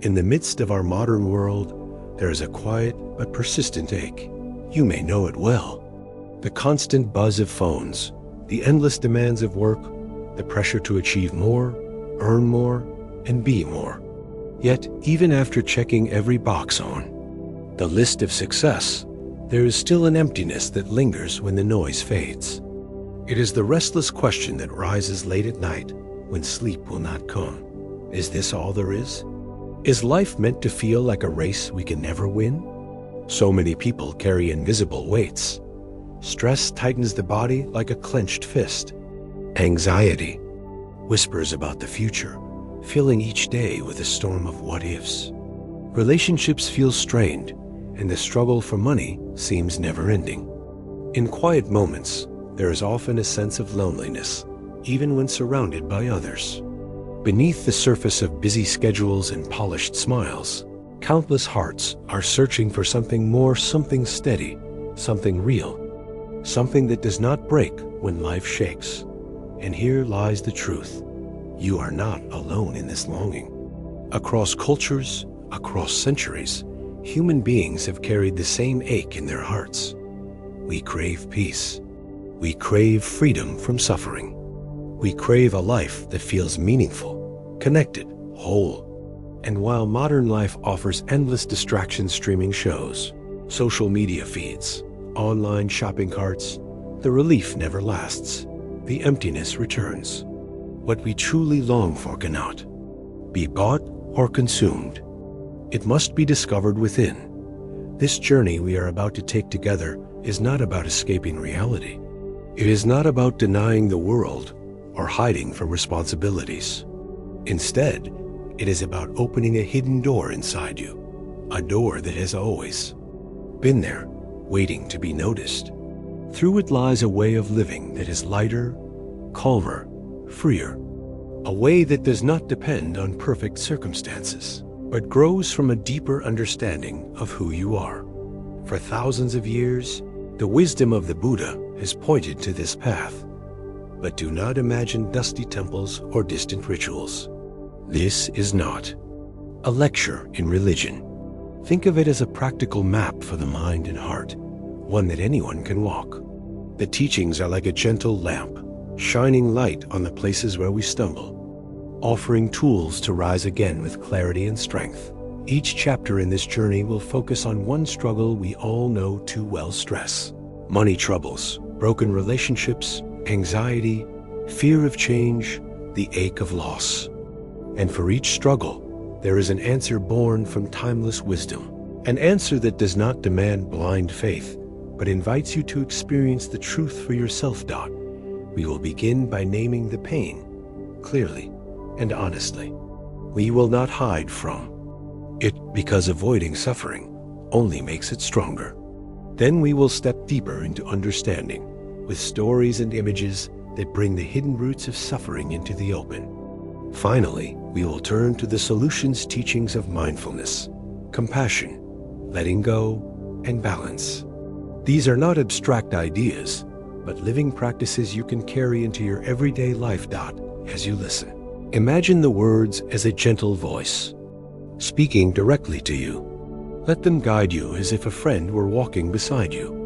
In the midst of our modern world, there is a quiet but persistent ache. You may know it well. The constant buzz of phones, the endless demands of work, the pressure to achieve more, earn more, and be more. Yet, even after checking every box on the list of success, there is still an emptiness that lingers when the noise fades. It is the restless question that rises late at night when sleep will not come. Is this all there is? Is life meant to feel like a race we can never win? So many people carry invisible weights. Stress tightens the body like a clenched fist. Anxiety whispers about the future, filling each day with a storm of what-ifs. Relationships feel strained, and the struggle for money seems never-ending. In quiet moments, there is often a sense of loneliness, even when surrounded by others. Beneath the surface of busy schedules and polished smiles, countless hearts are searching for something more, something steady, something real, something that does not break when life shakes. And here lies the truth. You are not alone in this longing. Across cultures, across centuries, human beings have carried the same ache in their hearts. We crave peace. We crave freedom from suffering. We crave a life that feels meaningful, connected, whole. And while modern life offers endless distraction-streaming shows, social media feeds, online shopping carts, the relief never lasts. The emptiness returns. What we truly long for cannot be bought or consumed. It must be discovered within. This journey we are about to take together is not about escaping reality. It is not about denying the world or hiding from responsibilities. Instead, it is about opening a hidden door inside you, a door that has always been there, waiting to be noticed. Through it lies a way of living that is lighter, calmer, freer, a way that does not depend on perfect circumstances, but grows from a deeper understanding of who you are. For thousands of years, the wisdom of the Buddha has pointed to this path. But do not imagine dusty temples or distant rituals. This is not a lecture in religion. Think of it as a practical map for the mind and heart, one that anyone can walk. The teachings are like a gentle lamp, shining light on the places where we stumble, offering tools to rise again with clarity and strength. Each chapter in this journey will focus on one struggle we all know too well: stress, money troubles, broken relationships, anxiety, fear of change, the ache of loss. And for each struggle, there is an answer born from timeless wisdom, an answer that does not demand blind faith, but invites you to experience the truth for yourself. We will begin by naming the pain, clearly and honestly. We will not hide from it, because avoiding suffering only makes it stronger. Then we will step deeper into understanding, with stories and images that bring the hidden roots of suffering into the open. Finally, we will turn to the solutions teachings of mindfulness, compassion, letting go, and balance. These are not abstract ideas, but living practices you can carry into your everyday life. As you listen, imagine the words as a gentle voice, speaking directly to you. Let them guide you as if a friend were walking beside you.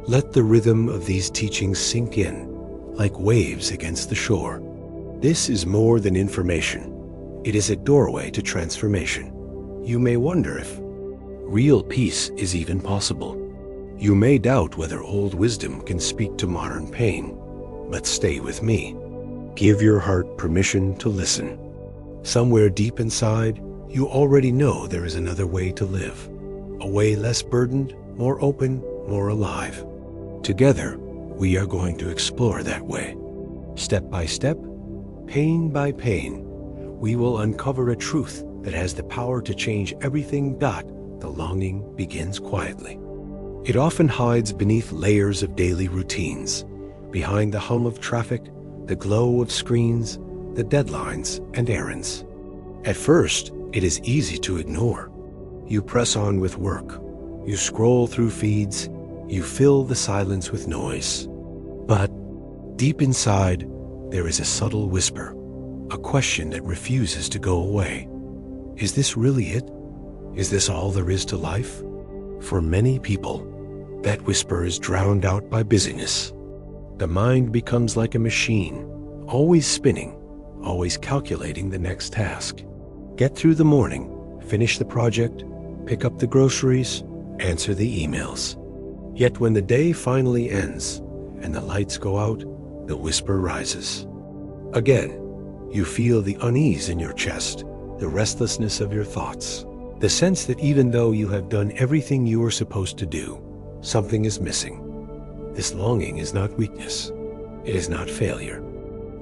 Let the rhythm of these teachings sink in, like waves against the shore. This is more than information. It is a doorway to transformation. You may wonder if real peace is even possible. You may doubt whether old wisdom can speak to modern pain. But stay with me. Give your heart permission to listen. Somewhere deep inside, you already know there is another way to live. A way less burdened, more open, more alive. Together, we are going to explore that way. Step by step, pain by pain, we will uncover a truth that has the power to change everything. The longing begins quietly. It often hides beneath layers of daily routines, behind the hum of traffic, the glow of screens, the deadlines and errands. At first, it is easy to ignore. You press on with work. You scroll through feeds. You fill the silence with noise. But deep inside, there is a subtle whisper, a question that refuses to go away. Is this really it? Is this all there is to life? For many people, that whisper is drowned out by busyness. The mind becomes like a machine, always spinning, always calculating the next task. Get through the morning, finish the project, pick up the groceries, answer the emails. Yet when the day finally ends and the lights go out, the whisper rises. Again, you feel the unease in your chest, the restlessness of your thoughts, the sense that even though you have done everything you were supposed to do, something is missing. This longing is not weakness. It is not failure.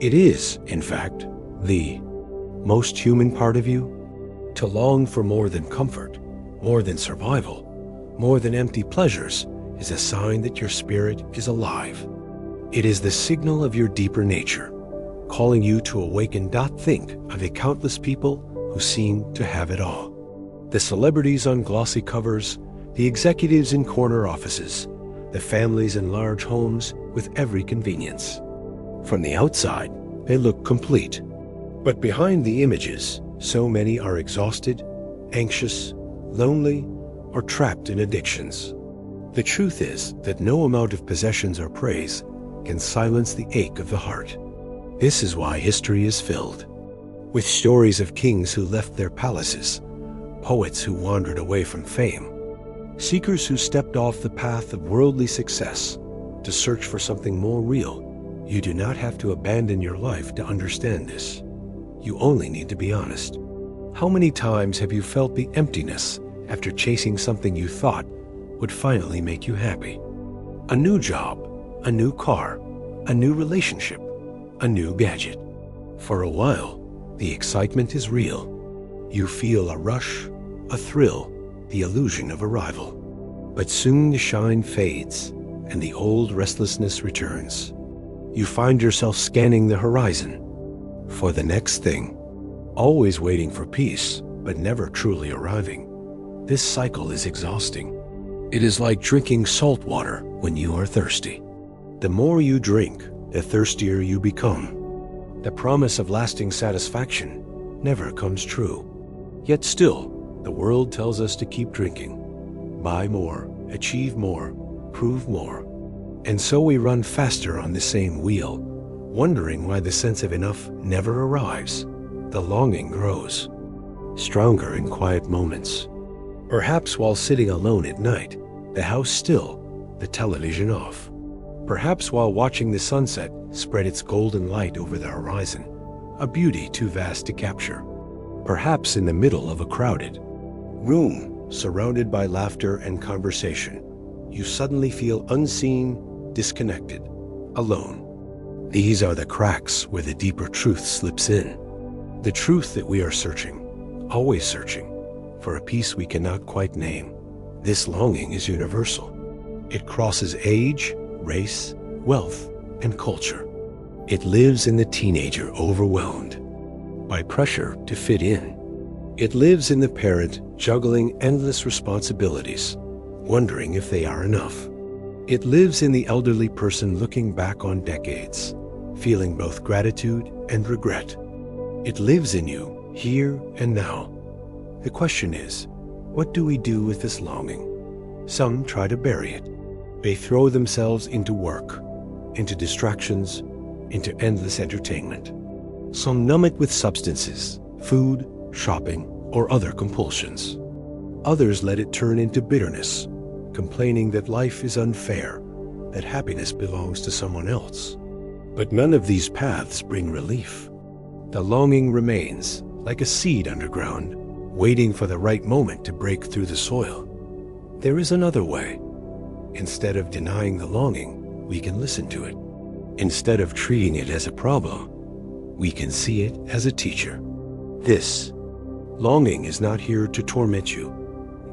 It is, in fact, the most human part of you. To long for more than comfort, more than survival, more than empty pleasures is a sign that your spirit is alive. It is the signal of your deeper nature, calling you to awaken. Think of the countless people who seem to have it all. The celebrities on glossy covers, the executives in corner offices, the families in large homes with every convenience. From the outside, they look complete. But behind the images, so many are exhausted, anxious, lonely, or trapped in addictions. The truth is that no amount of possessions or praise can silence the ache of the heart. This is why history is filled with stories of kings who left their palaces, poets who wandered away from fame, seekers who stepped off the path of worldly success to search for something more real. You do not have to abandon your life to understand this. You only need to be honest. How many times have you felt the emptiness after chasing something you thought would finally make you happy? A new job, a new car, a new relationship, a new gadget. For a while, the excitement is real. You feel a rush, a thrill, the illusion of arrival. But soon the shine fades and the old restlessness returns. You find yourself scanning the horizon for the next thing, always waiting for peace, but never truly arriving. This cycle is exhausting. It is like drinking salt water when you are thirsty. The more you drink, the thirstier you become. The promise of lasting satisfaction never comes true. Yet still, the world tells us to keep drinking. Buy more, achieve more, prove more. And so we run faster on the same wheel, wondering why the sense of enough never arrives. The longing grows, stronger in quiet moments. Perhaps while sitting alone at night, the house still, the television off. Perhaps while watching the sunset spread its golden light over the horizon, a beauty too vast to capture. Perhaps in the middle of a crowded room, surrounded by laughter and conversation, you suddenly feel unseen, disconnected, alone. These are the cracks where the deeper truth slips in. The truth that we are searching, always searching, for a peace we cannot quite name. This longing is universal. It crosses age, race, wealth, and culture. It lives in the teenager overwhelmed by pressure to fit in. It lives in the parent juggling endless responsibilities, wondering if they are enough. It lives in the elderly person looking back on decades, feeling both gratitude and regret. It lives in you, here and now. The question is, what do we do with this longing? Some try to bury it. They throw themselves into work, into distractions, into endless entertainment. Some numb it with substances, food, shopping, or other compulsions. Others let it turn into bitterness, complaining that life is unfair, that happiness belongs to someone else. But none of these paths bring relief. The longing remains like a seed underground, waiting for the right moment to break through the soil. There is another way. Instead of denying the longing, we can listen to it. Instead of treating it as a problem, we can see it as a teacher. This longing is not here to torment you.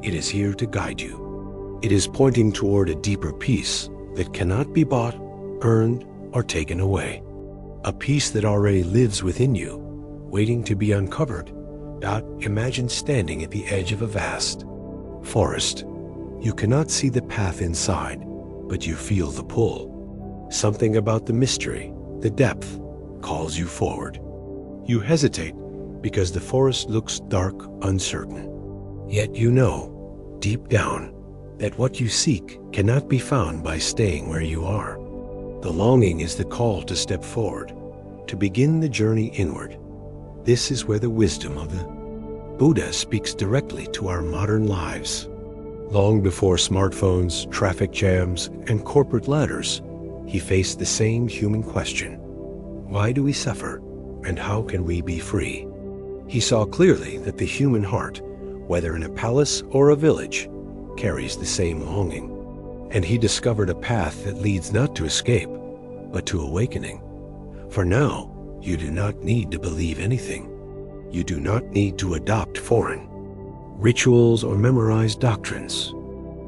It is here to guide you. It is pointing toward a deeper peace that cannot be bought, earned, or taken away. A peace that already lives within you, waiting to be uncovered. Imagine standing at the edge of a vast forest. You cannot see the path inside, but you feel the pull. Something about the mystery, the depth, calls you forward. You hesitate, because the forest looks dark, uncertain. Yet you know, deep down, that what you seek cannot be found by staying where you are. The longing is the call to step forward, to begin the journey inward. This is where the wisdom of the Buddha speaks directly to our modern lives. Long before smartphones, traffic jams, and corporate ladders, he faced the same human question. Why do we suffer, and how can we be free? He saw clearly that the human heart, whether in a palace or a village, carries the same longing. And he discovered a path that leads not to escape, but to awakening. For now, you do not need to believe anything. You do not need to adopt foreign rituals or memorize doctrines.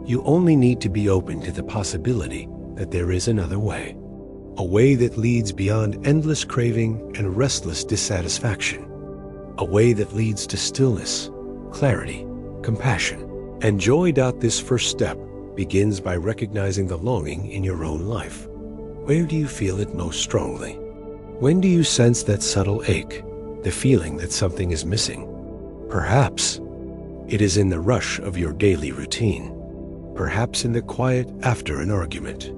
You only need to be open to the possibility that there is another way. A way that leads beyond endless craving and restless dissatisfaction. A way that leads to stillness, clarity, compassion, and joy. This first step begins by recognizing the longing in your own life. Where do you feel it most strongly? When do you sense that subtle ache, the feeling that something is missing? Perhaps it is in the rush of your daily routine. Perhaps in the quiet after an argument.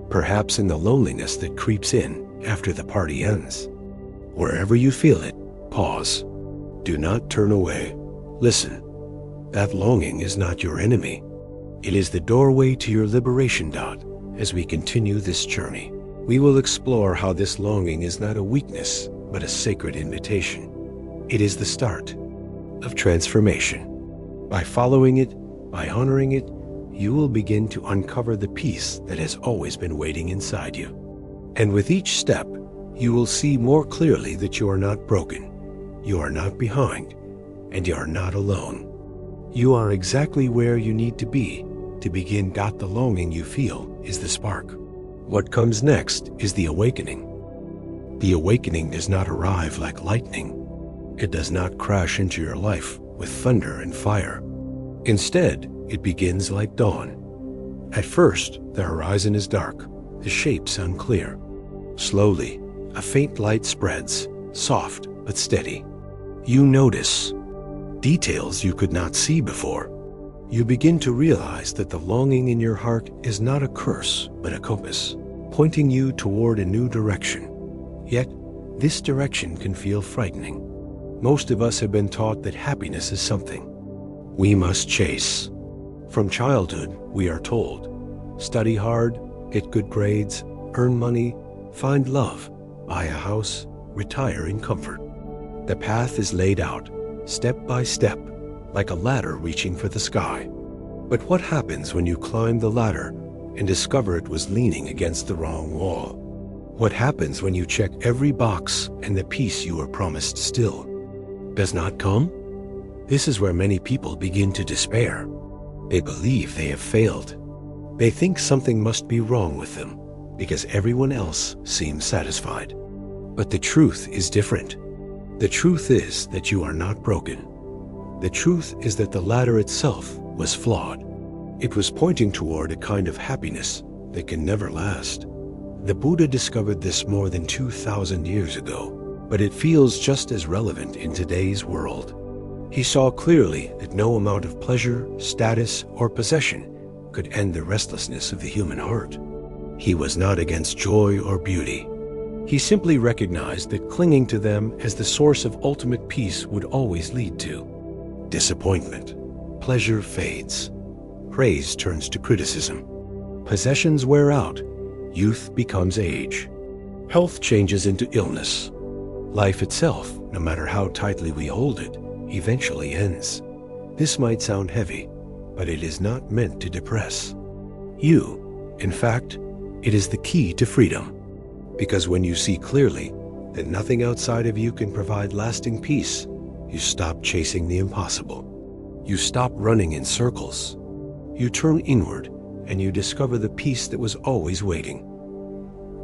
Perhaps in the loneliness that creeps in after the party ends. Wherever you feel it, pause. Do not turn away. Listen. That longing is not your enemy. It is the doorway to your liberation. As we continue this journey, we will explore how this longing is not a weakness, but a sacred invitation. It is the start of transformation. By following it, by honoring it, you will begin to uncover the peace that has always been waiting inside you. And with each step, you will see more clearly that you are not broken, you are not behind, and you are not alone. You are exactly where you need to be to begin. The longing you feel is the spark. What comes next is the awakening. The awakening does not arrive like lightning. It does not crash into your life with thunder and fire. Instead, it begins like dawn. At first, the horizon is dark, the shapes unclear. Slowly, a faint light spreads, soft but steady. You notice details you could not see before. You begin to realize that the longing in your heart is not a curse, but a compass, pointing you toward a new direction. Yet, this direction can feel frightening. Most of us have been taught that happiness is something we must chase. From childhood, we are told, study hard, get good grades, earn money, find love, buy a house, retire in comfort. The path is laid out, step by step, like a ladder reaching for the sky. But what happens when you climb the ladder and discover it was leaning against the wrong wall? What happens when you check every box and the peace you were promised still does not come? This is where many people begin to despair. They believe they have failed. They think something must be wrong with them because everyone else seems satisfied. But the truth is different. The truth is that you are not broken. The truth is that the ladder itself was flawed. It was pointing toward a kind of happiness that can never last. The Buddha discovered this more than 2,000 years ago, but it feels just as relevant in today's world. He saw clearly that no amount of pleasure, status, or possession could end the restlessness of the human heart. He was not against joy or beauty. He simply recognized that clinging to them as the source of ultimate peace would always lead to disappointment. Pleasure fades. Praise turns to criticism. Possessions wear out. Youth becomes age. Health changes into illness. Life itself, no matter how tightly we hold it, eventually ends. This might sound heavy, but it is not meant to depress you. In fact, it is the key to freedom. Because when you see clearly that nothing outside of you can provide lasting peace, you stop chasing the impossible. You stop running in circles. You turn inward and you discover the peace that was always waiting.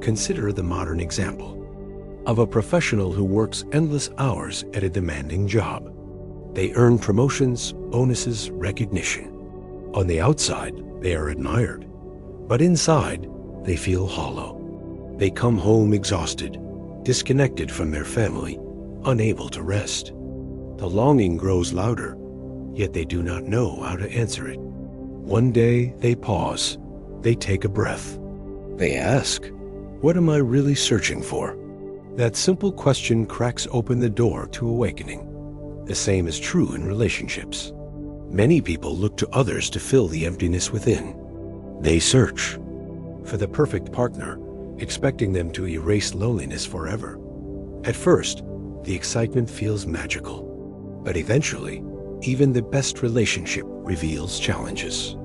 Consider the modern example of a professional who works endless hours at a demanding job. They earn promotions, bonuses, recognition. On the outside, they are admired, but inside, they feel hollow. They come home exhausted, disconnected from their family, unable to rest. The longing grows louder, yet they do not know how to answer it. One day they pause, they take a breath. They ask, "What am I really searching for?" That simple question cracks open the door to awakening. The same is true in relationships. Many people look to others to fill the emptiness within. They search for the perfect partner, expecting them to erase loneliness forever. At first, the excitement feels magical, but eventually, even the best relationship reveals challenges.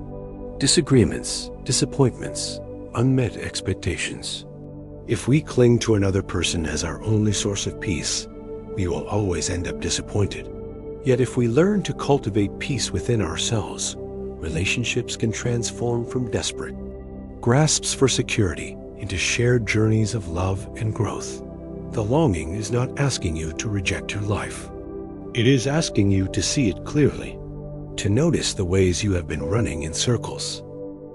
Disagreements, disappointments, unmet expectations. If we cling to another person as our only source of peace, we will always end up disappointed. Yet if we learn to cultivate peace within ourselves, relationships can transform from desperate grasps for security into shared journeys of love and growth. The longing is not asking you to reject your life. It is asking you to see it clearly, to notice the ways you have been running in circles,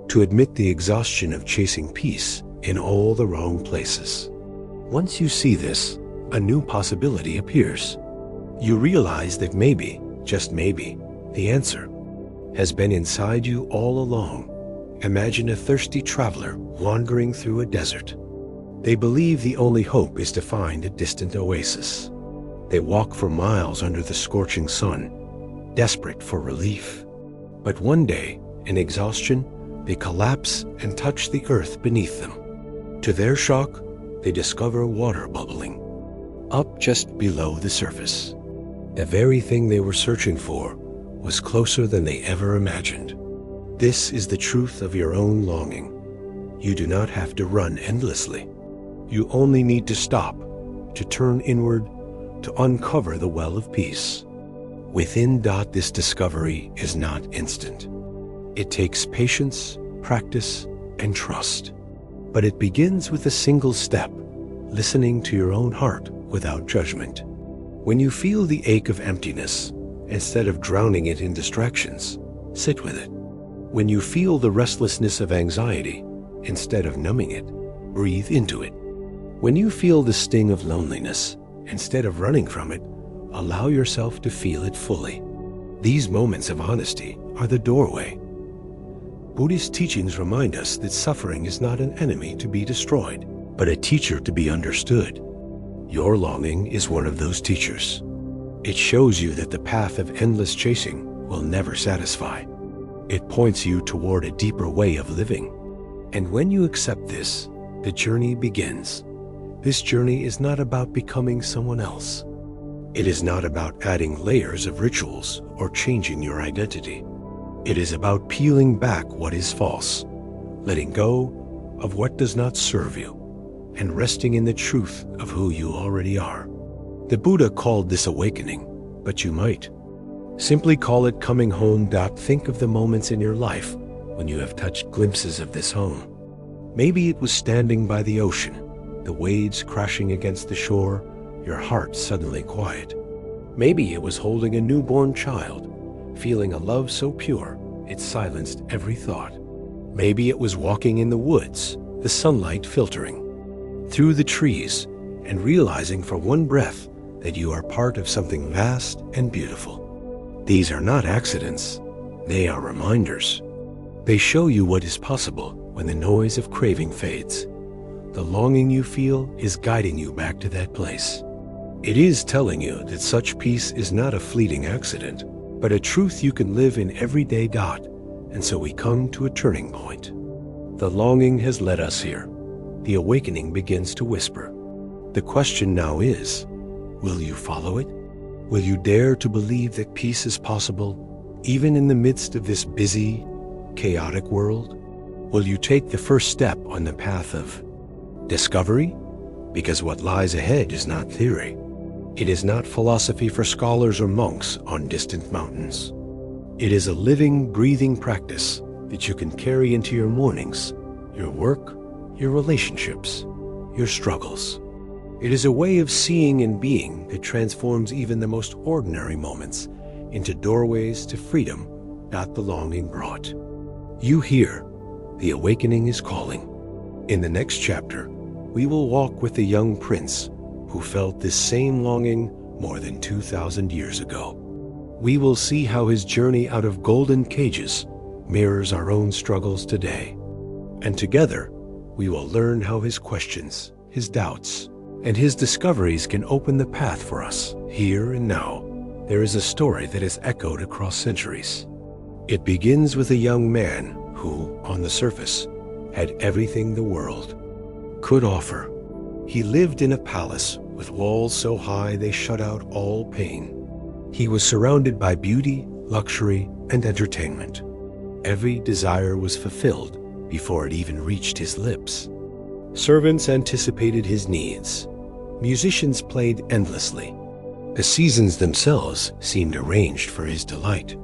to admit the exhaustion of chasing peace in all the wrong places. Once you see this, a new possibility appears. You realize that maybe, just maybe, the answer has been inside you all along. Imagine a thirsty traveler wandering through a desert. They believe the only hope is to find a distant oasis. They walk for miles under the scorching sun, desperate for relief. But one day, in exhaustion, they collapse and touch the earth beneath them. To their shock, they discover water bubbling up just below the surface. The very thing they were searching for was closer than they ever imagined. This is the truth of your own longing. You do not have to run endlessly. You only need to stop, to turn inward, to uncover the well of peace. Within, this discovery is not instant. It takes patience, practice, and trust. But it begins with a single step, listening to your own heart without judgment. When you feel the ache of emptiness, instead of drowning it in distractions, sit with it. When you feel the restlessness of anxiety, instead of numbing it, breathe into it. When you feel the sting of loneliness, instead of running from it, allow yourself to feel it fully. These moments of honesty are the doorway. Buddhist teachings remind us that suffering is not an enemy to be destroyed, but a teacher to be understood. Your longing is one of those teachers. It shows you that the path of endless chasing will never satisfy. It points you toward a deeper way of living. And when you accept this, the journey begins. This journey is not about becoming someone else. It is not about adding layers of rituals or changing your identity. It is about peeling back what is false, letting go of what does not serve you, and resting in the truth of who you already are. The Buddha called this awakening, but you might simply call it coming home. Think of the moments in your life when you have touched glimpses of this home. Maybe it was standing by the ocean, the waves crashing against the shore, your heart suddenly quiet. Maybe it was holding a newborn child, feeling a love so pure it silenced every thought. Maybe it was walking in the woods, the sunlight filtering through the trees, and realizing for one breath that you are part of something vast and beautiful. These are not accidents, they are reminders. They show you what is possible when the noise of craving fades. The longing you feel is guiding you back to that place. It is telling you that such peace is not a fleeting accident, but a truth you can live in everyday. And so we come to a turning point. The longing has led us here. The awakening begins to whisper. The question now is, will you follow it? Will you dare to believe that peace is possible, even in the midst of this busy, chaotic world? Will you take the first step on the path of discovery? Because what lies ahead is not theory. It is not philosophy for scholars or monks on distant mountains. It is a living, breathing practice that you can carry into your mornings, your work, your relationships, your struggles. It is a way of seeing and being that transforms even the most ordinary moments into doorways to freedom the longing brought. You hear, the awakening is calling. In the next chapter, we will walk with the young prince who felt this same longing more than 2,000 years ago. We will see how his journey out of golden cages mirrors our own struggles today. And together, we will learn how his questions, his doubts, and his discoveries can open the path for us here and now. There is a story that has echoed across centuries. It begins with a young man who, on the surface, had everything the world could offer. He lived in a palace with walls so high they shut out all pain. He was surrounded by beauty, luxury, and entertainment. Every desire was fulfilled before it even reached his lips. Servants anticipated his needs. Musicians played endlessly. The seasons themselves seemed arranged for his delight.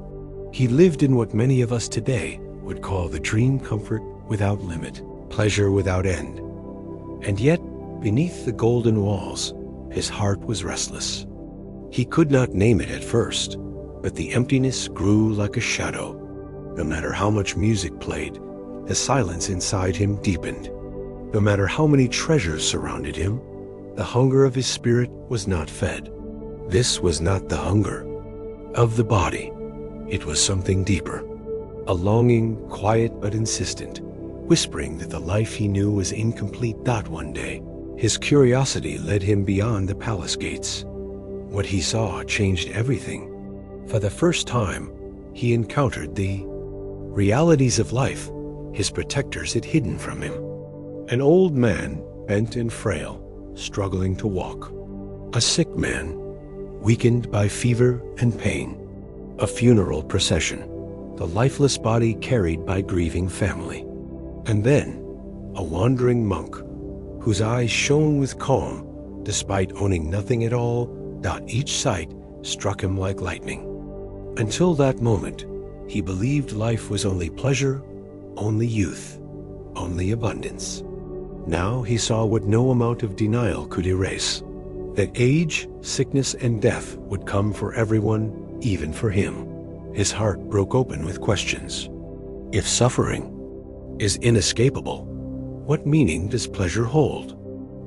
He lived in what many of us today would call the dream comfort without limit, pleasure without end. And yet, beneath the golden walls, his heart was restless. He could not name it at first, but the emptiness grew like a shadow. No matter how much music played, the silence inside him deepened. No matter how many treasures surrounded him, the hunger of his spirit was not fed. This was not the hunger of the body. It was something deeper. A longing, quiet but insistent, whispering that the life he knew was incomplete. That one day, his curiosity led him beyond the palace gates. What he saw changed everything. For the first time, he encountered the realities of life his protectors had hidden from him. An old man, bent and frail, struggling to walk. A sick man, weakened by fever and pain. A funeral procession, the lifeless body carried by grieving family. And then, a wandering monk, whose eyes shone with calm despite owning nothing at all. Each sight struck him like lightning. Until that moment, he believed life was only pleasure, only youth, only abundance. Now he saw what no amount of denial could erase, that age, sickness, and death would come for everyone, even for him. His heart broke open with questions. If suffering is inescapable, what meaning does pleasure hold?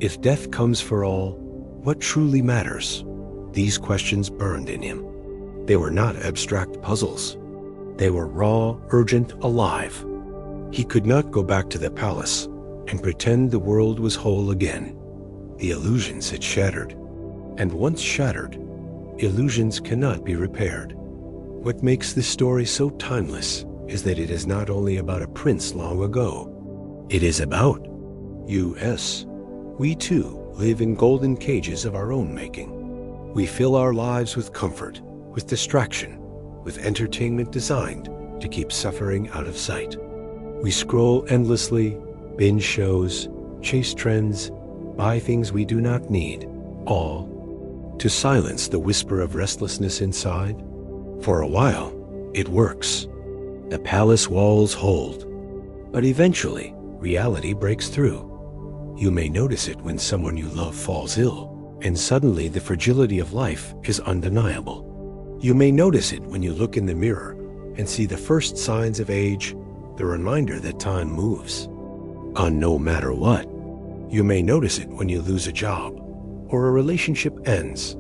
If death comes for all, what truly matters? These questions burned in him. They were not abstract puzzles. They were raw, urgent, alive. He could not go back to the palace and pretend the world was whole again. The illusions had shattered. And once shattered, illusions cannot be repaired. What makes this story so timeless is that it is not only about a prince long ago. It is about us. We too live in golden cages of our own making. We fill our lives with comfort, with distraction, with entertainment designed to keep suffering out of sight. We scroll endlessly, binge shows, chase trends, buy things we do not need, all to silence the whisper of restlessness inside. For a while, it works. The palace walls hold. But eventually, reality breaks through. You may notice it when someone you love falls ill, and suddenly the fragility of life is undeniable. You may notice it when you look in the mirror and see the first signs of age, the reminder that time moves. No matter what. You may notice it when you lose a job, or a relationship ends,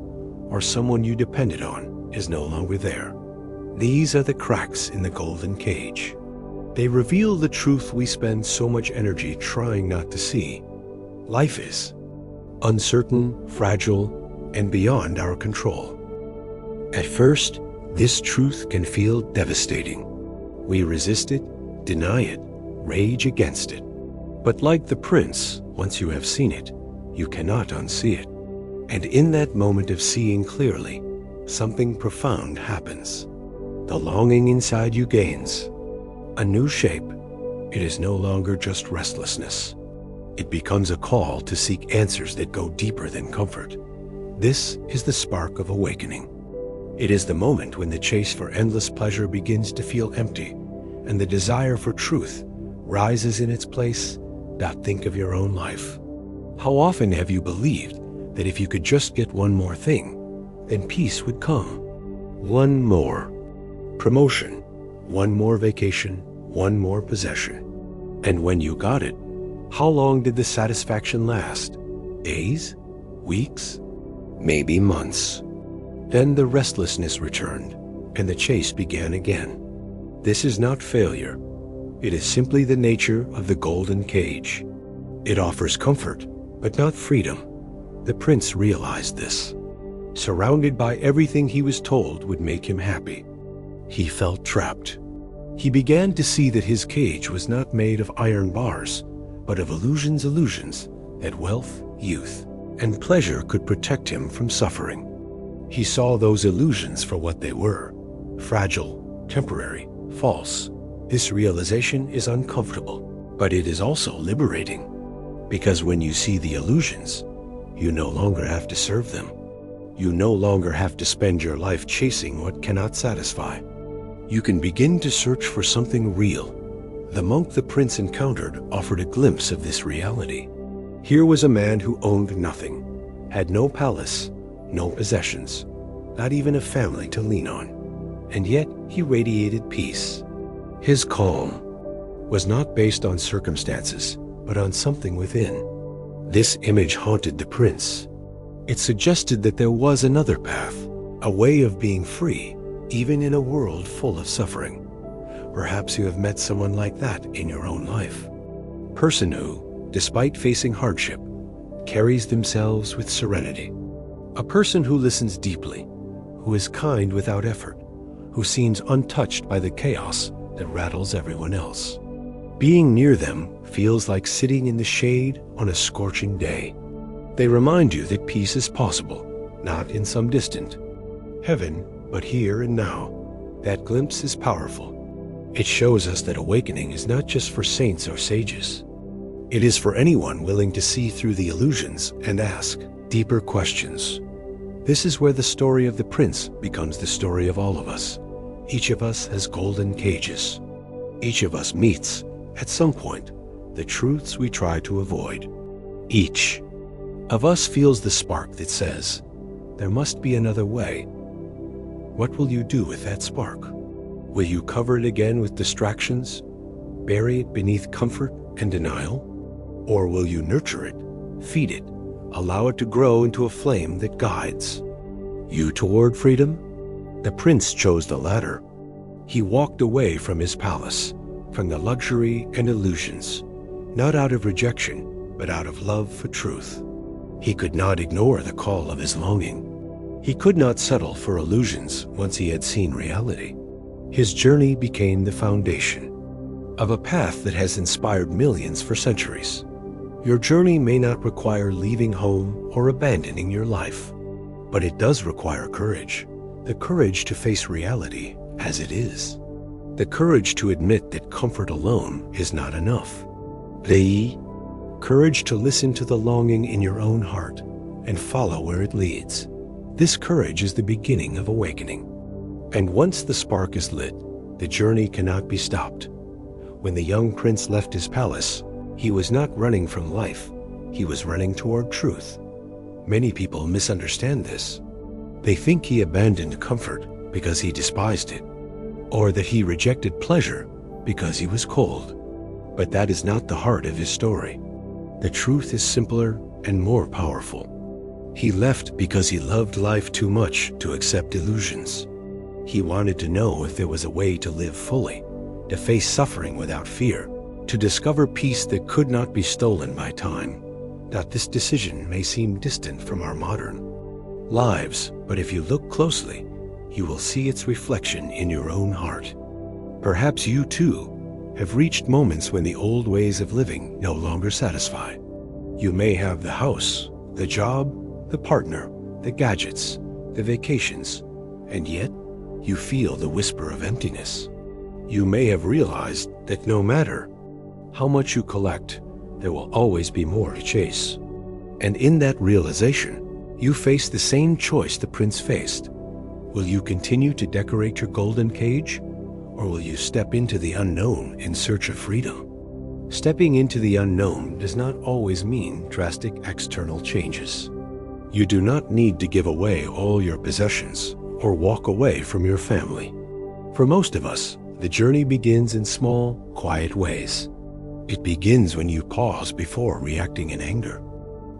or someone you depended on is no longer there. These are the cracks in the golden cage. They reveal the truth we spend so much energy trying not to see. Life is uncertain, fragile, and beyond our control. At first, this truth can feel devastating. We resist it, deny it, rage against it. But like the prince, once you have seen it, you cannot unsee it. And in that moment of seeing clearly, something profound happens. The longing inside you gains a new shape. It is no longer just restlessness. It becomes a call to seek answers that go deeper than comfort. This is the spark of awakening. It is the moment when the chase for endless pleasure begins to feel empty, and the desire for truth rises in its place. Think of your own life. How often have you believed that if you could just get one more thing, then peace would come? One more promotion, one more vacation, one more possession. And when you got it, how long did the satisfaction last? Days? Weeks? Maybe months. Then the restlessness returned, and the chase began again. This is not failure. It is simply the nature of the golden cage. It offers comfort, but not freedom. The prince realized this. Surrounded by everything he was told would make him happy, he felt trapped. He began to see that his cage was not made of iron bars, but of illusions that wealth, youth, and pleasure could protect him from suffering. He saw those illusions for what they were: fragile, temporary, false. This realization is uncomfortable, but it is also liberating. Because when you see the illusions, you no longer have to serve them. You no longer have to spend your life chasing what cannot satisfy. You can begin to search for something real. The monk the prince encountered offered a glimpse of this reality. Here was a man who owned nothing, had no palace, no possessions, not even a family to lean on. And yet he radiated peace. His calm was not based on circumstances, but on something within. This image haunted the prince. It suggested that there was another path, a way of being free, even in a world full of suffering. Perhaps you have met someone like that in your own life. Person who, despite facing hardship, carries themselves with serenity. A person who listens deeply, who is kind without effort, who seems untouched by the chaos that rattles everyone else. Being near them feels like sitting in the shade on a scorching day. They remind you that peace is possible, not in some distant heaven, but here and now. That glimpse is powerful. It shows us that awakening is not just for saints or sages. It is for anyone willing to see through the illusions and ask deeper questions. This is where the story of the prince becomes the story of all of us. Each of us has golden cages. Each of us meets, at some point, the truths we try to avoid. Each of us feels the spark that says, there must be another way. What will you do with that spark? Will you cover it again with distractions, bury it beneath comfort and denial? Or will you nurture it, feed it, allow it to grow into a flame that guides you toward freedom? The prince chose the latter. He walked away from his palace, from the luxury and illusions, not out of rejection, but out of love for truth. He could not ignore the call of his longing. He could not settle for illusions once he had seen reality. His journey became the foundation of a path that has inspired millions for centuries. Your journey may not require leaving home or abandoning your life, but it does require courage. The courage to face reality as it is. The courage to admit that comfort alone is not enough. The courage to listen to the longing in your own heart and follow where it leads. This courage is the beginning of awakening. And once the spark is lit, the journey cannot be stopped. When the young prince left his palace, he was not running from life. He was running toward truth. Many people misunderstand this. They think he abandoned comfort because he despised it, or that he rejected pleasure because he was cold. But that is not the heart of his story. The truth is simpler and more powerful. He left because he loved life too much to accept illusions. He wanted to know if there was a way to live fully, to face suffering without fear, to discover peace that could not be stolen by time. That this decision may seem distant from our modern lives, but if you look closely, you will see its reflection in your own heart. Perhaps you too have reached moments when the old ways of living no longer satisfy. You may have the house, the job, the partner, the gadgets, the vacations, and yet you feel the whisper of emptiness. You may have realized that no matter how much you collect, there will always be more to chase. And in that realization, you face the same choice the prince faced. Will you continue to decorate your golden cage, or will you step into the unknown in search of freedom? Stepping into the unknown does not always mean drastic external changes. You do not need to give away all your possessions or walk away from your family. For most of us, the journey begins in small, quiet ways. It begins when you pause before reacting in anger,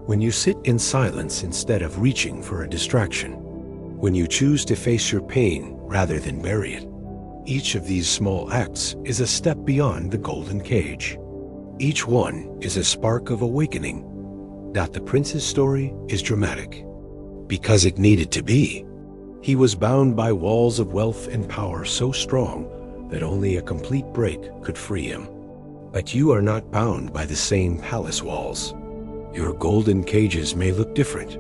when you sit in silence instead of reaching for a distraction, when you choose to face your pain rather than bury it. Each of these small acts is a step beyond the golden cage. Each one is a spark of awakening. The prince's story is dramatic because it needed to be. He was bound by walls of wealth and power so strong that only a complete break could free him. But you are not bound by the same palace walls. Your golden cages may look different.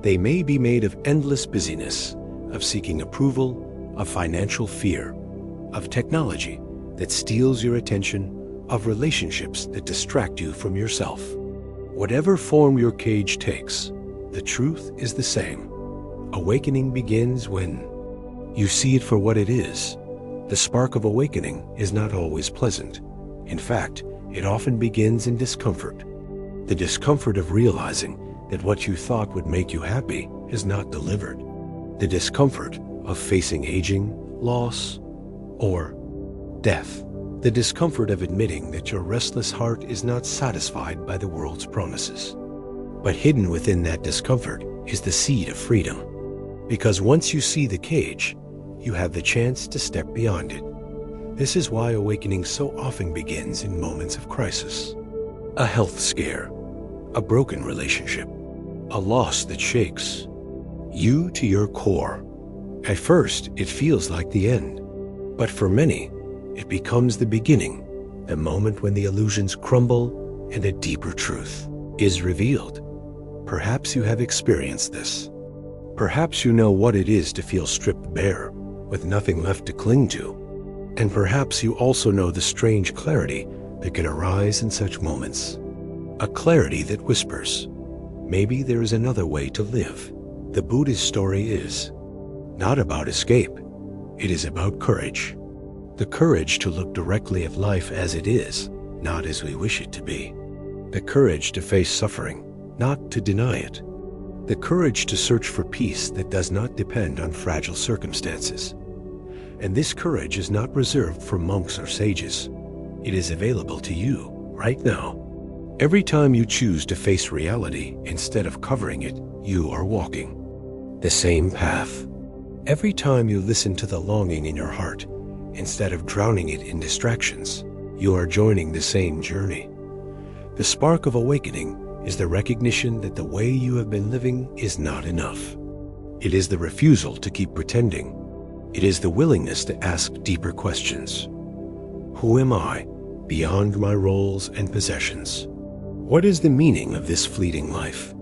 They may be made of endless busyness, of seeking approval, of financial fear, of technology that steals your attention, of relationships that distract you from yourself. Whatever form your cage takes, the truth is the same. Awakening begins when you see it for what it is. The spark of awakening is not always pleasant. In fact, it often begins in discomfort. The discomfort of realizing that what you thought would make you happy is not delivered. The discomfort of facing aging, loss, or death. The discomfort of admitting that your restless heart is not satisfied by the world's promises. But hidden within that discomfort is the seed of freedom. Because once you see the cage, you have the chance to step beyond it. This is why awakening so often begins in moments of crisis. A health scare, a broken relationship, a loss that shakes you to your core. At first, it feels like the end. But for many, it becomes the beginning, the moment when the illusions crumble and a deeper truth is revealed. Perhaps you have experienced this. Perhaps you know what it is to feel stripped bare, with nothing left to cling to. And perhaps you also know the strange clarity that can arise in such moments. A clarity that whispers, maybe there is another way to live. The Buddhist story is not about escape. It is about courage. The courage to look directly at life as it is, not as we wish it to be. The courage to face suffering, not to deny it. The courage to search for peace that does not depend on fragile circumstances. And this courage is not reserved for monks or sages. It is available to you right now. Every time you choose to face reality instead of covering it, you are walking the same path. Every time you listen to the longing in your heart, instead of drowning it in distractions, you are joining the same journey. The spark of awakening is the recognition that the way you have been living is not enough. It is the refusal to keep pretending. It is the willingness to ask deeper questions. Who am I beyond my roles and possessions? What is the meaning of this fleeting life?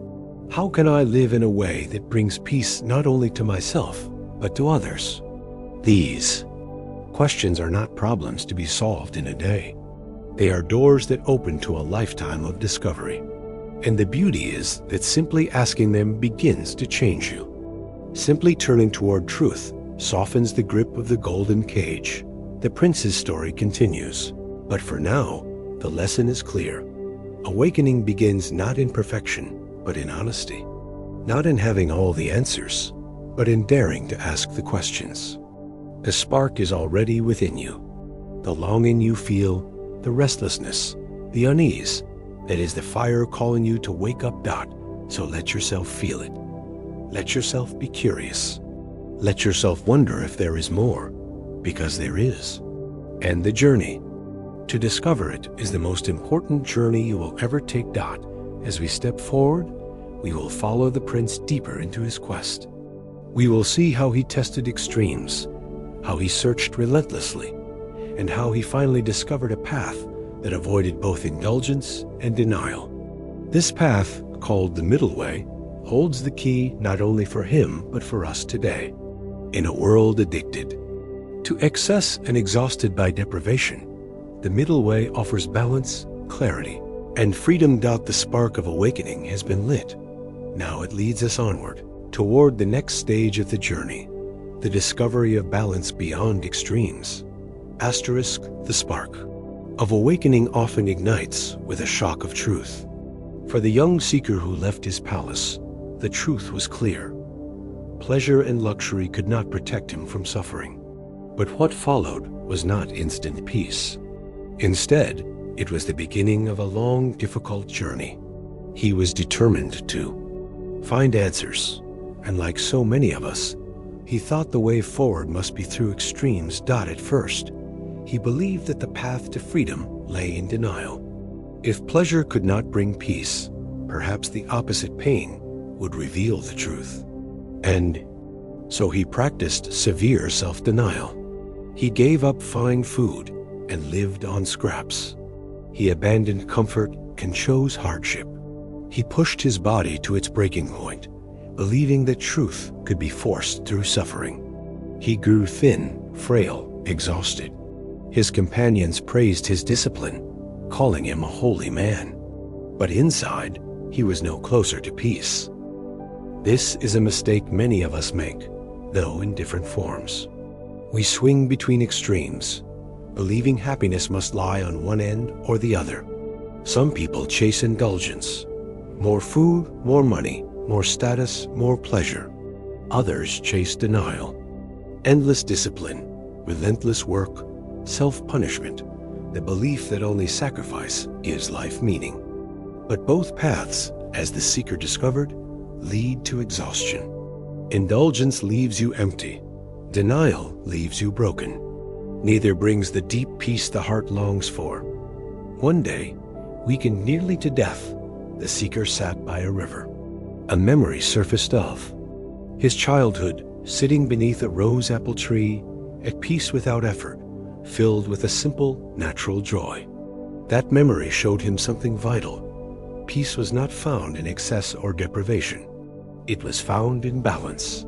How can I live in a way that brings peace not only to myself, but to others? These questions are not problems to be solved in a day. They are doors that open to a lifetime of discovery. And the beauty is that simply asking them begins to change you. Simply turning toward truth softens the grip of the golden cage. The prince's story continues. But for now, the lesson is clear. Awakening begins not in perfection, but in honesty. Not in having all the answers, but in daring to ask the questions. The spark is already within you. The longing you feel, the restlessness, the unease, that is the fire calling you to wake up. So let yourself feel it. Let yourself be curious. Let yourself wonder if there is more, because there is. And the journey to discover it is the most important journey you will ever take. As we step forward, we will follow the prince deeper into his quest. We will see how he tested extremes, how he searched relentlessly, and how he finally discovered a path that avoided both indulgence and denial. This path, called the middle way, holds the key not only for him but for us today. In a world addicted to excess and exhausted by deprivation, the middle way offers balance, clarity, and freedom. The spark of awakening has been lit. Now it leads us onward, toward the next stage of the journey, the discovery of balance beyond extremes. Asterisk, the spark of awakening often ignites with a shock of truth. For the young seeker who left his palace, the truth was clear. Pleasure and luxury could not protect him from suffering. But what followed was not instant peace. Instead, it was the beginning of a long, difficult journey. He was determined to find answers, and like so many of us, He thought the way forward must be through extremes. At first, he believed that the path to freedom lay in denial. If pleasure could not bring peace, perhaps the opposite, pain, would reveal the truth. And so he practiced severe self-denial. He gave up fine food and lived on scraps. He abandoned comfort and chose hardship. He pushed his body to its breaking point, believing that truth could be forced through suffering. He grew thin, frail, exhausted. His companions praised his discipline, calling him a holy man. But inside, he was no closer to peace. This is a mistake many of us make, though in different forms. We swing between extremes, believing happiness must lie on one end or the other. Some people chase indulgence. More food, more money, more status, more pleasure. Others chase denial. Endless discipline, relentless work, self-punishment, the belief that only sacrifice gives life meaning. But both paths, as the seeker discovered, lead to exhaustion. Indulgence leaves you empty. Denial leaves you broken. Neither brings the deep peace the heart longs for. One day, weakened nearly to death, the seeker sat by a river. A memory surfaced of his childhood, sitting beneath a rose apple tree, at peace without effort, filled with a simple, natural joy. That memory showed him something vital. Peace was not found in excess or deprivation. It was found in balance.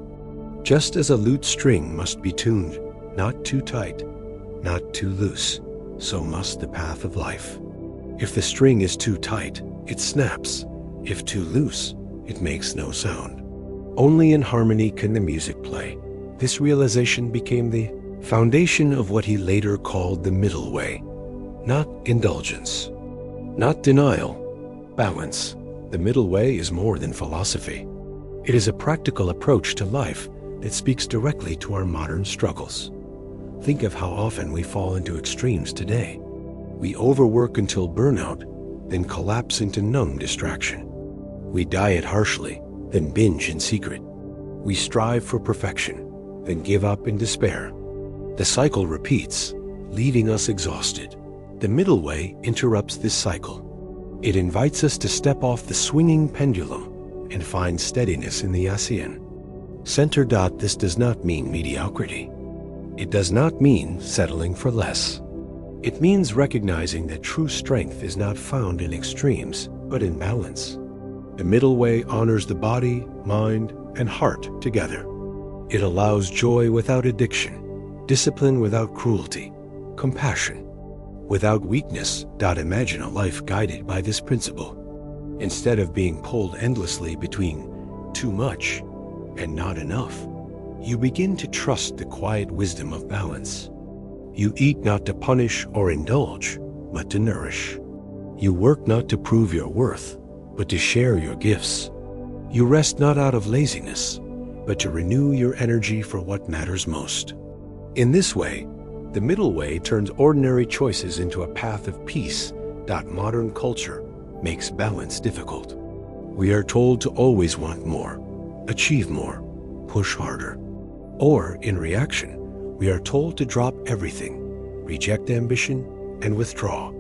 Just as a lute string must be tuned, not too tight, not too loose, so must the path of life. If the string is too tight, it snaps. If too loose, it makes no sound. Only in harmony can the music play. This realization became the foundation of what he later called the middle way. Not indulgence, not denial, balance. The middle way is more than philosophy. It is a practical approach to life that speaks directly to our modern struggles. Think of how often we fall into extremes today. We overwork until burnout, then collapse into numb distraction. We diet harshly, then binge in secret. We strive for perfection, then give up in despair. The cycle repeats, leaving us exhausted. The middle way interrupts this cycle. It invites us to step off the swinging pendulum and find steadiness in the ASEAN. Center. This does not mean mediocrity. It does not mean settling for less. It means recognizing that true strength is not found in extremes, but in balance. The middle way honors the body, mind, and heart together. It allows joy without addiction, discipline without cruelty, compassion without weakness. Imagine a life guided by this principle. Instead of being pulled endlessly between too much and not enough, you begin to trust the quiet wisdom of balance. You eat not to punish or indulge, but to nourish. You work not to prove your worth, but to share your gifts. You rest not out of laziness, but to renew your energy for what matters most. In this way, the middle way turns ordinary choices into a path of peace. Modern culture makes balance difficult. We are told to always want more, achieve more, push harder. Or, in reaction, we are told to drop everything, reject ambition, and withdraw.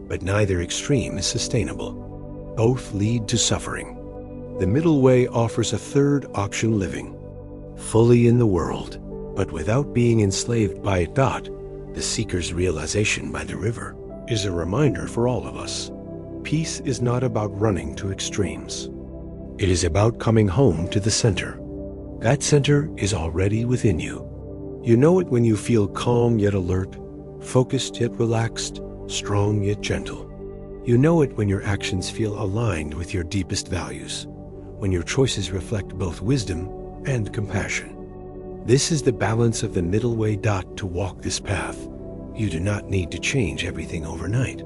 But neither extreme is sustainable. Both lead to suffering. The middle way offers a third option: living fully in the world, but without being enslaved by it. The seeker's realization by the river is a reminder for all of us. Peace is not about running to extremes. It is about coming home to the center. That center is already within you. You know it when you feel calm yet alert, focused yet relaxed, strong yet gentle. You know it when your actions feel aligned with your deepest values, when your choices reflect both wisdom and compassion. This is the balance of the middle way. To walk this path, you do not need to change everything overnight.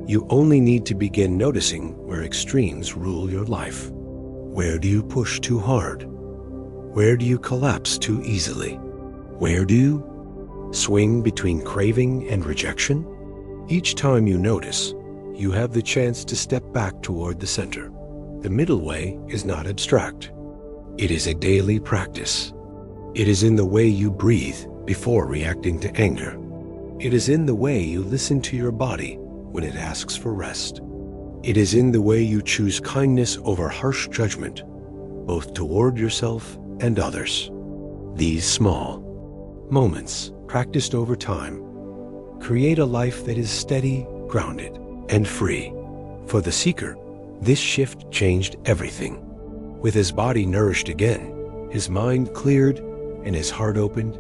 You only need to begin noticing where extremes rule your life. Where do you push too hard? Where do you collapse too easily? Where do you swing between craving and rejection? Each time you notice, you have the chance to step back toward the center. The middle way is not abstract. It is a daily practice. It is in the way you breathe before reacting to anger. It is in the way you listen to your body when it asks for rest. It is in the way you choose kindness over harsh judgment, both toward yourself and others. These small moments, practiced over time, create a life that is steady, grounded, and free. For the seeker, this shift changed everything. With his body nourished again, his mind cleared, and his heart opened,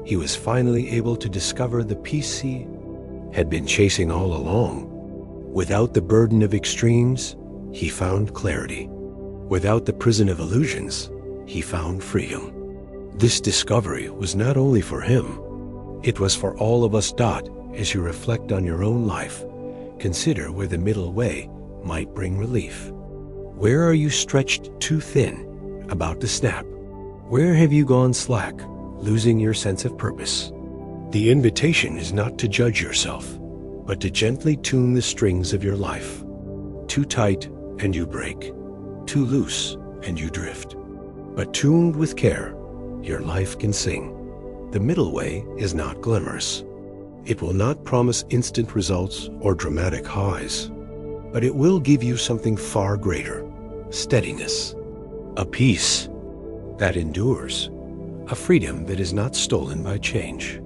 he was finally able to discover the peace he had been chasing all along. Without the burden of extremes, he found clarity. Without the prison of illusions, he found freedom. This discovery was not only for him, it was for all of us. As you reflect on your own life, consider where the middle way might bring relief. Where are you stretched too thin, about to snap? Where have you gone slack, losing your sense of purpose? The invitation is not to judge yourself, but to gently tune the strings of your life. Too tight and you break, too loose and you drift. But tuned with care, your life can sing. The middle way is not glamorous. It will not promise instant results or dramatic highs, but it will give you something far greater: steadiness, a peace that endures, a freedom that is not stolen by change.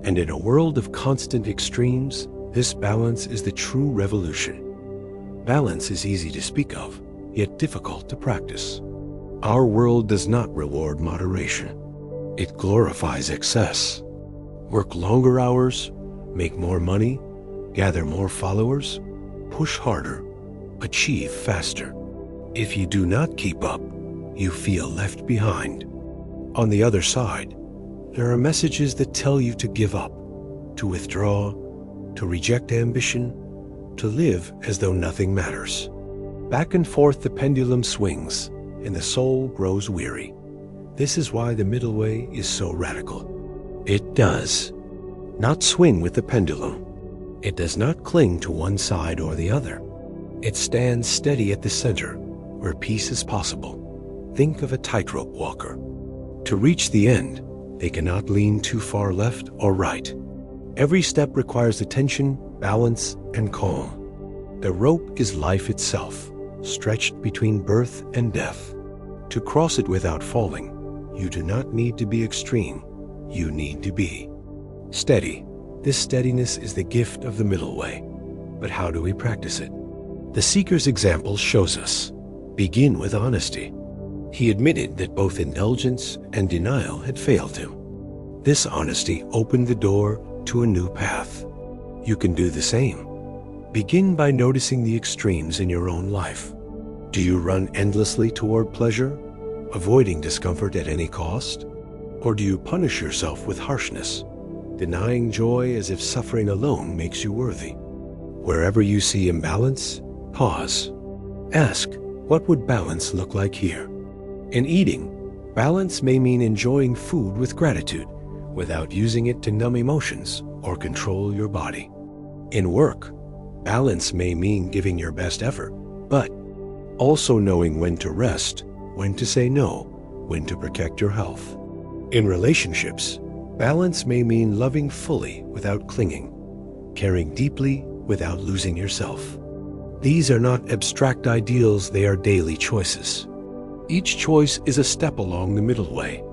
And in a world of constant extremes, this balance is the true revolution. Balance is easy to speak of, yet difficult to practice. Our world does not reward moderation. It glorifies excess. Work longer hours, make more money, gather more followers, push harder, achieve faster. If you do not keep up, you feel left behind. On the other side, there are messages that tell you to give up, to withdraw, to reject ambition, to live as though nothing matters. Back and forth the pendulum swings, and the soul grows weary. This is why the middle way is so radical. It does not swing with the pendulum. It does not cling to one side or the other. It stands steady at the center, where peace is possible. Think of a tightrope walker. To reach the end, they cannot lean too far left or right. Every step requires attention, balance, and calm. The rope is life itself, stretched between birth and death. To cross it without falling, you do not need to be extreme. You need to be steady. This steadiness is the gift of the middle way. But how do we practice it? The seeker's example shows us. Begin with honesty. He admitted that both indulgence and denial had failed him. This honesty opened the door to a new path. You can do the same. Begin by noticing the extremes in your own life. Do you run endlessly toward pleasure, avoiding discomfort at any cost? Or do you punish yourself with harshness, denying joy as if suffering alone makes you worthy? Wherever you see imbalance, pause. Ask, what would balance look like here? In eating, balance may mean enjoying food with gratitude, without using it to numb emotions or control your body. In work, balance may mean giving your best effort, but also knowing when to rest, when to say no, when to protect your health. In relationships, balance may mean loving fully without clinging, caring deeply without losing yourself. These are not abstract ideals, they are daily choices. Each choice is a step along the middle way.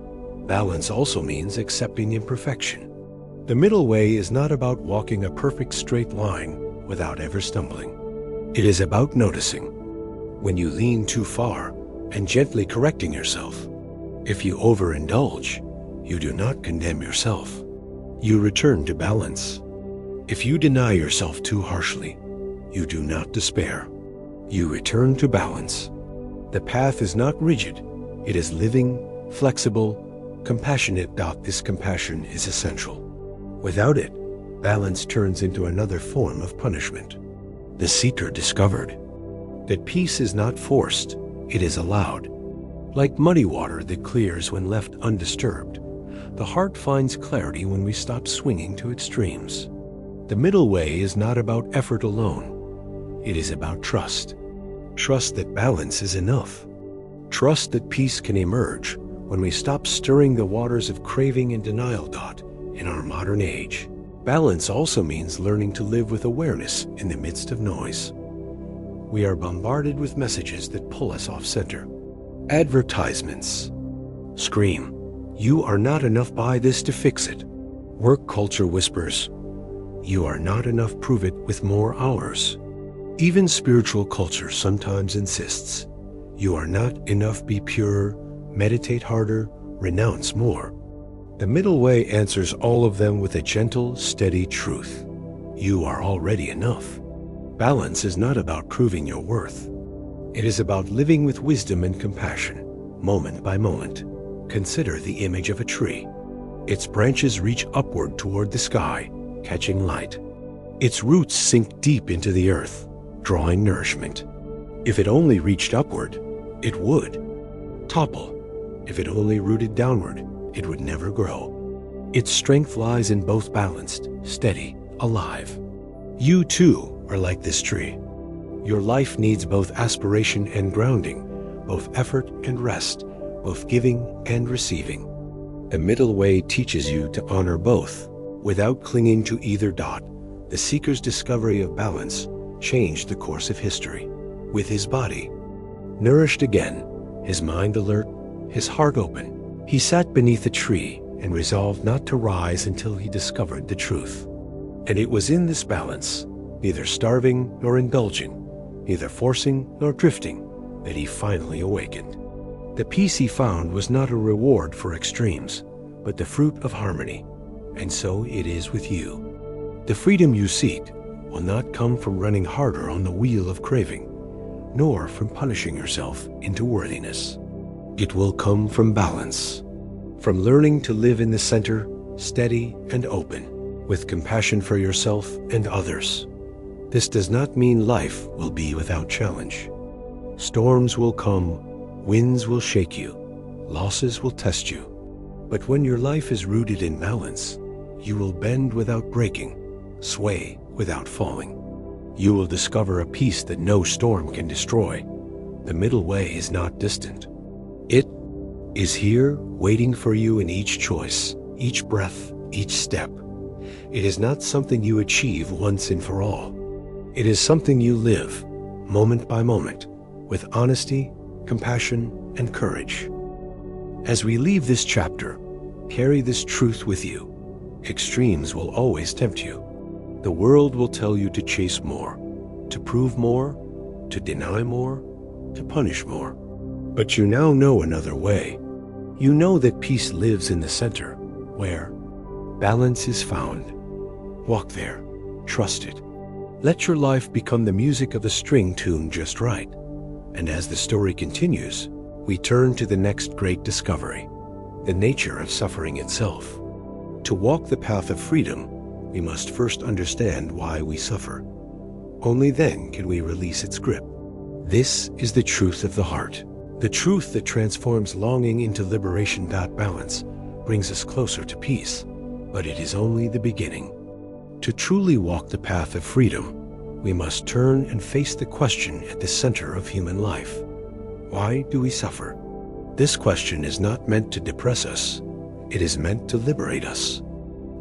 Balance also means accepting imperfection. The middle way is not about walking a perfect straight line without ever stumbling. It is about noticing when you lean too far and gently correcting yourself. If you overindulge, you do not condemn yourself. You return to balance. If you deny yourself too harshly, you do not despair. You return to balance. The path is not rigid. It is living, flexible, compassionate. This compassion is essential. Without it, balance turns into another form of punishment. The seeker discovered that peace is not forced, it is allowed. Like muddy water that clears when left undisturbed, the heart finds clarity when we stop swinging to extremes. The middle way is not about effort alone. It is about trust. Trust that balance is enough. Trust that peace can emerge when we stop stirring the waters of craving and denial. In our modern age, balance also means learning to live with awareness in the midst of noise. We are bombarded with messages that pull us off center. Advertisements scream, "You are not enough, buy this to fix it." Work culture whispers, "You are not enough, prove it with more hours." Even spiritual culture sometimes insists, "You are not enough, be purer, meditate harder, renounce more." The middle way answers all of them with a gentle, steady truth. You are already enough. Balance is not about proving your worth. It is about living with wisdom and compassion, moment by moment. Consider the image of a tree. Its branches reach upward toward the sky, catching light. Its roots sink deep into the earth, drawing nourishment. If it only reached upward, it would topple. If it only rooted downward, it would never grow. Its strength lies in both balanced, steady, alive. You too are like this tree. Your life needs both aspiration and grounding, both effort and rest, both giving and receiving. The middle way teaches you to honor both, without clinging to either. The seeker's discovery of balance changed the course of history. With his body nourished again, his mind alert, his heart open, he sat beneath a tree and resolved not to rise until he discovered the truth. And it was in this balance, neither starving nor indulging, neither forcing nor drifting, that he finally awakened. The peace he found was not a reward for extremes, but the fruit of harmony. And so it is with you. The freedom you seek will not come from running harder on the wheel of craving, nor from punishing yourself into worthiness. It will come from balance, from learning to live in the center, steady and open, with compassion for yourself and others. This does not mean life will be without challenge. Storms will come, winds will shake you, losses will test you. But when your life is rooted in balance, you will bend without breaking, sway without falling. You will discover a peace that no storm can destroy. The middle way is not distant. It is here, waiting for you in each choice, each breath, each step. It is not something you achieve once and for all. It is something you live, moment by moment, with honesty, compassion, and courage. As we leave this chapter, carry this truth with you. Extremes will always tempt you. The world will tell you to chase more, to prove more, to deny more, to punish more. But you now know another way. You know that peace lives in the center, where balance is found. Walk there, trust it. Let your life become the music of a string tuned just right. And as the story continues, we turn to the next great discovery, the nature of suffering itself. To walk the path of freedom, we must first understand why we suffer. Only then can we release its grip. This is the truth of the heart, the truth that transforms longing into liberation. Balance brings us closer to peace, but it is only the beginning. To truly walk the path of freedom, we must turn and face the question at the center of human life. Why do we suffer? This question is not meant to depress us. It is meant to liberate us.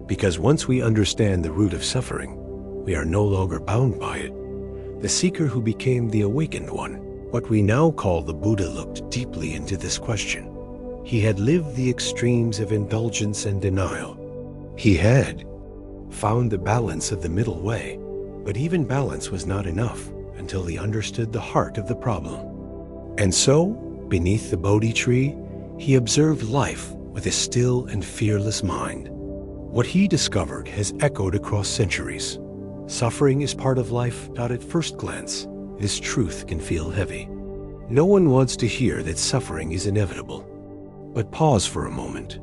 Because once we understand the root of suffering, we are no longer bound by it. The seeker who became the awakened one, what we now call the Buddha, looked deeply into this question. He had lived the extremes of indulgence and denial. He had found the balance of the middle way, but even balance was not enough until he understood the heart of the problem. And so, beneath the Bodhi tree, he observed life with a still and fearless mind. What he discovered has echoed across centuries. Suffering is part of life. At first glance, this truth can feel heavy. No one wants to hear that suffering is inevitable. But pause for a moment.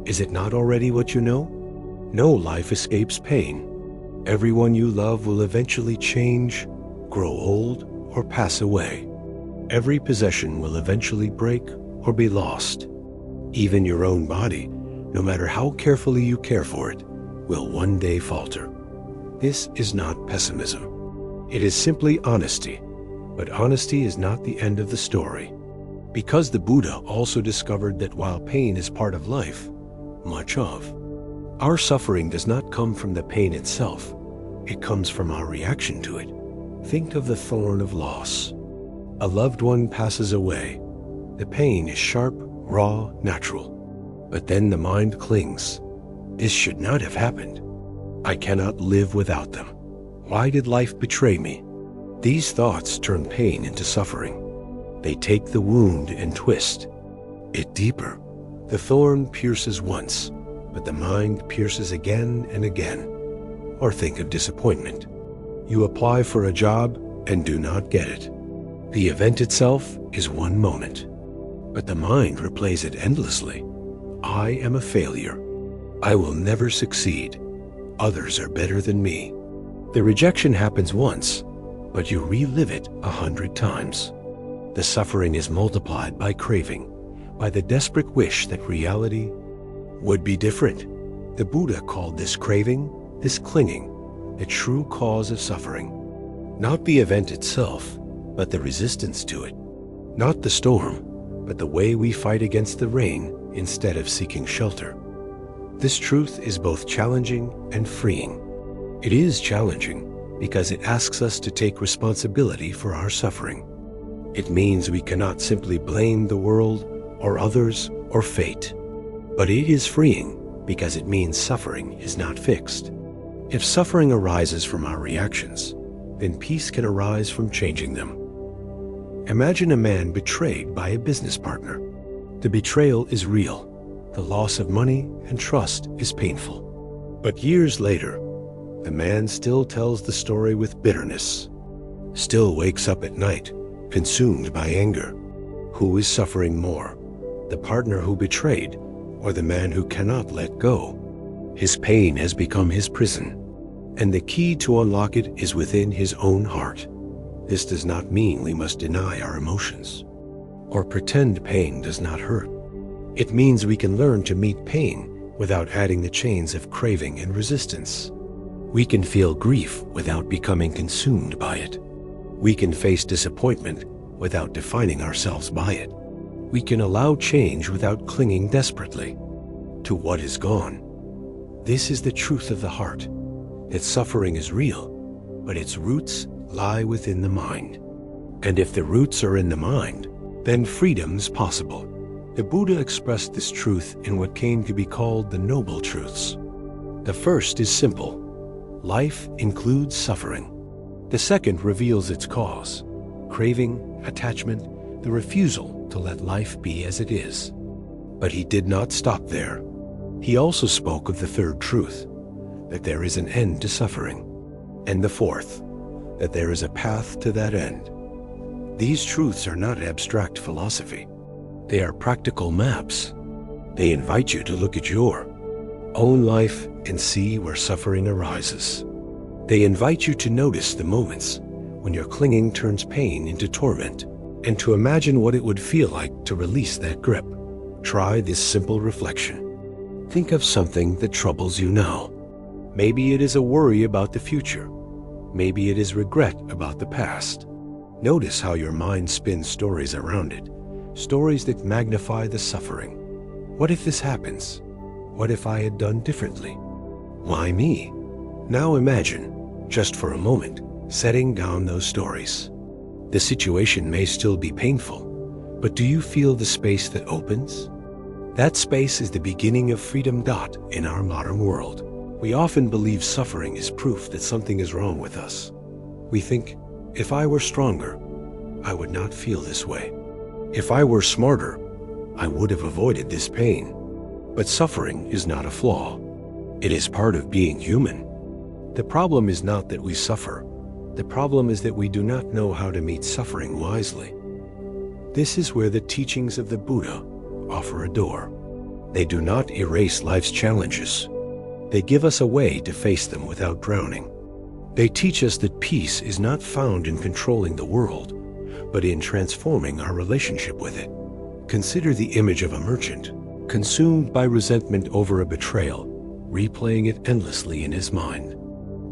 Is it not already what you know? No life escapes pain. Everyone you love will eventually change, grow old, or pass away. Every possession will eventually break or be lost. Even your own body, no matter how carefully you care for it, will one day falter. This is not pessimism. It is simply honesty. But honesty is not the end of the story. Because the Buddha also discovered that while pain is part of life, much of our suffering does not come from the pain itself. It comes from our reaction to it. Think of the thorn of loss. A loved one passes away. The pain is sharp, raw, natural. But then the mind clings. This should not have happened. I cannot live without them. Why did life betray me? These thoughts turn pain into suffering. They take the wound and twist it deeper. The thorn pierces once, but the mind pierces again and again. Or think of disappointment. You apply for a job and do not get it. The event itself is one moment, but the mind replays it endlessly. I am a failure. I will never succeed. Others are better than me. The rejection happens once, but you relive it 100 times. The suffering is multiplied by craving, by the desperate wish that reality would be different. The Buddha called this craving, this clinging, the true cause of suffering. Not the event itself, but the resistance to it. Not the storm, but the way we fight against the rain instead of seeking shelter. This truth is both challenging and freeing. It is challenging because it asks us to take responsibility for our suffering. It means we cannot simply blame the world or others or fate. But it is freeing because it means suffering is not fixed. If suffering arises from our reactions, then peace can arise from changing them. Imagine a man betrayed by a business partner. The betrayal is real. The loss of money and trust is painful. But years later, the man still tells the story with bitterness, still wakes up at night, consumed by anger. Who is suffering more, the partner who betrayed or the man who cannot let go? His pain has become his prison, and the key to unlock it is within his own heart. This does not mean we must deny our emotions or pretend pain does not hurt. It means we can learn to meet pain without adding the chains of craving and resistance. We can feel grief without becoming consumed by it. We can face disappointment without defining ourselves by it. We can allow change without clinging desperately to what is gone. This is the truth of the heart, that suffering is real, but its roots lie within the mind. And if the roots are in the mind, then freedom's possible. The Buddha expressed this truth in what came to be called the Noble Truths. The first is simple. Life includes suffering. The second reveals its cause: craving, attachment, the refusal to let life be as it is. But he did not stop there. He also spoke of the third truth, that there is an end to suffering, and the fourth, that there is a path to that end. These truths are not abstract philosophy. They are practical maps. They invite you to look at your own life and see where suffering arises. They invite you to notice the moments when your clinging turns pain into torment, and to imagine what it would feel like to release that grip. Try this simple reflection. Think of something that troubles you now. Maybe it is a worry about the future. Maybe it is regret about the past. Notice how your mind spins stories around it. Stories that magnify the suffering. What if this happens? What if I had done differently? Why me? Now imagine, just for a moment, setting down those stories. The situation may still be painful, but do you feel the space that opens? That space is the beginning of freedom. In our modern world, we often believe suffering is proof that something is wrong with us. We think, if I were stronger, I would not feel this way. If I were smarter, I would have avoided this pain. But suffering is not a flaw. It is part of being human. The problem is not that we suffer. The problem is that we do not know how to meet suffering wisely. This is where the teachings of the Buddha offer a door. They do not erase life's challenges. They give us a way to face them without drowning. They teach us that peace is not found in controlling the world, but in transforming our relationship with it. Consider the image of a merchant, consumed by resentment over a betrayal, replaying it endlessly in his mind.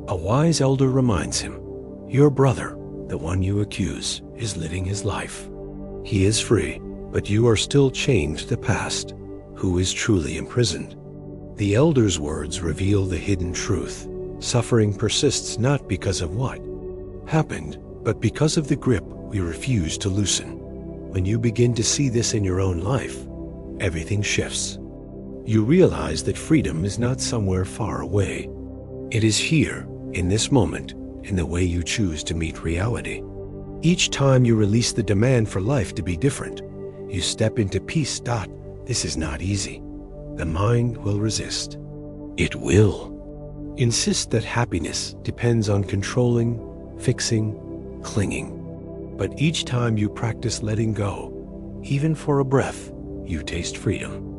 A wise elder reminds him, your brother, the one you accuse, is living his life. He is free, but you are still chained to the past, who is truly imprisoned. The elder's words reveal the hidden truth. Suffering persists not because of what happened, but because of the grip we refuse to loosen. When you begin to see this in your own life, everything shifts. You realize that freedom is not somewhere far away. It is here, in this moment, in the way you choose to meet reality. Each time you release the demand for life to be different, you step into peace. This is not easy. The mind will resist. It will insist that happiness depends on controlling, fixing, clinging. But each time you practice letting go, even for a breath, you taste freedom.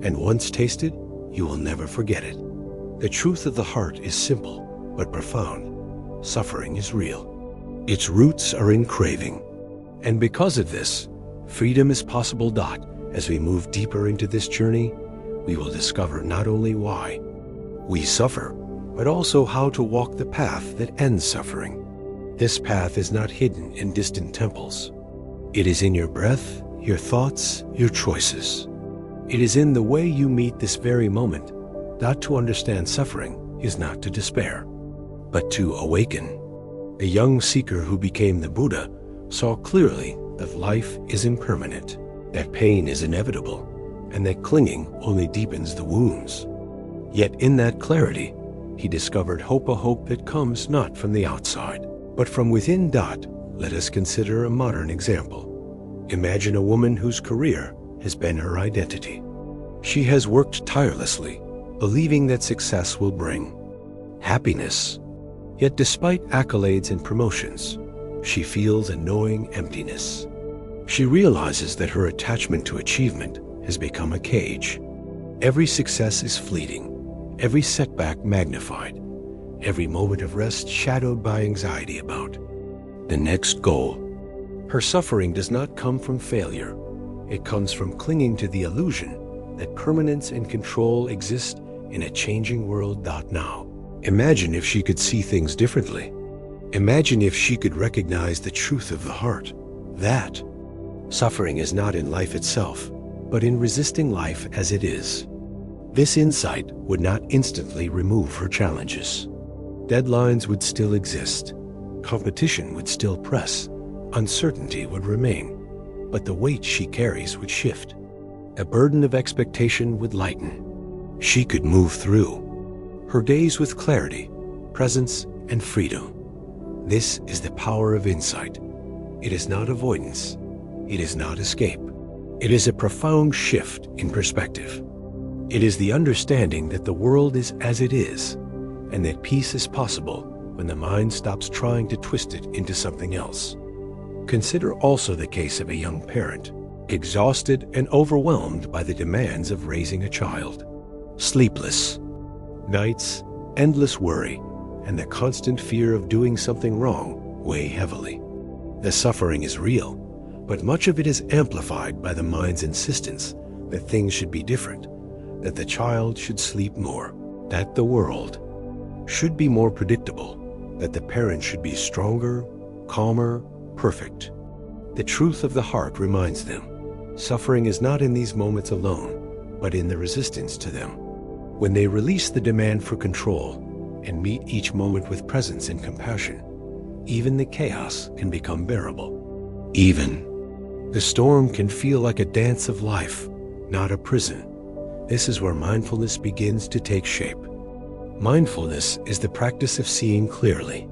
And once tasted, you will never forget it. The truth of the heart is simple, but profound. Suffering is real. Its roots are in craving. And because of this, freedom is possible. As we move deeper into this journey, we will discover not only why we suffer, but also how to walk the path that ends suffering. This path is not hidden in distant temples. It is in your breath, your thoughts, your choices. It is in the way you meet this very moment. To understand suffering is not to despair, but to awaken. The young seeker who became the Buddha saw clearly that life is impermanent, that pain is inevitable, and that clinging only deepens the wounds. Yet in that clarity, he discovered hope, a hope that comes not from the outside, but from within. Let us consider a modern example. Imagine a woman whose career has been her identity. She has worked tirelessly, believing that success will bring happiness. Yet despite accolades and promotions, she feels a gnawing emptiness. She realizes that her attachment to achievement has become a cage. Every success is fleeting, every setback magnified, every moment of rest shadowed by anxiety about the next goal. Her suffering does not come from failure. It comes from clinging to the illusion that permanence and control exist in a changing world. Now, imagine if she could see things differently. Imagine if she could recognize the truth of the heart, that suffering is not in life itself, but in resisting life as it is. This insight would not instantly remove her challenges. Deadlines would still exist. Competition would still press. Uncertainty would remain. But the weight she carries would shift. A burden of expectation would lighten. She could move through her days with clarity, presence, and freedom. This is the power of insight. It is not avoidance. It is not escape. It is a profound shift in perspective. It is the understanding that the world is as it is, and that peace is possible when the mind stops trying to twist it into something else. Consider also the case of a young parent, exhausted and overwhelmed by the demands of raising a child. Sleepless nights, endless worry, and the constant fear of doing something wrong weigh heavily. The suffering is real, but much of it is amplified by the mind's insistence that things should be different, that the child should sleep more, that the world should be more predictable, that the parent should be stronger, calmer, perfect. The truth of the heart reminds them, suffering is not in these moments alone, but in the resistance to them. When they release the demand for control and meet each moment with presence and compassion, even the chaos can become bearable. Even the storm can feel like a dance of life, not a prison. This is where mindfulness begins to take shape. Mindfulness is the practice of seeing clearly.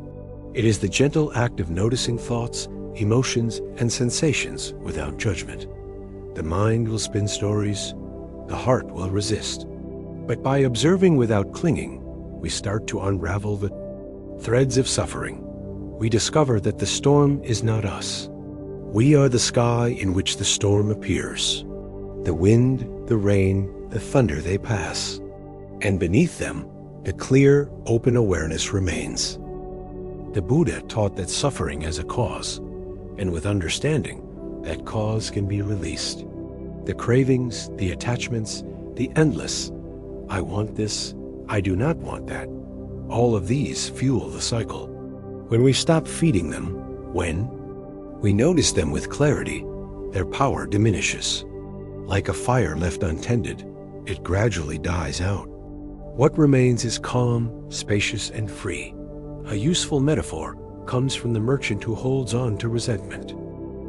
It is the gentle act of noticing thoughts, emotions, and sensations without judgment. The mind will spin stories, the heart will resist. But by observing without clinging, we start to unravel the threads of suffering. We discover that the storm is not us. We are the sky in which the storm appears. The wind, the rain, the thunder they pass. And beneath them, the clear, open awareness remains. The Buddha taught that suffering has a cause, and with understanding, that cause can be released. The cravings, the attachments, the endless, I want this, I do not want that, all of these fuel the cycle. When we stop feeding them, when we notice them with clarity, their power diminishes. Like a fire left untended, it gradually dies out. What remains is calm, spacious, and free. A useful metaphor comes from the merchant who holds on to resentment.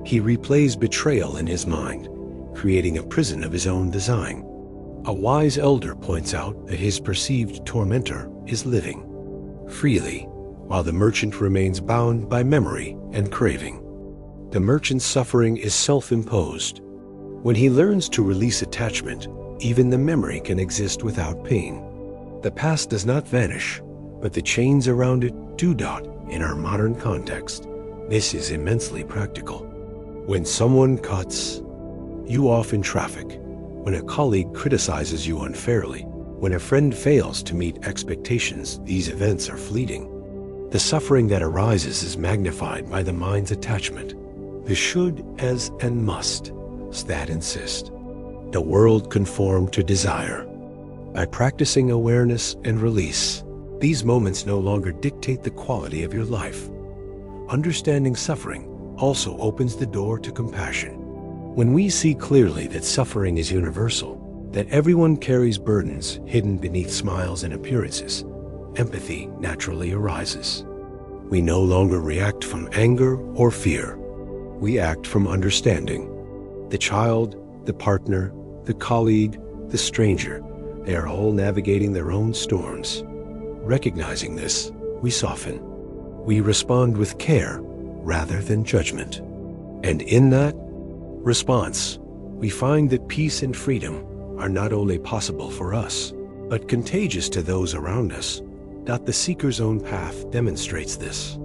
He replays betrayal in his mind, creating a prison of his own design. A wise elder points out that his perceived tormentor is living freely, while the merchant remains bound by memory and craving. The merchant's suffering is self-imposed. When he learns to release attachment, even the memory can exist without pain. The past does not vanish, but the chains around it do. In our modern context, this is immensely practical. When someone cuts you off in traffic, when a colleague criticizes you unfairly, when a friend fails to meet expectations, these events are fleeting. The suffering that arises is magnified by the mind's attachment. The should, as, and must that insist. The world conformed to desire. By practicing awareness and release, these moments no longer dictate the quality of your life. Understanding suffering also opens the door to compassion. When we see clearly that suffering is universal, that everyone carries burdens hidden beneath smiles and appearances, empathy naturally arises. We no longer react from anger or fear. We act from understanding. The child, the partner, the colleague, the stranger, they are all navigating their own storms. Recognizing this, we soften. We respond with care rather than judgment. And in that response, we find that peace and freedom are not only possible for us, but contagious to those around us. The seeker's own path demonstrates this.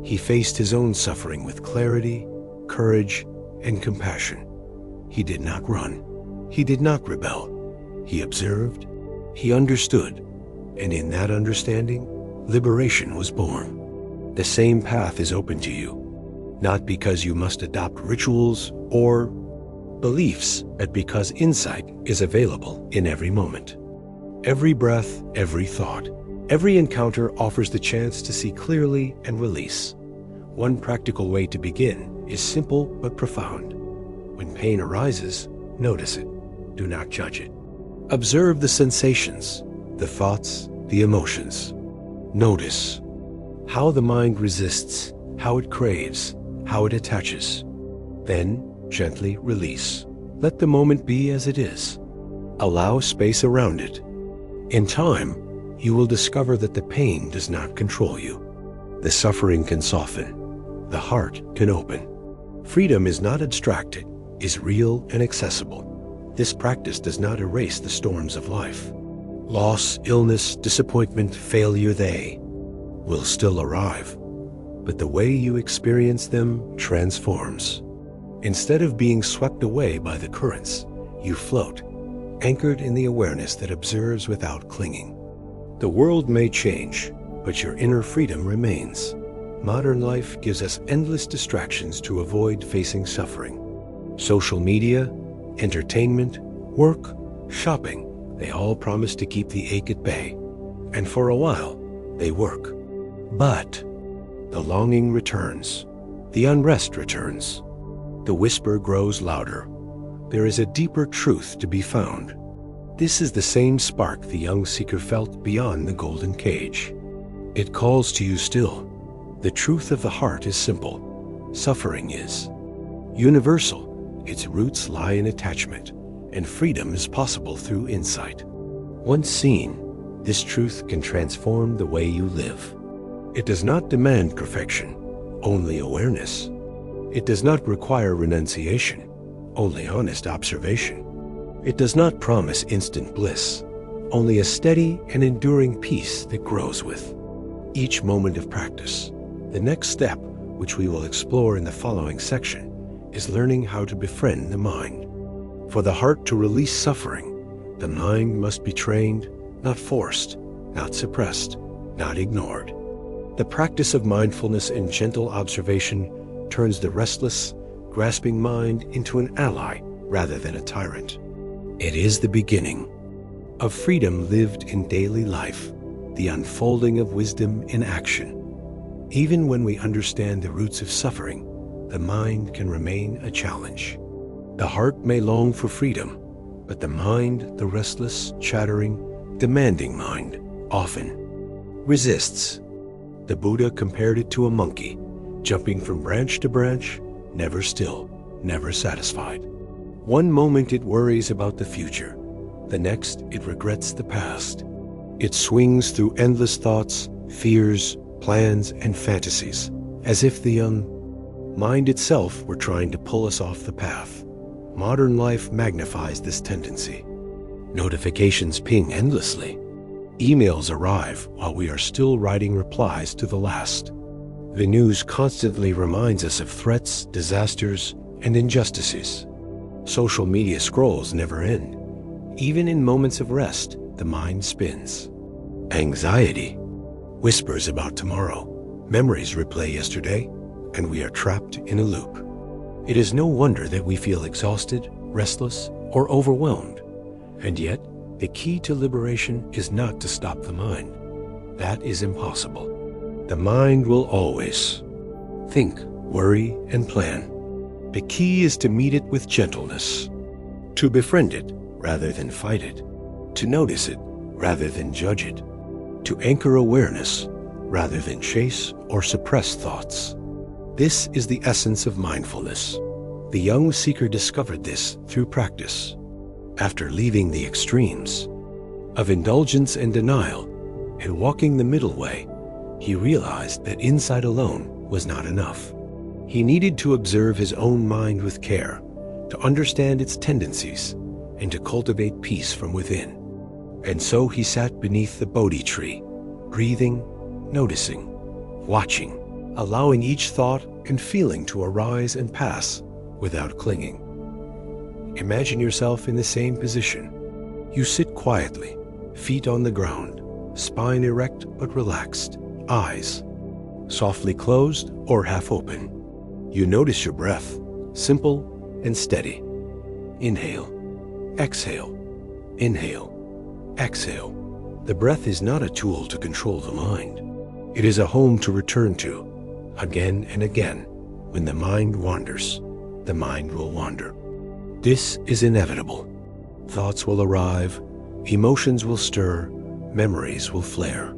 He faced his own suffering with clarity, courage, and compassion. He did not run. He did not rebel. He observed, he understood, and in that understanding, liberation was born. The same path is open to you, not because you must adopt rituals or beliefs, but because insight is available in every moment. Every breath, every thought, every encounter offers the chance to see clearly and release. One practical way to begin is simple but profound. When pain arises, notice it. Do not judge it. Observe the sensations, the thoughts, the emotions. Notice how the mind resists, how it craves, how it attaches. Then gently release. Let the moment be as it is. Allow space around it. In time, you will discover that the pain does not control you. The suffering can soften. The heart can open. Freedom is not abstracted, is real and accessible. This practice does not erase the storms of life. Loss, illness, disappointment, failure, they will still arrive, but the way you experience them transforms. Instead of being swept away by the currents, you float, anchored in the awareness that observes without clinging. The world may change, but your inner freedom remains. Modern life gives us endless distractions to avoid facing suffering. Social media, entertainment, work, shopping, they all promise to keep the ache at bay. And for a while, they work. But the longing returns. The unrest returns. The whisper grows louder. There is a deeper truth to be found. This is the same spark the young seeker felt beyond the golden cage. It calls to you still. The truth of the heart is simple. Suffering is universal. Its roots lie in attachment, and freedom is possible through insight. Once seen, this truth can transform the way you live. It does not demand perfection, only awareness. It does not require renunciation, only honest observation. It does not promise instant bliss, only a steady and enduring peace that grows with each moment of practice. The next step, which we will explore in the following section, is learning how to befriend the mind. For the heart to release suffering, the mind must be trained, not forced, not suppressed, not ignored. The practice of mindfulness and gentle observation turns the restless, grasping mind into an ally rather than a tyrant. It is the beginning of freedom lived in daily life, the unfolding of wisdom in action. Even when we understand the roots of suffering, the mind can remain a challenge. The heart may long for freedom, but the mind, the restless, chattering, demanding mind, often resists. The Buddha compared it to a monkey, jumping from branch to branch, never still, never satisfied. One moment it worries about the future, the next it regrets the past. It swings through endless thoughts, fears, plans, and fantasies, as if the mind itself were trying to pull us off the path. Modern life magnifies this tendency. Notifications ping endlessly. Emails arrive while we are still writing replies to the last. The news constantly reminds us of threats, disasters, and injustices. Social media scrolls never end. Even in moments of rest, the mind spins. Anxiety whispers about tomorrow. Memories replay yesterday, and we are trapped in a loop. It is no wonder that we feel exhausted, restless, or overwhelmed. And yet, the key to liberation is not to stop the mind. That is impossible. The mind will always think, worry, and plan. The key is to meet it with gentleness, to befriend it rather than fight it, to notice it rather than judge it, to anchor awareness rather than chase or suppress thoughts. This is the essence of mindfulness. The young seeker discovered this through practice. After leaving the extremes of indulgence and denial and walking the middle way, he realized that insight alone was not enough. He needed to observe his own mind with care, to understand its tendencies, and to cultivate peace from within. And so he sat beneath the Bodhi tree, breathing, noticing, watching, allowing each thought and feeling to arise and pass without clinging. Imagine yourself in the same position. You sit quietly, feet on the ground, spine erect but relaxed, eyes softly closed or half open. You notice your breath, simple and steady. Inhale, exhale, inhale, exhale. The breath is not a tool to control the mind. It is a home to return to. Again and again, when the mind wanders, the mind will wander. This is inevitable. Thoughts will arrive, emotions will stir, memories will flare.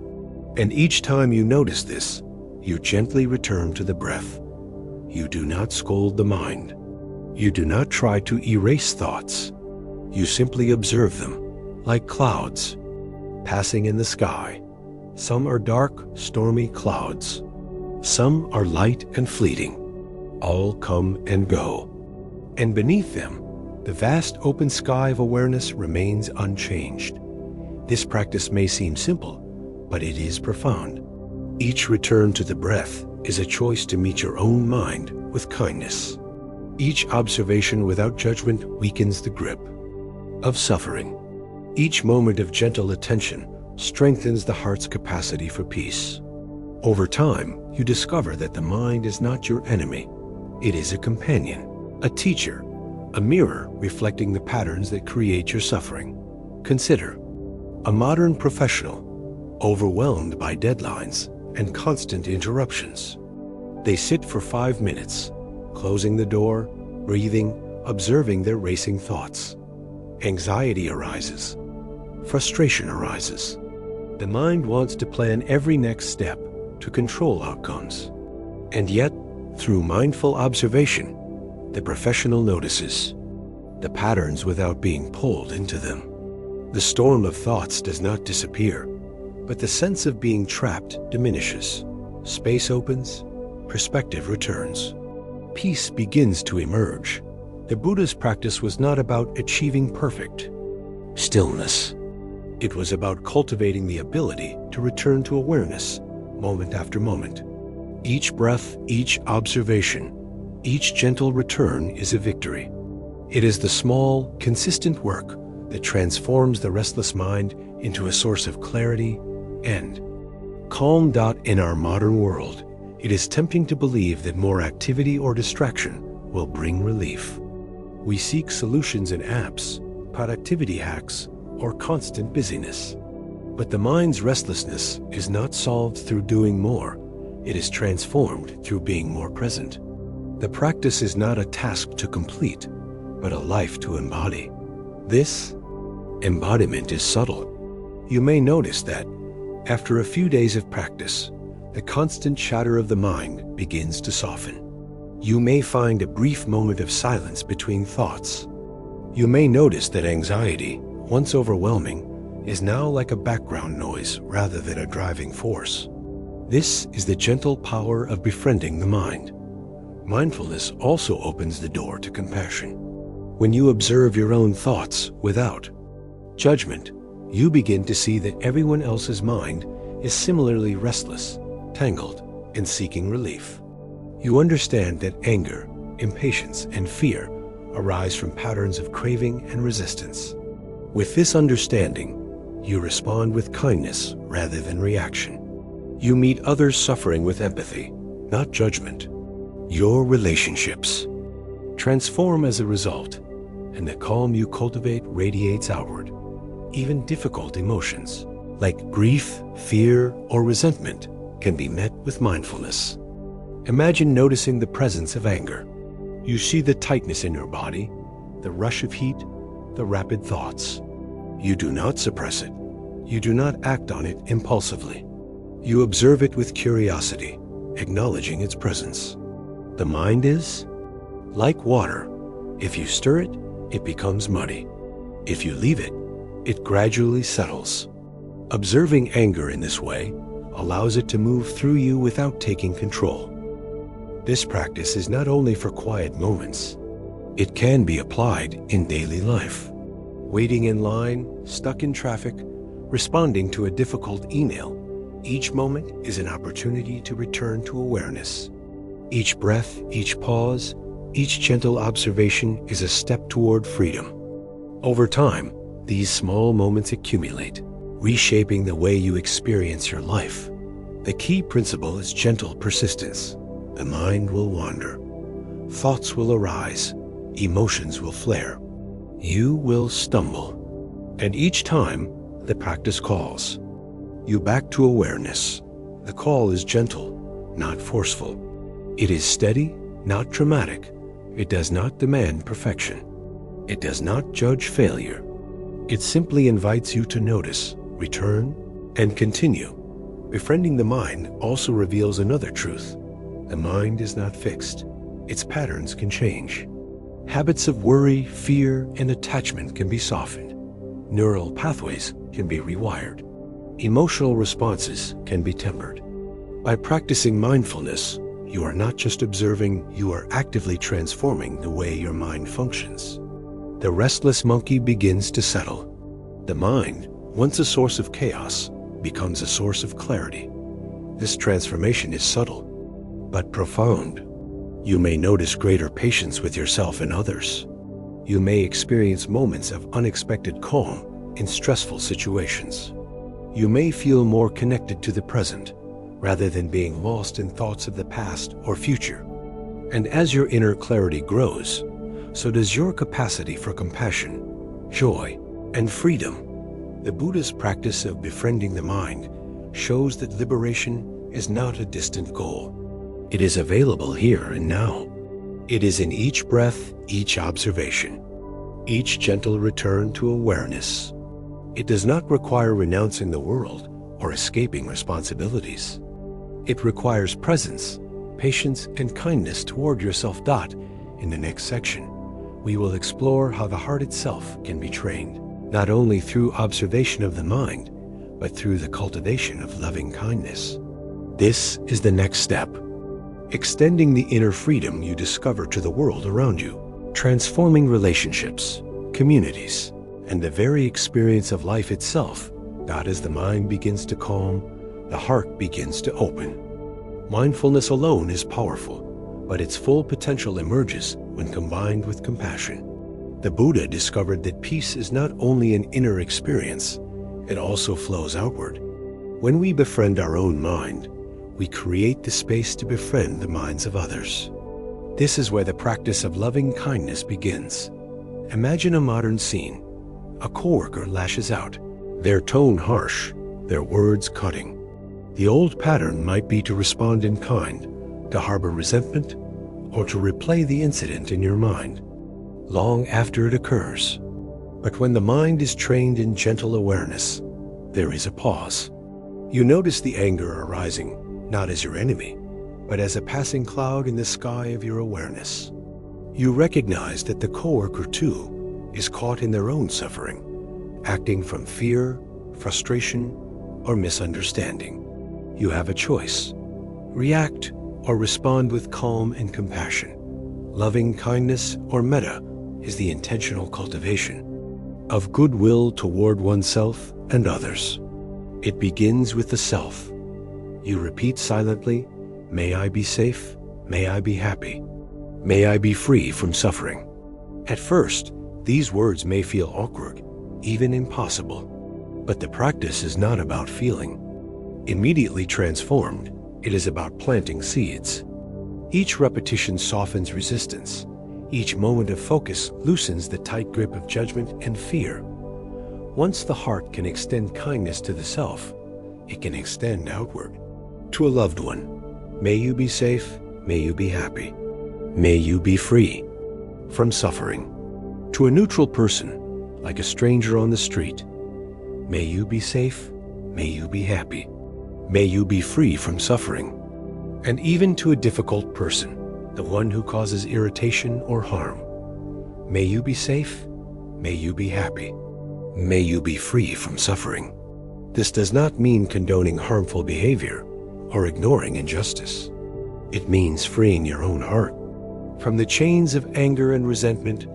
And each time you notice this, you gently return to the breath. You do not scold the mind. You do not try to erase thoughts. You simply observe them, like clouds, passing in the sky. Some are dark, stormy clouds. Some are light and fleeting. All come and go. And beneath them, the vast open sky of awareness remains unchanged. This practice may seem simple, but it is profound. Each return to the breath is a choice to meet your own mind with kindness. Each observation without judgment weakens the grip of suffering. Each moment of gentle attention strengthens the heart's capacity for peace. Over time, you discover that the mind is not your enemy. It is a companion, a teacher, a mirror reflecting the patterns that create your suffering. Consider a modern professional overwhelmed by deadlines and constant interruptions. They sit for 5 minutes, closing the door, breathing, observing their racing thoughts. Anxiety arises. Frustration arises. The mind wants to plan every next step, to control outcomes. And yet, through mindful observation, the professional notices the patterns without being pulled into them. The storm of thoughts does not disappear, but the sense of being trapped diminishes. Space opens, perspective returns. Peace begins to emerge. The Buddha's practice was not about achieving perfect stillness. It was about cultivating the ability to return to awareness, moment after moment. Each breath, each observation, each gentle return is a victory. It is the small, consistent work that transforms the restless mind into a source of clarity and calm. In our modern world, it is tempting to believe that more activity or distraction will bring relief. We seek solutions in apps, productivity hacks, or constant busyness. But the mind's restlessness is not solved through doing more. It is transformed through being more present. The practice is not a task to complete. but a life to embody. This embodiment is subtle. You may notice that, after a few days of practice, the constant chatter of the mind begins to soften. You may find a brief moment of silence between thoughts. You may notice that anxiety, once overwhelming, is now like a background noise rather than a driving force. This is the gentle power of befriending the mind. Mindfulness also opens the door to compassion. When you observe your own thoughts without judgment, you begin to see that everyone else's mind is similarly restless, tangled, and seeking relief. You understand that anger, impatience, and fear arise from patterns of craving and resistance. With this understanding, you respond with kindness rather than reaction. You meet others suffering with empathy, not judgment. Your relationships transform as a result, and the calm you cultivate radiates outward. Even difficult emotions, like grief, fear, or resentment, can be met with mindfulness. Imagine noticing the presence of anger. You see the tightness in your body, the rush of heat, the rapid thoughts. You do not suppress it. You do not act on it impulsively. You observe it with curiosity, acknowledging its presence. The mind is like water. If you stir it, it becomes muddy. If you leave it, it gradually settles. Observing anger in this way allows it to move through you without taking control. This practice is not only for quiet moments. It can be applied in daily life. Waiting in line, stuck in traffic, responding to a difficult email. Each moment is an opportunity to return to awareness. Each breath, each pause, each gentle observation is a step toward freedom. Over time, these small moments accumulate, reshaping the way you experience your life. The key principle is gentle persistence. The mind will wander. Thoughts will arise. Emotions will flare. You will stumble. And each time, the practice calls you back to awareness. The call is gentle, not forceful. It is steady, not dramatic. It does not demand perfection. It does not judge failure. It simply invites you to notice, return, and continue. Befriending the mind also reveals another truth. The mind is not fixed. Its patterns can change. Habits of worry, fear, and attachment can be softened. Neural pathways can be rewired. Emotional responses can be tempered. By practicing mindfulness, you are not just observing, you are actively transforming the way your mind functions. The restless monkey begins to settle. The mind, once a source of chaos, becomes a source of clarity. This transformation is subtle, but profound. You may notice greater patience with yourself and others. You may experience moments of unexpected calm in stressful situations. You may feel more connected to the present, rather than being lost in thoughts of the past or future. And as your inner clarity grows, so does your capacity for compassion, joy, and freedom. The Buddhist practice of befriending the mind shows that liberation is not a distant goal. It is available here and now. It is in each breath, each observation, each gentle return to awareness. It does not require renouncing the world or escaping responsibilities. It requires presence, patience, and kindness toward yourself. In the next section, we will explore how the heart itself can be trained, not only through observation of the mind, but through the cultivation of loving kindness. This is the next step, extending the inner freedom you discover to the world around you, transforming relationships, communities, and the very experience of life itself. As the mind begins to calm, the heart begins to open. Mindfulness alone is powerful, but its full potential emerges when combined with compassion. The Buddha discovered that peace is not only an inner experience, it also flows outward. When we befriend our own mind, we create the space to befriend the minds of others. This is where the practice of loving kindness begins. Imagine a modern scene. A coworker lashes out, their tone harsh, their words cutting. The old pattern might be to respond in kind, to harbor resentment, or to replay the incident in your mind. long after it occurs. But when the mind is trained in gentle awareness, there is a pause. You notice the anger arising, not as your enemy, but as a passing cloud in the sky of your awareness. You recognize that the coworker, too, is caught in their own suffering, acting from fear, frustration, or misunderstanding. You have a choice: react or respond with calm and compassion. Loving kindness or metta is the intentional cultivation of goodwill toward oneself and others. It begins with the self. You repeat silently, "May I be safe, may I be happy, may I be free from suffering." At first, these words may feel awkward, even impossible. But the practice is not about feeling immediately transformed. It is about planting seeds. Each repetition softens resistance. Each moment of focus loosens the tight grip of judgment and fear. Once the heart can extend kindness to the self, it can extend outward. To a loved one, may you be safe, may you be happy, may you be free from suffering. To a neutral person, like a stranger on the street, may you be safe, may you be happy, may you be free from suffering. And even to a difficult person, the one who causes irritation or harm, may you be safe, may you be happy, may you be free from suffering. This does not mean condoning harmful behavior or ignoring injustice. It means freeing your own heart from the chains of anger and resentment,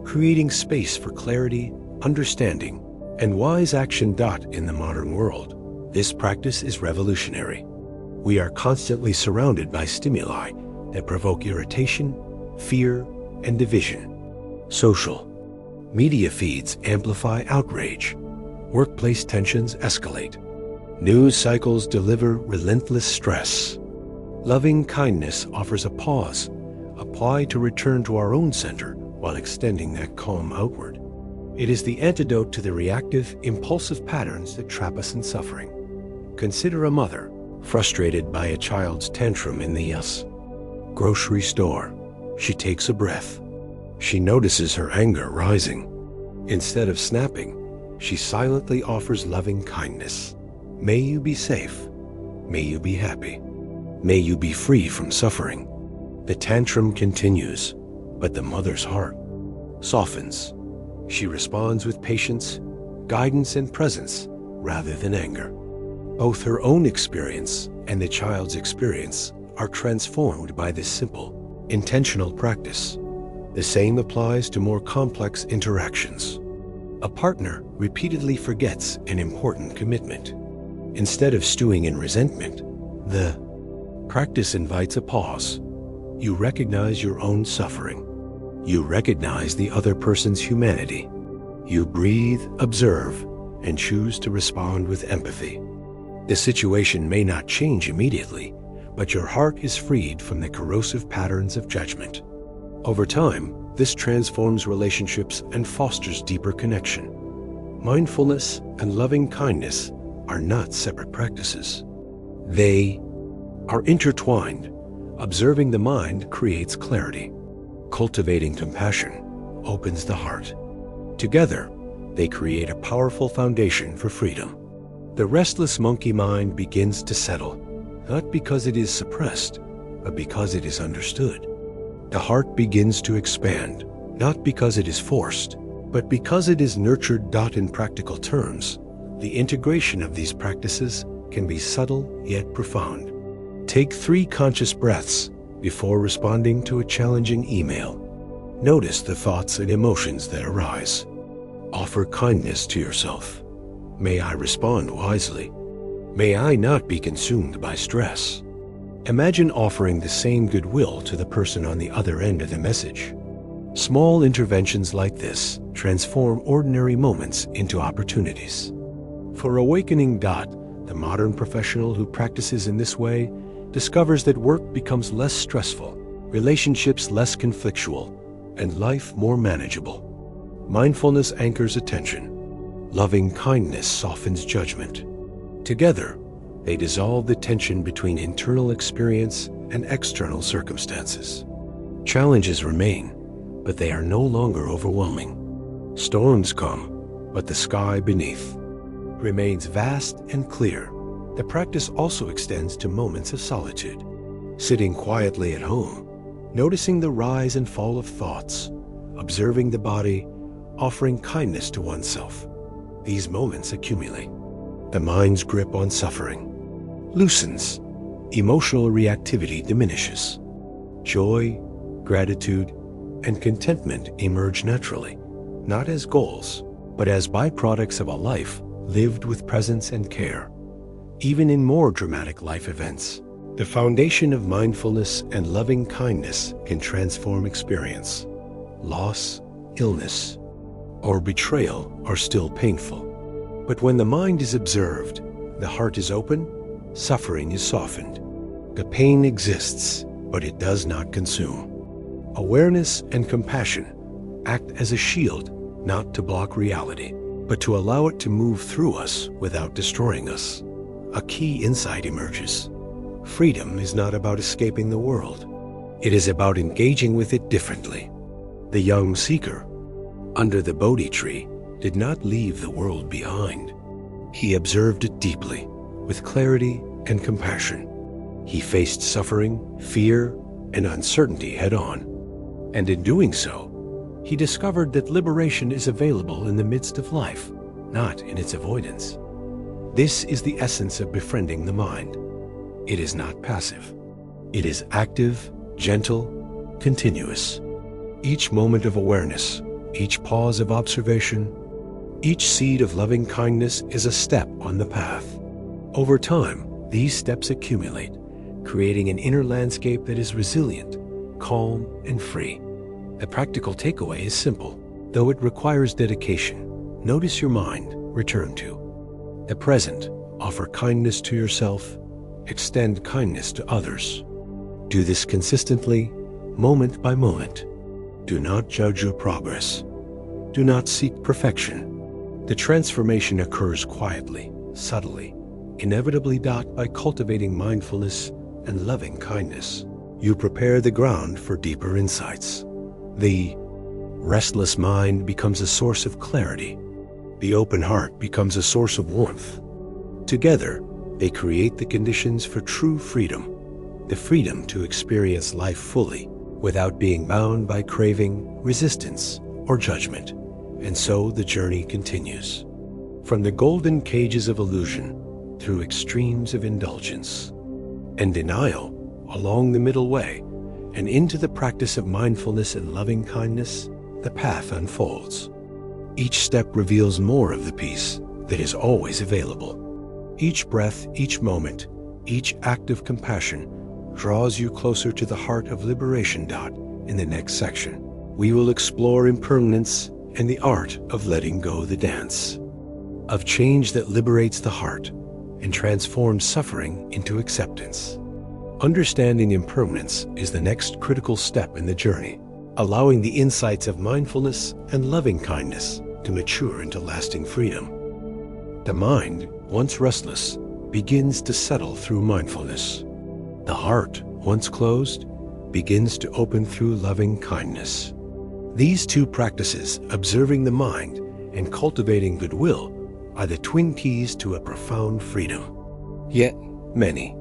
creating space for clarity, understanding, and wise action. In the modern world, this practice is revolutionary. We are constantly surrounded by stimuli that provoke irritation, fear, and division. Social media feeds amplify outrage. Workplace tensions escalate. News cycles deliver relentless stress. Loving kindness offers a pause, to return to our own center while extending that calm outward. It is the antidote to the reactive, impulsive patterns that trap us in suffering. Consider a mother frustrated by a child's tantrum in the grocery store. She takes a breath. She notices her anger rising. Instead of snapping, she silently offers loving kindness. May you be safe. May you be happy. May you be free from suffering. The tantrum continues, but the mother's heart softens. She responds with patience, guidance, and presence rather than anger. Both her own experience and the child's experience are transformed by this simple, intentional practice. The same applies to more complex interactions. A partner repeatedly forgets an important commitment. Instead of stewing in resentment, the practice invites a pause. You recognize your own suffering. You recognize the other person's humanity. You breathe, observe, and choose to respond with empathy. The situation may not change immediately, but your heart is freed from the corrosive patterns of judgment. Over time, this transforms relationships and fosters deeper connection. Mindfulness and loving kindness are not separate practices. They are intertwined. Observing the mind creates clarity. Cultivating compassion opens the heart. Together, they create a powerful foundation for freedom. The restless monkey mind begins to settle, not because it is suppressed, but because it is understood. The heart begins to expand, not because it is forced, but because it is nurtured. In practical terms, the integration of these practices can be subtle yet profound. Take 3 conscious breaths before responding to a challenging email. Notice the thoughts and emotions that arise. Offer kindness to yourself. May I respond wisely. May I not be consumed by stress. Imagine offering the same goodwill to the person on the other end of the message. Small interventions like this transform ordinary moments into opportunities. For awakening. The modern professional who practices in this way discovers that work becomes less stressful, relationships less conflictual, and life more manageable. Mindfulness anchors attention. Loving kindness softens judgment. Together, they dissolve the tension between internal experience and external circumstances. Challenges remain, but they are no longer overwhelming. Storms come, but the sky beneath remains vast and clear. The practice also extends to moments of solitude. Sitting quietly at home, noticing the rise and fall of thoughts, observing the body, offering kindness to oneself. These moments accumulate. The mind's grip on suffering loosens. Emotional reactivity diminishes. Joy, gratitude, and contentment emerge naturally, not as goals, but as byproducts of a life lived with presence and care. Even in more dramatic life events, the foundation of mindfulness and loving kindness can transform experience. Loss, illness, or betrayal are still painful. But when the mind is observed, the heart is open, suffering is softened. The pain exists, but it does not consume. Awareness and compassion act as a shield, not to block reality, but to allow it to move through us without destroying us. A key insight emerges. Freedom is not about escaping the world. It is about engaging with it differently. The young seeker, under the Bodhi tree, did not leave the world behind. He observed it deeply, with clarity and compassion. He faced suffering, fear, and uncertainty head-on. And in doing so, he discovered that liberation is available in the midst of life, not in its avoidance. This is the essence of befriending the mind. It is not passive. It is active, gentle, continuous. Each moment of awareness, each pause of observation, each seed of loving kindness is a step on the path. Over time, these steps accumulate, creating an inner landscape that is resilient, calm, and free. The practical takeaway is simple, though it requires dedication. Notice your mind, return to the present, offer kindness to yourself, extend kindness to others. Do this consistently, moment by moment. Do not judge your progress. Do not seek perfection. The transformation occurs quietly, subtly, inevitably by cultivating mindfulness and loving kindness. You prepare the ground for deeper insights. The restless mind becomes a source of clarity. The open heart becomes a source of warmth. Together, they create the conditions for true freedom, the freedom to experience life fully without being bound by craving, resistance, or judgment. And so the journey continues. From the golden cages of illusion through extremes of indulgence and denial along the middle way and into the practice of mindfulness and loving kindness, the path unfolds. Each step reveals more of the peace that is always available. Each breath, each moment, each act of compassion draws you closer to the heart of liberation. In the next section, we will explore impermanence and the art of letting go the dance, of change that liberates the heart and transforms suffering into acceptance. Understanding impermanence is the next critical step in the journey, allowing the insights of mindfulness and loving kindness to mature into lasting freedom. The mind, once restless, begins to settle through mindfulness. The heart, once closed, begins to open through loving kindness. These two practices, observing the mind and cultivating goodwill, are the twin keys to a profound freedom. Yet, many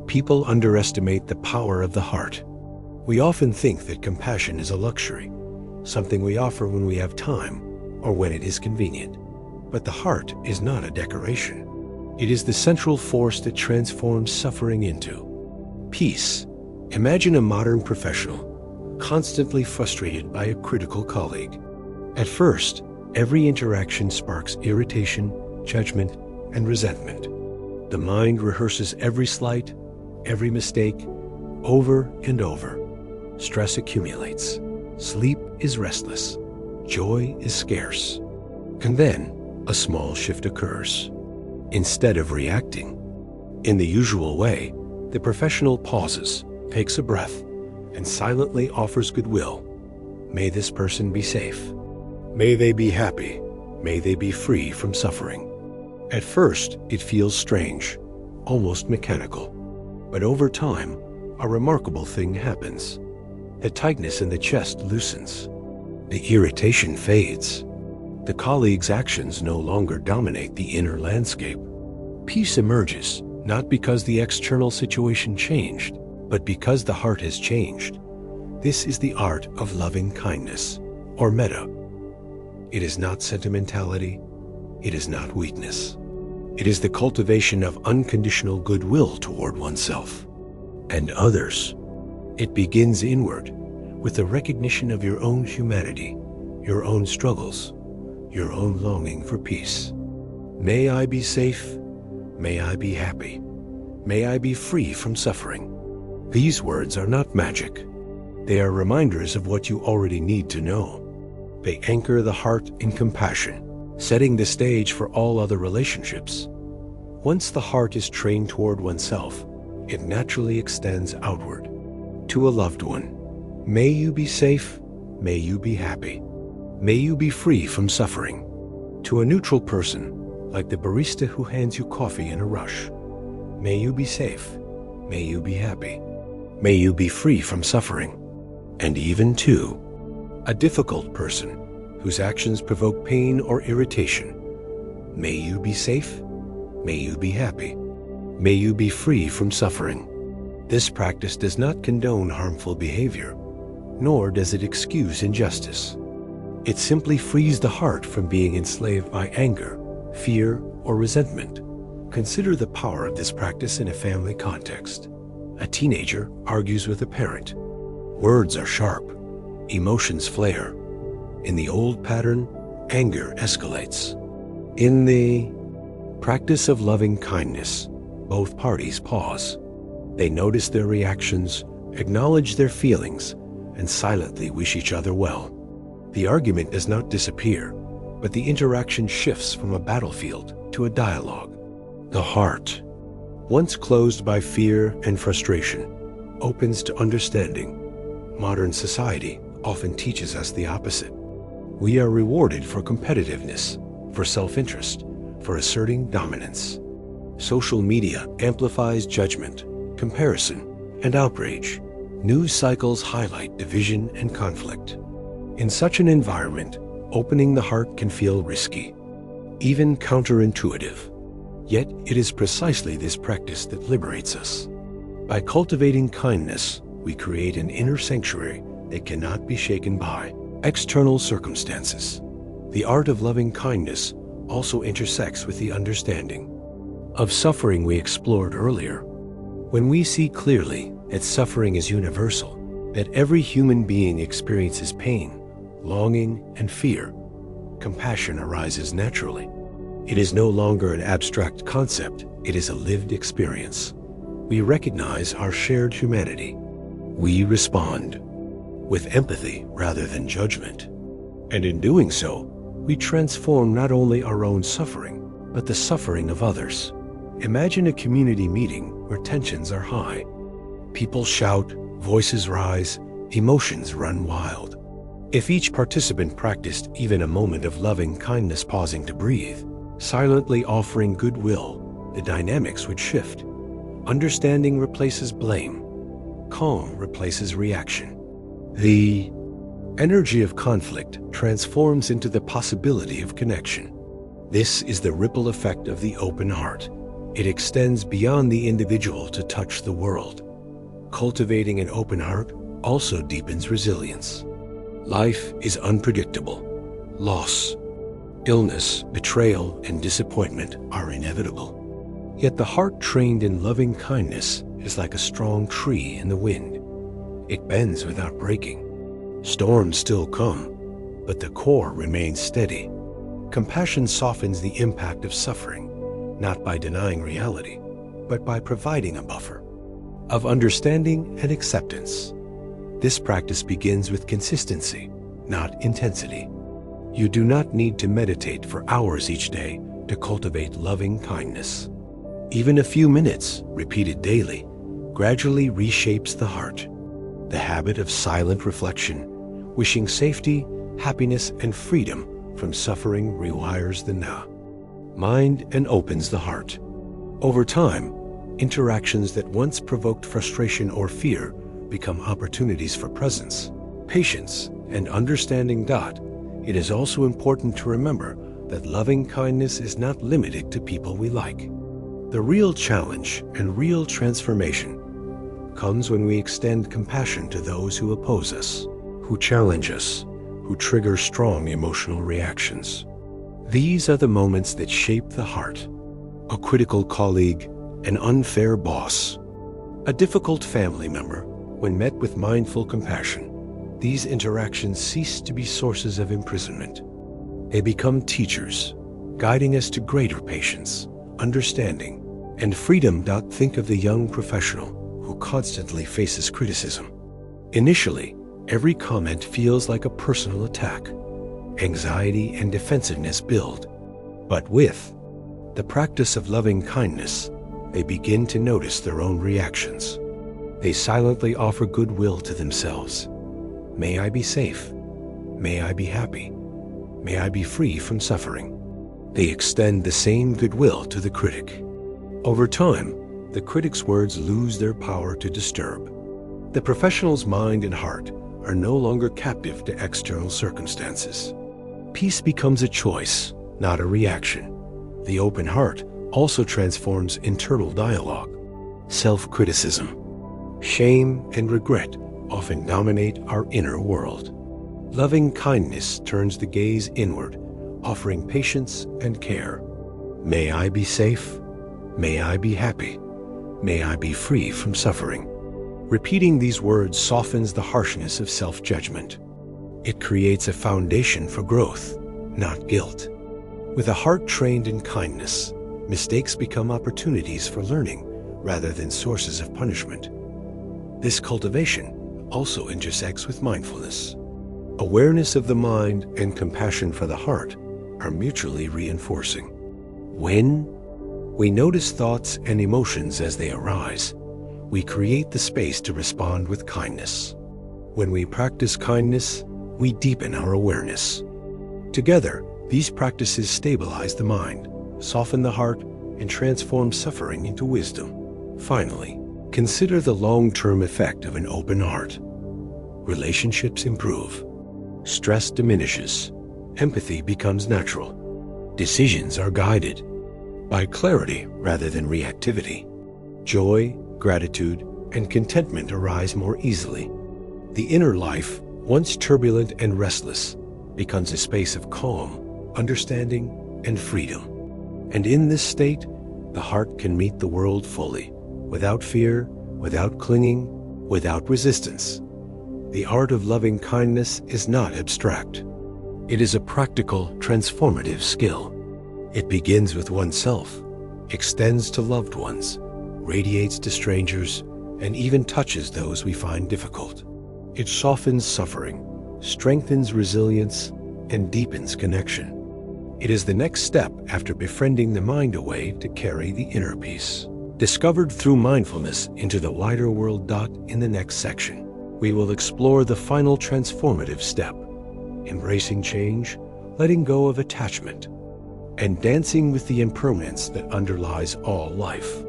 people underestimate the power of the heart. We often think that compassion is a luxury, something we offer when we have time or when it is convenient. But the heart is not a decoration. It is the central force that transforms suffering into peace. Imagine a modern professional constantly frustrated by a critical colleague. At first, every interaction sparks irritation, judgment, and resentment. The mind rehearses every slight, every mistake, over and over. Stress accumulates. Sleep is restless. Joy is scarce. And then, a small shift occurs. Instead of reacting in the usual way, the professional pauses, takes a breath, and silently offers goodwill. May this person be safe. May they be happy. May they be free from suffering. At first, it feels strange, almost mechanical. But over time, a remarkable thing happens. The tightness in the chest loosens. The irritation fades. The colleague's actions no longer dominate the inner landscape. Peace emerges, not because the external situation changed, but because the heart has changed. This is the art of loving kindness, or metta. It is not sentimentality. It is not weakness. It is the cultivation of unconditional goodwill toward oneself and others. It begins inward, with the recognition of your own humanity, your own struggles, your own longing for peace. May I be safe. May I be happy. May I be free from suffering. These words are not magic. They are reminders of what you already need to know. They anchor the heart in compassion, setting the stage for all other relationships. Once the heart is trained toward oneself, it naturally extends outward. To a loved one, may you be safe, may you be happy, may you be free from suffering. To a neutral person, like the barista who hands you coffee in a rush, may you be safe, may you be happy, may you be free from suffering. And even to a difficult person whose actions provoke pain or irritation, may you be safe, may you be happy, may you be free from suffering. This practice does not condone harmful behavior, nor does it excuse injustice. It simply frees the heart from being enslaved by anger, fear, or resentment. Consider the power of this practice in a family context. A teenager argues with a parent. Words are sharp, emotions flare. In the old pattern, anger escalates. In the practice of loving kindness, both parties pause. They notice their reactions, acknowledge their feelings, and silently wish each other well. The argument does not disappear, but the interaction shifts from a battlefield to a dialogue. The heart, once closed by fear and frustration, opens to understanding. Modern society often teaches us the opposite. We are rewarded for competitiveness, for self-interest, for asserting dominance. Social media amplifies judgment, comparison, and outrage. News cycles highlight division and conflict. In such an environment, opening the heart can feel risky, even counterintuitive. Yet it is precisely this practice that liberates us. By cultivating kindness, we create an inner sanctuary that cannot be shaken by external circumstances. The art of loving kindness also intersects with the understanding of suffering we explored earlier. When we see clearly that suffering is universal, that every human being experiences pain, longing, and fear, compassion arises naturally. It is no longer an abstract concept, it is a lived experience. We recognize our shared humanity. We respond with empathy rather than judgment. And in doing so, we transform not only our own suffering, but the suffering of others. Imagine a community meeting where tensions are high. People shout, voices rise, emotions run wild. If each participant practiced even a moment of loving kindness, pausing to breathe, silently offering goodwill, the dynamics would shift. Understanding replaces blame. Calm replaces reaction. The energy of conflict transforms into the possibility of connection. This is the ripple effect of the open heart. It extends beyond the individual to touch the world. Cultivating an open heart also deepens resilience. Life is unpredictable. Loss, illness, betrayal, and disappointment are inevitable. Yet the heart trained in loving kindness is like a strong tree in the wind. It bends without breaking. Storms still come, but the core remains steady. Compassion softens the impact of suffering, not by denying reality, but by providing a buffer of understanding and acceptance. This practice begins with consistency, not intensity. You do not need to meditate for hours each day to cultivate loving kindness. Even a few minutes, repeated daily, gradually reshapes the heart. The habit of silent reflection, wishing safety, happiness, and freedom from suffering rewires the mind and opens the heart. Over time, interactions that once provoked frustration or fear become opportunities for presence, patience, and understanding that, it is also important to remember that loving kindness is not limited to people we like. The real challenge and real transformation comes when we extend compassion to those who oppose us, who challenge us, who trigger strong emotional reactions. These are the moments that shape the heart. A critical colleague, an unfair boss, a difficult family member. When met with mindful compassion, these interactions cease to be sources of imprisonment. They become teachers, guiding us to greater patience, understanding, and freedom. Think of the young professional who constantly faces criticism. Initially, every comment feels like a personal attack. Anxiety and defensiveness build. But with the practice of loving kindness, they begin to notice their own reactions. They silently offer goodwill to themselves. May I be safe. May I be happy. May I be free from suffering. They extend the same goodwill to the critic. Over time, the critic's words lose their power to disturb. The professional's mind and heart are no longer captive to external circumstances. Peace becomes a choice, not a reaction. The open heart also transforms internal dialogue. Self-criticism, shame, and regret often dominate our inner world. Loving kindness turns the gaze inward, offering patience and care. May I be safe. May I be happy. May I be free from suffering. Repeating these words softens the harshness of self-judgment. It creates a foundation for growth, not guilt. With a heart trained in kindness, mistakes become opportunities for learning rather than sources of punishment. This cultivation also intersects with mindfulness. Awareness of the mind and compassion for the heart are mutually reinforcing. When we notice thoughts and emotions as they arise, we create the space to respond with kindness. When we practice kindness, we deepen our awareness. Together, these practices stabilize the mind, soften the heart, and transform suffering into wisdom. Finally, consider the long-term effect of an open heart. Relationships improve. Stress diminishes. Empathy becomes natural. Decisions are guided by clarity rather than reactivity. Joy, gratitude, and contentment arise more easily. The inner life, once turbulent and restless, becomes a space of calm, understanding, and freedom. And in this state, the heart can meet the world fully, without fear, without clinging, without resistance. The art of loving kindness is not abstract. It is a practical, transformative skill. It begins with oneself, extends to loved ones, radiates to strangers, and even touches those we find difficult. It softens suffering, strengthens resilience, and deepens connection. It is the next step after befriending the mind away to carry the inner peace. Discovered through mindfulness into the wider world. In the next section, we will explore the final transformative step, embracing change, letting go of attachment, and dancing with the impermanence that underlies all life.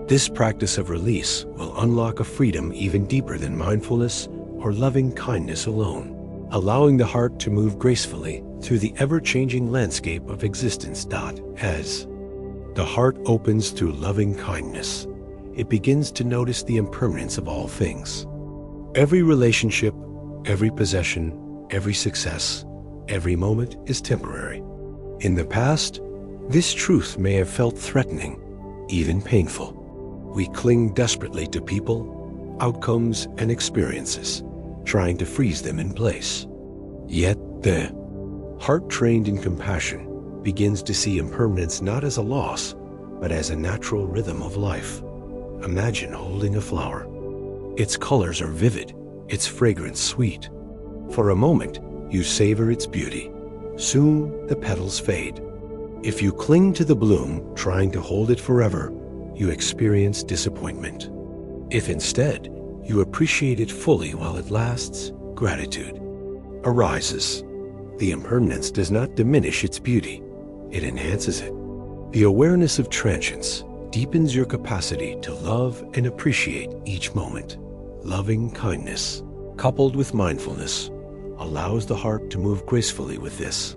This practice of release will unlock a freedom even deeper than mindfulness or loving kindness alone, allowing the heart to move gracefully through the ever-changing landscape of existence. As the heart opens through loving kindness, it begins to notice the impermanence of all things. Every relationship, every possession, every success, every moment is temporary. In the past, this truth may have felt threatening, even painful. We cling desperately to people, outcomes, and experiences, trying to freeze them in place. Yet the heart trained in compassion begins to see impermanence not as a loss, but as a natural rhythm of life. Imagine holding a flower. Its colors are vivid, its fragrance sweet. For a moment, you savor its beauty. Soon, the petals fade. If you cling to the bloom, trying to hold it forever, you experience disappointment. If instead, you appreciate it fully while it lasts, gratitude arises. The impermanence does not diminish its beauty, it enhances it. The awareness of transience deepens your capacity to love and appreciate each moment. Loving kindness, coupled with mindfulness, allows the heart to move gracefully with this.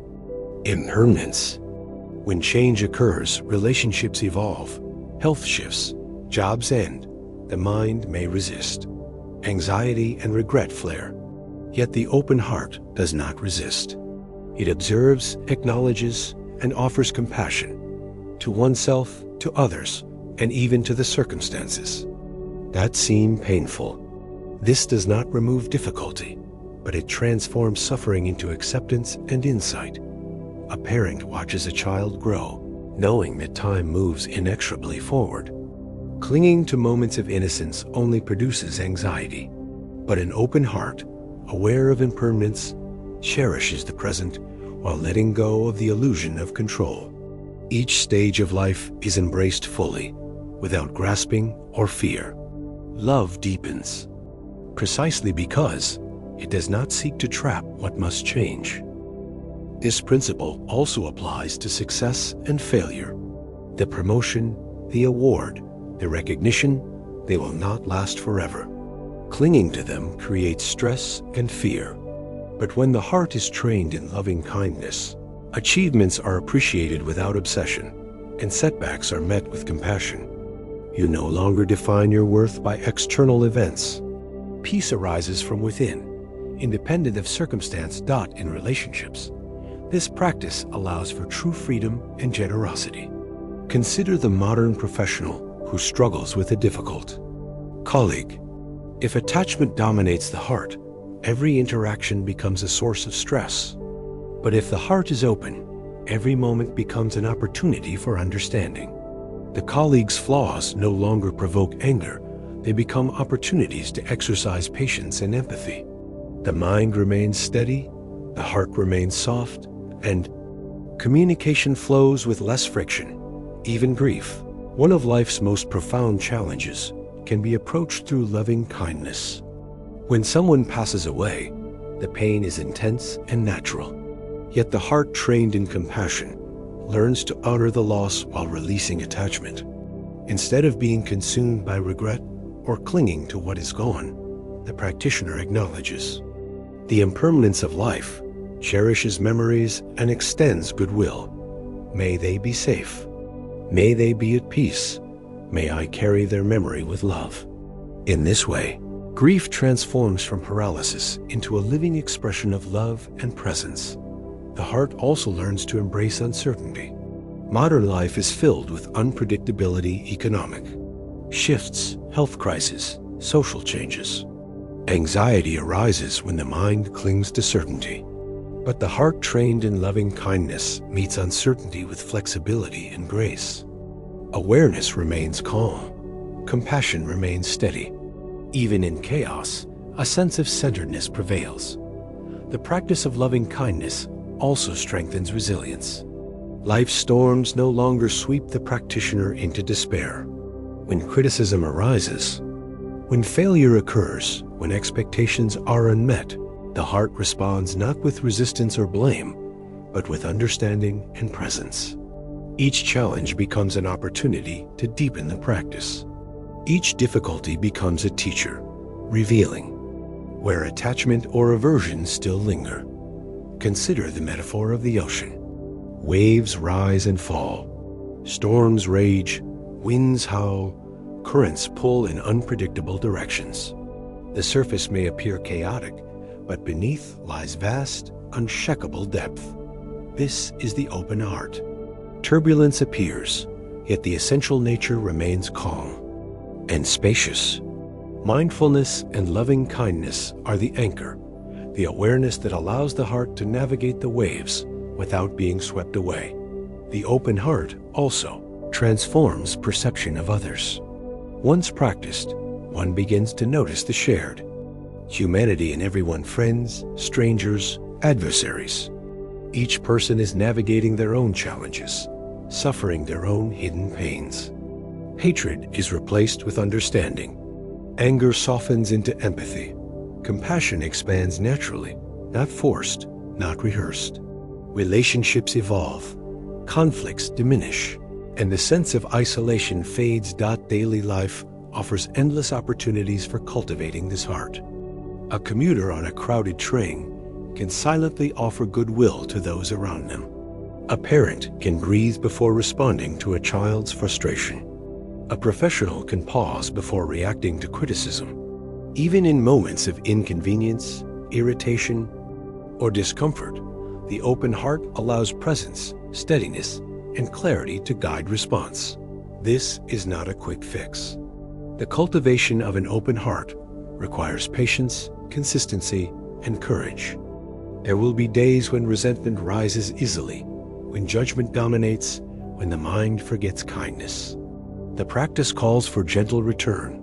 Impermanence. When change occurs, relationships evolve, health shifts, jobs end, the mind may resist. Anxiety and regret flare. Yet the open heart does not resist. It observes, acknowledges, and offers compassion to oneself, to others, and even to the circumstances that seem painful. This does not remove difficulty, but it transforms suffering into acceptance and insight. A parent watches a child grow, knowing that time moves inexorably forward. Clinging to moments of innocence only produces anxiety, but an open heart, aware of impermanence, cherishes the present while letting go of the illusion of control. Each stage of life is embraced fully, without grasping or fear. Love deepens, precisely because it does not seek to trap what must change. This principle also applies to success and failure. The promotion, the award, the recognition, they will not last forever. Clinging to them creates stress and fear. But when the heart is trained in loving kindness, achievements are appreciated without obsession, and setbacks are met with compassion. You no longer define your worth by external events. Peace arises from within, independent of circumstance. In relationships, this practice allows for true freedom and generosity. Consider the modern professional who struggles with a difficult colleague. If attachment dominates the heart, every interaction becomes a source of stress. But if the heart is open, every moment becomes an opportunity for understanding. The colleague's flaws no longer provoke anger, they become opportunities to exercise patience and empathy. The mind remains steady, the heart remains soft, and communication flows with less friction. Even grief, one of life's most profound challenges, can be approached through loving kindness. When someone passes away, the pain is intense and natural. Yet the heart trained in compassion learns to honor the loss while releasing attachment. Instead of being consumed by regret or clinging to what is gone, the practitioner acknowledges the impermanence of life, cherishes memories, and extends goodwill. May they be safe. May they be at peace. May I carry their memory with love. In this way, grief transforms from paralysis into a living expression of love and presence. The heart also learns to embrace uncertainty. Modern life is filled with unpredictability, economic shifts, health crises, social changes. Anxiety arises when the mind clings to certainty. But the heart trained in loving kindness meets uncertainty with flexibility and grace. Awareness remains calm. Compassion remains steady. Even in chaos, a sense of centeredness prevails. The practice of loving kindness also strengthens resilience. Life's storms no longer sweep the practitioner into despair. When criticism arises, when failure occurs, when expectations are unmet, the heart responds not with resistance or blame, but with understanding and presence. Each challenge becomes an opportunity to deepen the practice. Each difficulty becomes a teacher, revealing where attachment or aversion still linger. Consider the metaphor of the ocean. Waves rise and fall. Storms rage, winds howl, currents pull in unpredictable directions. The surface may appear chaotic, but beneath lies vast, unshakable depth. This is the open heart. Turbulence appears, yet the essential nature remains calm and spacious. Mindfulness and loving kindness are the anchor, the awareness that allows the heart to navigate the waves without being swept away. The open heart also transforms perception of others. Once practiced, one begins to notice the shared humanity in everyone, friends, strangers, adversaries. Each person is navigating their own challenges, suffering their own hidden pains. Hatred is replaced with understanding. Anger softens into empathy. Compassion expands naturally, not forced, not rehearsed. Relationships evolve. Conflicts diminish. And the sense of isolation fades. Daily life offers endless opportunities for cultivating this heart. A commuter on a crowded train can silently offer goodwill to those around them. A parent can breathe before responding to a child's frustration. A professional can pause before reacting to criticism. Even in moments of inconvenience, irritation, or discomfort, the open heart allows presence, steadiness, and clarity to guide response. This is not a quick fix. The cultivation of an open heart requires patience, consistency, and courage. There will be days when resentment rises easily, when judgment dominates, when the mind forgets kindness. The practice calls for gentle return,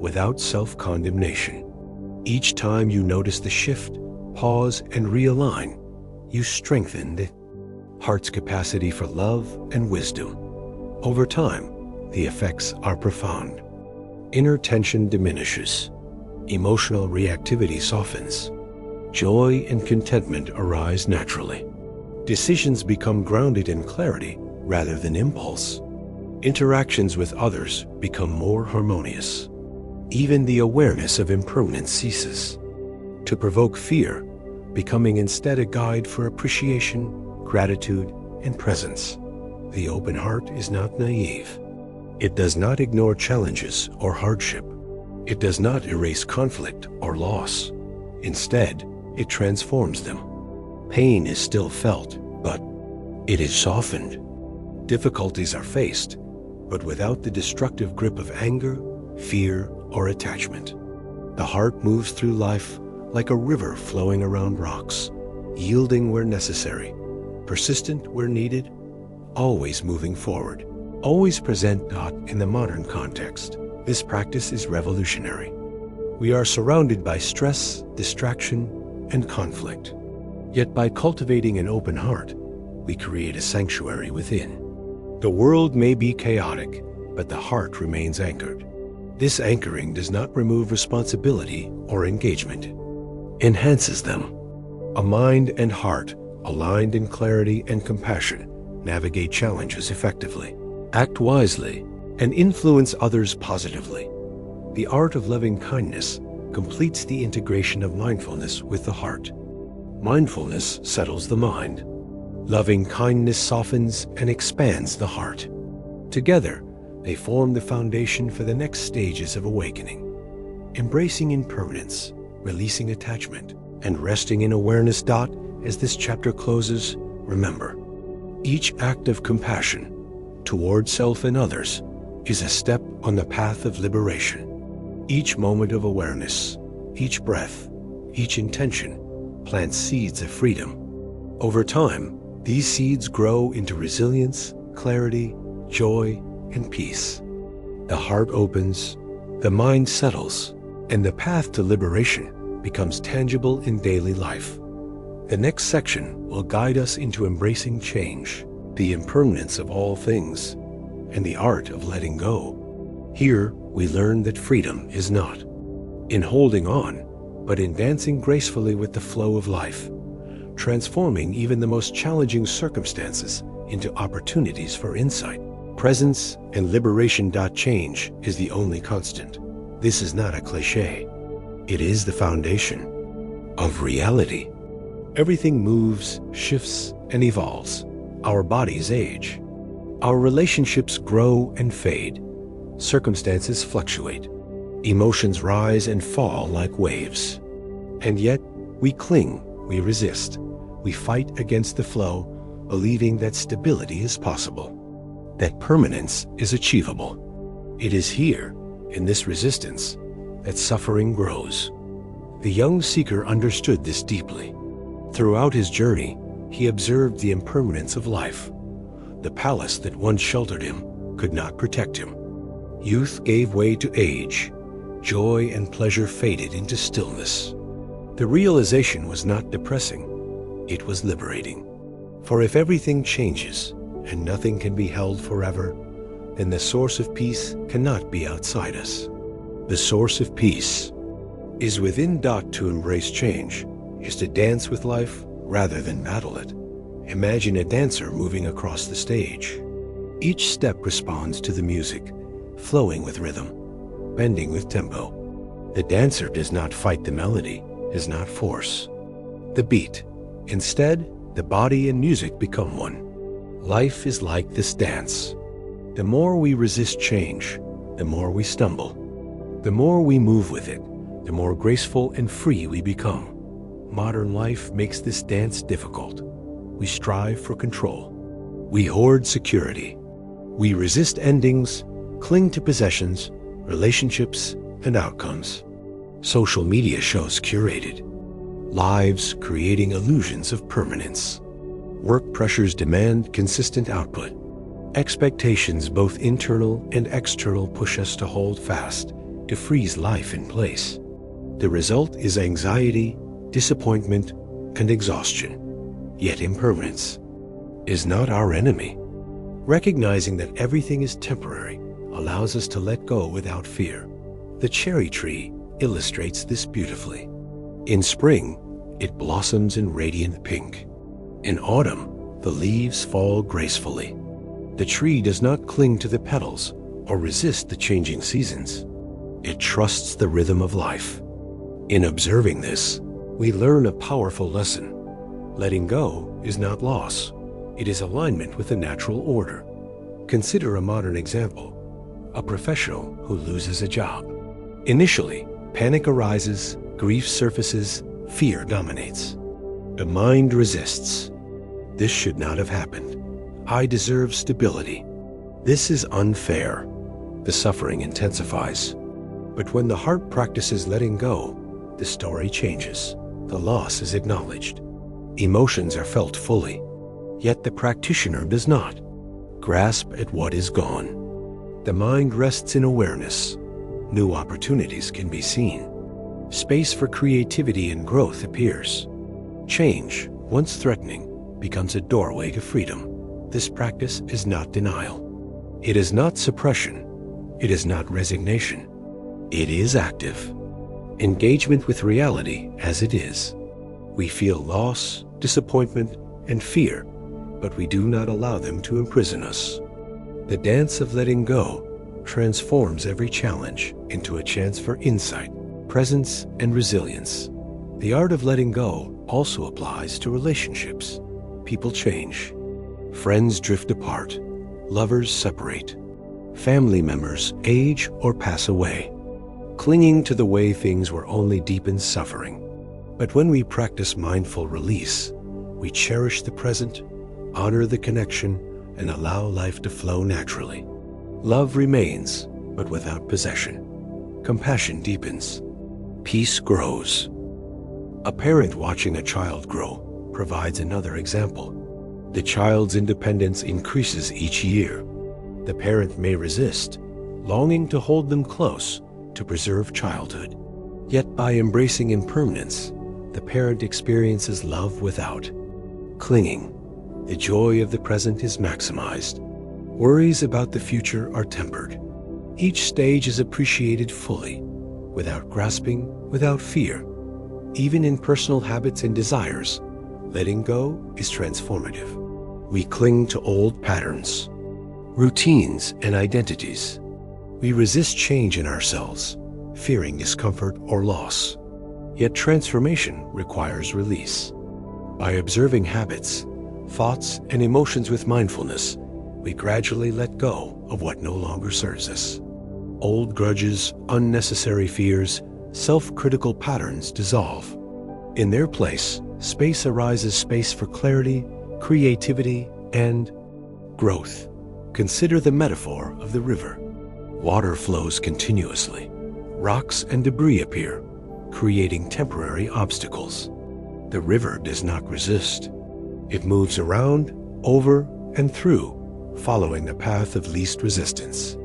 without self-condemnation. Each time you notice the shift, pause, and realign, you strengthen the heart's capacity for love and wisdom. Over time, the effects are profound. Inner tension diminishes. Emotional reactivity softens. Joy and contentment arise naturally. Decisions become grounded in clarity rather than impulse. Interactions with others become more harmonious. Even the awareness of impermanence ceases to provoke fear, becoming instead a guide for appreciation, gratitude, and presence. The open heart is not naive. It does not ignore challenges or hardship. It does not erase conflict or loss. Instead, it transforms them. Pain is still felt, but it is softened. Difficulties are faced, but without the destructive grip of anger, fear, or attachment. The heart moves through life like a river flowing around rocks, yielding where necessary, persistent where needed, always moving forward. Always present. In the modern context, this practice is revolutionary. We are surrounded by stress, distraction, and conflict. Yet by cultivating an open heart, we create a sanctuary within. The world may be chaotic, but the heart remains anchored. This anchoring does not remove responsibility or engagement. It enhances them. A mind and heart aligned in clarity and compassion navigate challenges effectively, act wisely, and influence others positively. The art of loving kindness completes the integration of mindfulness with the heart. Mindfulness settles the mind. Loving kindness softens and expands the heart. Together, they form the foundation for the next stages of awakening. Embracing impermanence, releasing attachment, and resting in awareness. As this chapter closes, remember, each act of compassion toward self and others is a step on the path of liberation. Each moment of awareness, each breath, each intention plants seeds of freedom. Over time, these seeds grow into resilience, clarity, joy, and peace. The heart opens, the mind settles, and the path to liberation becomes tangible in daily life. The next section will guide us into embracing change, the impermanence of all things, and the art of letting go. Here, we learn that freedom is not in holding on, but in dancing gracefully with the flow of life, transforming even the most challenging circumstances into opportunities for insight. Presence and liberation. Change is the only constant. This is not a cliché. It is the foundation of reality. Everything moves, shifts, and evolves. Our bodies age. Our relationships grow and fade. Circumstances fluctuate. Emotions rise and fall like waves. And yet, we cling, we resist. We fight against the flow, believing that stability is possible, that permanence is achievable. It is here, in this resistance, that suffering grows. The young seeker understood this deeply. Throughout his journey, he observed the impermanence of life. The palace that once sheltered him could not protect him. Youth gave way to age. Joy and pleasure faded into stillness. The realization was not depressing. It was liberating. For if everything changes and nothing can be held forever, then the source of peace cannot be outside us. The source of peace is within. To embrace change is to dance with life rather than battle it. Imagine a dancer moving across the stage. Each step responds to the music, flowing with rhythm, bending with tempo. The dancer does not fight the melody, does not force. the beat. Instead, the body and music become one. Life is like this dance. The more we resist change, the more we stumble. The more we move with it, the more graceful and free we become. Modern life makes this dance difficult. We strive for control. We hoard security. We resist endings, cling to possessions, relationships, and outcomes. Social media shows curated lives, creating illusions of permanence. Work pressures demand consistent output. Expectations, both internal and external, push us to hold fast, to freeze life in place. The result is anxiety, disappointment, and exhaustion. Yet impermanence is not our enemy. Recognizing that everything is temporary allows us to let go without fear. The cherry tree illustrates this beautifully. In spring, it blossoms in radiant pink. In autumn, the leaves fall gracefully. The tree does not cling to the petals or resist the changing seasons. It trusts the rhythm of life. In observing this, we learn a powerful lesson. Letting go is not loss. It is alignment with the natural order. Consider a modern example: a professional who loses a job. Initially, panic arises, grief surfaces, fear dominates. The mind resists. This should not have happened. I deserve stability. This is unfair. The suffering intensifies. But when the heart practices letting go, the story changes. The loss is acknowledged. Emotions are felt fully. Yet the practitioner does not grasp at what is gone. The mind rests in awareness. New opportunities can be seen. Space for creativity and growth appears. Change, once threatening, becomes a doorway to freedom. This practice is not denial. It is not suppression. It is not resignation. It is active engagement with reality as it is. We feel loss, disappointment, and fear, but we do not allow them to imprison us. The dance of letting go transforms every challenge into a chance for insight, presence, and resilience. The art of letting go also applies to relationships. People change. Friends drift apart. Lovers separate. Family members age or pass away. Clinging to the way things were only deepens suffering. But when we practice mindful release, we cherish the present, honor the connection, and allow life to flow naturally. Love remains, but without possession. Compassion deepens. Peace grows. A parent watching a child grow provides another example. The child's independence increases each year. The parent may resist, longing to hold them close to preserve childhood. Yet by embracing impermanence, the parent experiences love without clinging. The joy of the present is maximized. Worries about the future are tempered. Each stage is appreciated fully, without grasping, without fear. Even in personal habits and desires, letting go is transformative. We cling to old patterns, routines, and identities. We resist change in ourselves, fearing discomfort or loss. Yet transformation requires release. By observing habits, thoughts, and emotions with mindfulness, we gradually let go of what no longer serves us. Old grudges, unnecessary fears, self-critical patterns dissolve. In their place, space arises, space for clarity, creativity, and growth. Consider the metaphor of the river. Water flows continuously. Rocks and debris appear, creating temporary obstacles. The river does not resist. It moves around, over, and through, following the path of least resistance.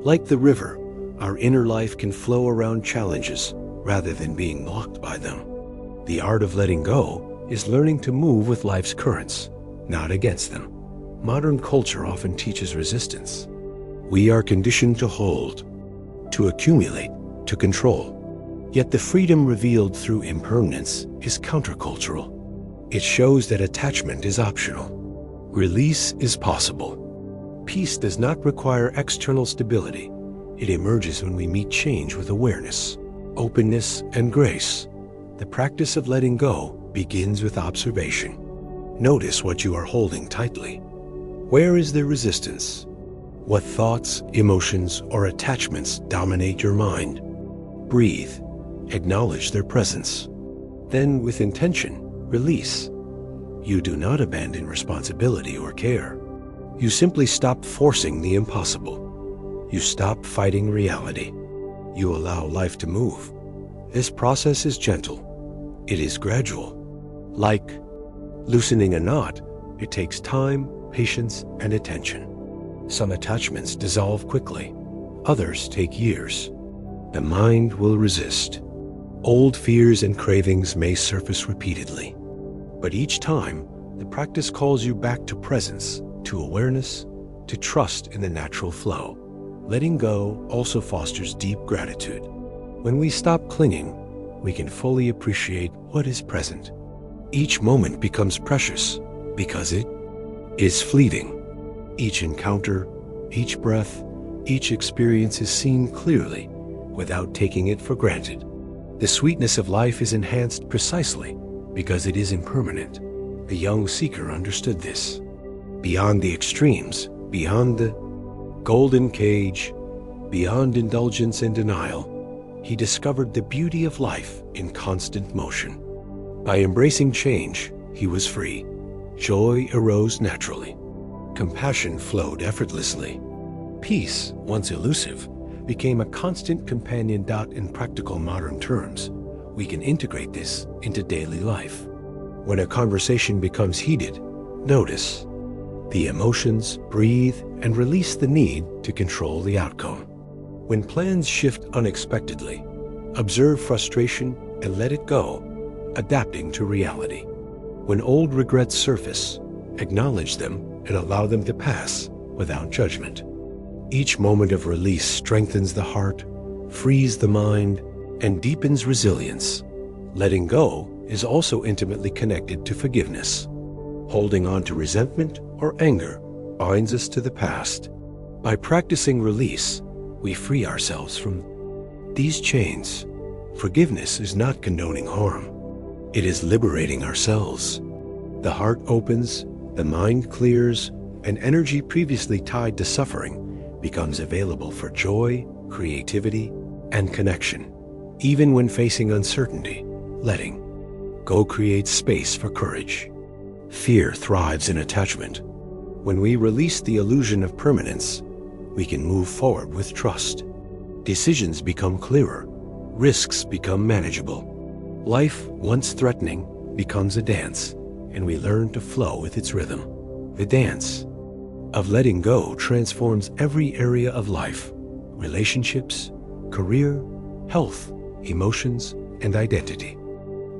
Like the river, our inner life can flow around challenges rather than being blocked by them. The art of letting go is learning to move with life's currents, not against them. Modern culture often teaches resistance. We are conditioned to hold, to accumulate, to control. Yet the freedom revealed through impermanence is countercultural. It shows that attachment is optional. Release is possible. Peace does not require external stability. It emerges when we meet change with awareness, openness, and grace. The practice of letting go begins with observation. Notice what you are holding tightly. Where is there resistance? What thoughts, emotions, or attachments dominate your mind? Breathe. Acknowledge their presence. Then, with intention, release. You do not abandon responsibility or care. You simply stop forcing the impossible. You stop fighting reality. You allow life to move. This process is gentle. It is gradual. Like loosening a knot, it takes time, patience, and attention. Some attachments dissolve quickly. Others take years. The mind will resist. Old fears and cravings may surface repeatedly. But each time, the practice calls you back to presence, to awareness, to trust in the natural flow. Letting go also fosters deep gratitude. When we stop clinging, we can fully appreciate what is present. Each moment becomes precious because it is fleeting. Each encounter, each breath, each experience is seen clearly without taking it for granted. The sweetness of life is enhanced precisely because it is impermanent. The young seeker understood this. Beyond the extremes, beyond the golden cage, beyond indulgence and denial, he discovered the beauty of life in constant motion. By embracing change, he was free. Joy arose naturally. Compassion flowed effortlessly. Peace, once elusive, became a constant companion. In practical modern terms, we can integrate this into daily life. When a conversation becomes heated, notice the emotions, breathe, and release the need to control the outcome. When plans shift unexpectedly, observe frustration and let it go, adapting to reality. When old regrets surface, acknowledge them and allow them to pass without judgment. Each moment of release strengthens the heart, frees the mind, and deepens resilience. Letting go is also intimately connected to forgiveness. Holding on to resentment or anger binds us to the past. By practicing release, we free ourselves from these chains. Forgiveness is not condoning harm. It is liberating ourselves. The heart opens, the mind clears, and energy previously tied to suffering becomes available for joy, creativity, and connection. Even when facing uncertainty, letting go creates space for courage. Fear thrives in attachment. When we release the illusion of permanence, we can move forward with trust. Decisions become clearer. Risks become manageable. Life, once threatening, becomes a dance, and we learn to flow with its rhythm. The dance of letting go transforms every area of life: relationships, career, health, emotions, and identity.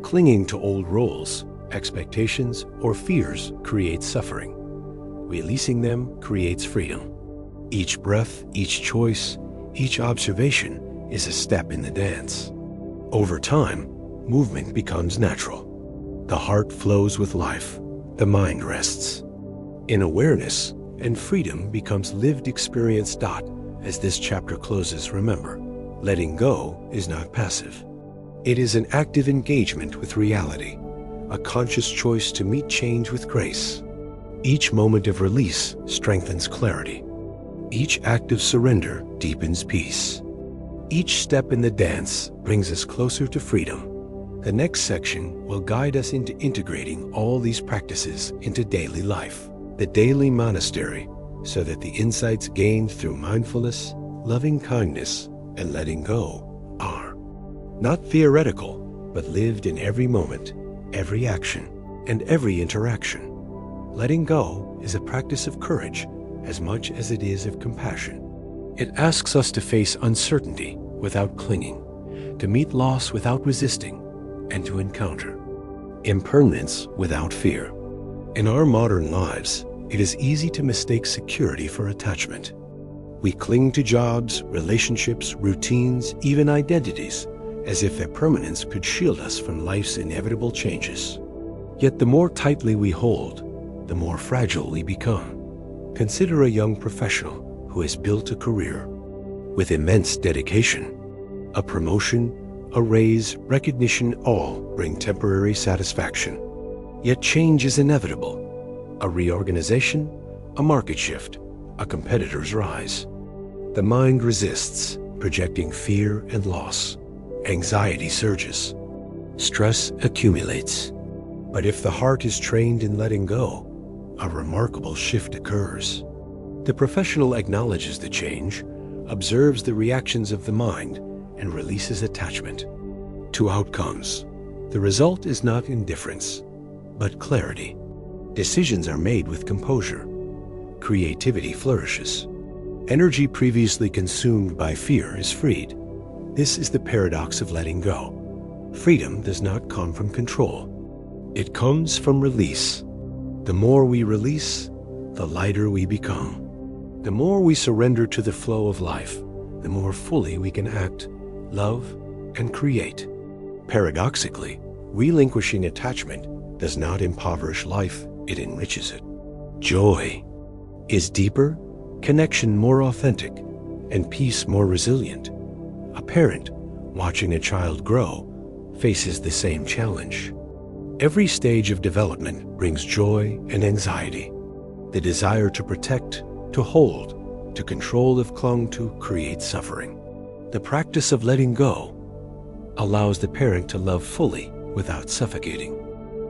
Clinging to old roles, expectations, or fears creates suffering. Releasing them creates freedom. Each breath, each choice, each observation is a step in the dance. Over time, movement becomes natural. The heart flows with life. The mind rests. In awareness, and freedom becomes lived experience. As this chapter closes, remember, letting go is not passive. It is an active engagement with reality, a conscious choice to meet change with grace. Each moment of release strengthens clarity. Each act of surrender deepens peace. Each step in the dance brings us closer to freedom. The next section will guide us into integrating all these practices into daily life, the daily monastery, so that the insights gained through mindfulness, loving kindness, and letting go are not theoretical, but lived in every moment, every action, and every interaction. Letting go is a practice of courage as much as it is of compassion. It asks us to face uncertainty without clinging, to meet loss without resisting, and to encounter impermanence without fear. In our modern lives, it is easy to mistake security for attachment. We cling to jobs, relationships, routines, even identities, as if their permanence could shield us from life's inevitable changes. Yet the more tightly we hold, the more fragile we become. Consider a young professional who has built a career with immense dedication. A promotion a raise, recognition, all bring temporary satisfaction. Yet change is inevitable. A reorganization, a market shift, a competitor's rise. The mind resists, projecting fear and loss. Anxiety surges. Stress accumulates. But if the heart is trained in letting go, a remarkable shift occurs. The professional acknowledges the change, observes the reactions of the mind, and releases attachment. Two outcomes. The result is not indifference, but clarity. Decisions are made with composure. Creativity flourishes. Energy previously consumed by fear is freed. This is the paradox of letting go. Freedom does not come from control. It comes from release. The more we release, the lighter we become. The more we surrender to the flow of life, the more fully we can act, love, and create. Paradoxically, relinquishing attachment does not impoverish life, it enriches it. Joy is deeper, connection more authentic, and peace more resilient. A parent watching a child grow faces the same challenge. Every stage of development brings joy and anxiety. The desire to protect, to hold, to control if clung to creates suffering. The practice of letting go allows the parent to love fully without suffocating.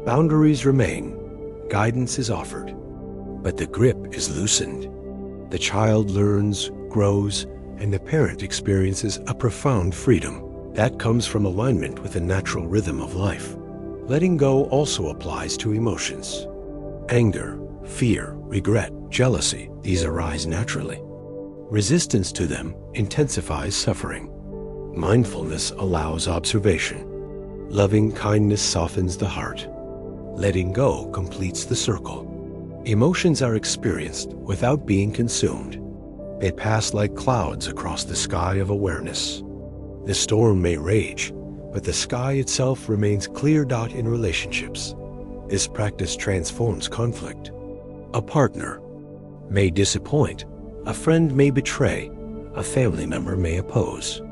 Boundaries remain, guidance is offered, but the grip is loosened. The child learns, grows, and the parent experiences a profound freedom that comes from alignment with the natural rhythm of life. Letting go also applies to emotions. Anger, fear, regret, jealousy, these arise naturally. Resistance to them intensifies suffering. Mindfulness allows observation. Loving kindness softens the heart. Letting go completes the circle. Emotions are experienced without being consumed. They pass like clouds across the sky of awareness. The storm may rage, but the sky itself remains clear in relationships. This practice transforms conflict. A partner may disappoint, a friend may betray, a family member may oppose.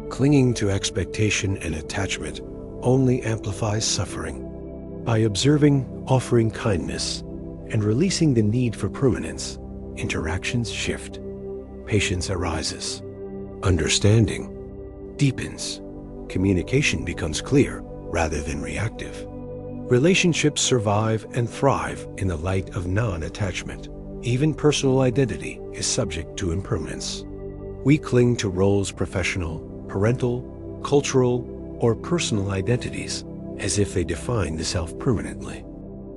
Clinging to expectation and attachment only amplifies suffering. By observing, offering kindness, and releasing the need for permanence, interactions shift. Patience arises. Understanding deepens. Communication becomes clear rather than reactive. Relationships survive and thrive in the light of non-attachment. Even personal identity is subject to impermanence. We cling to roles, professional, parental, cultural, or personal identities as if they define the self permanently.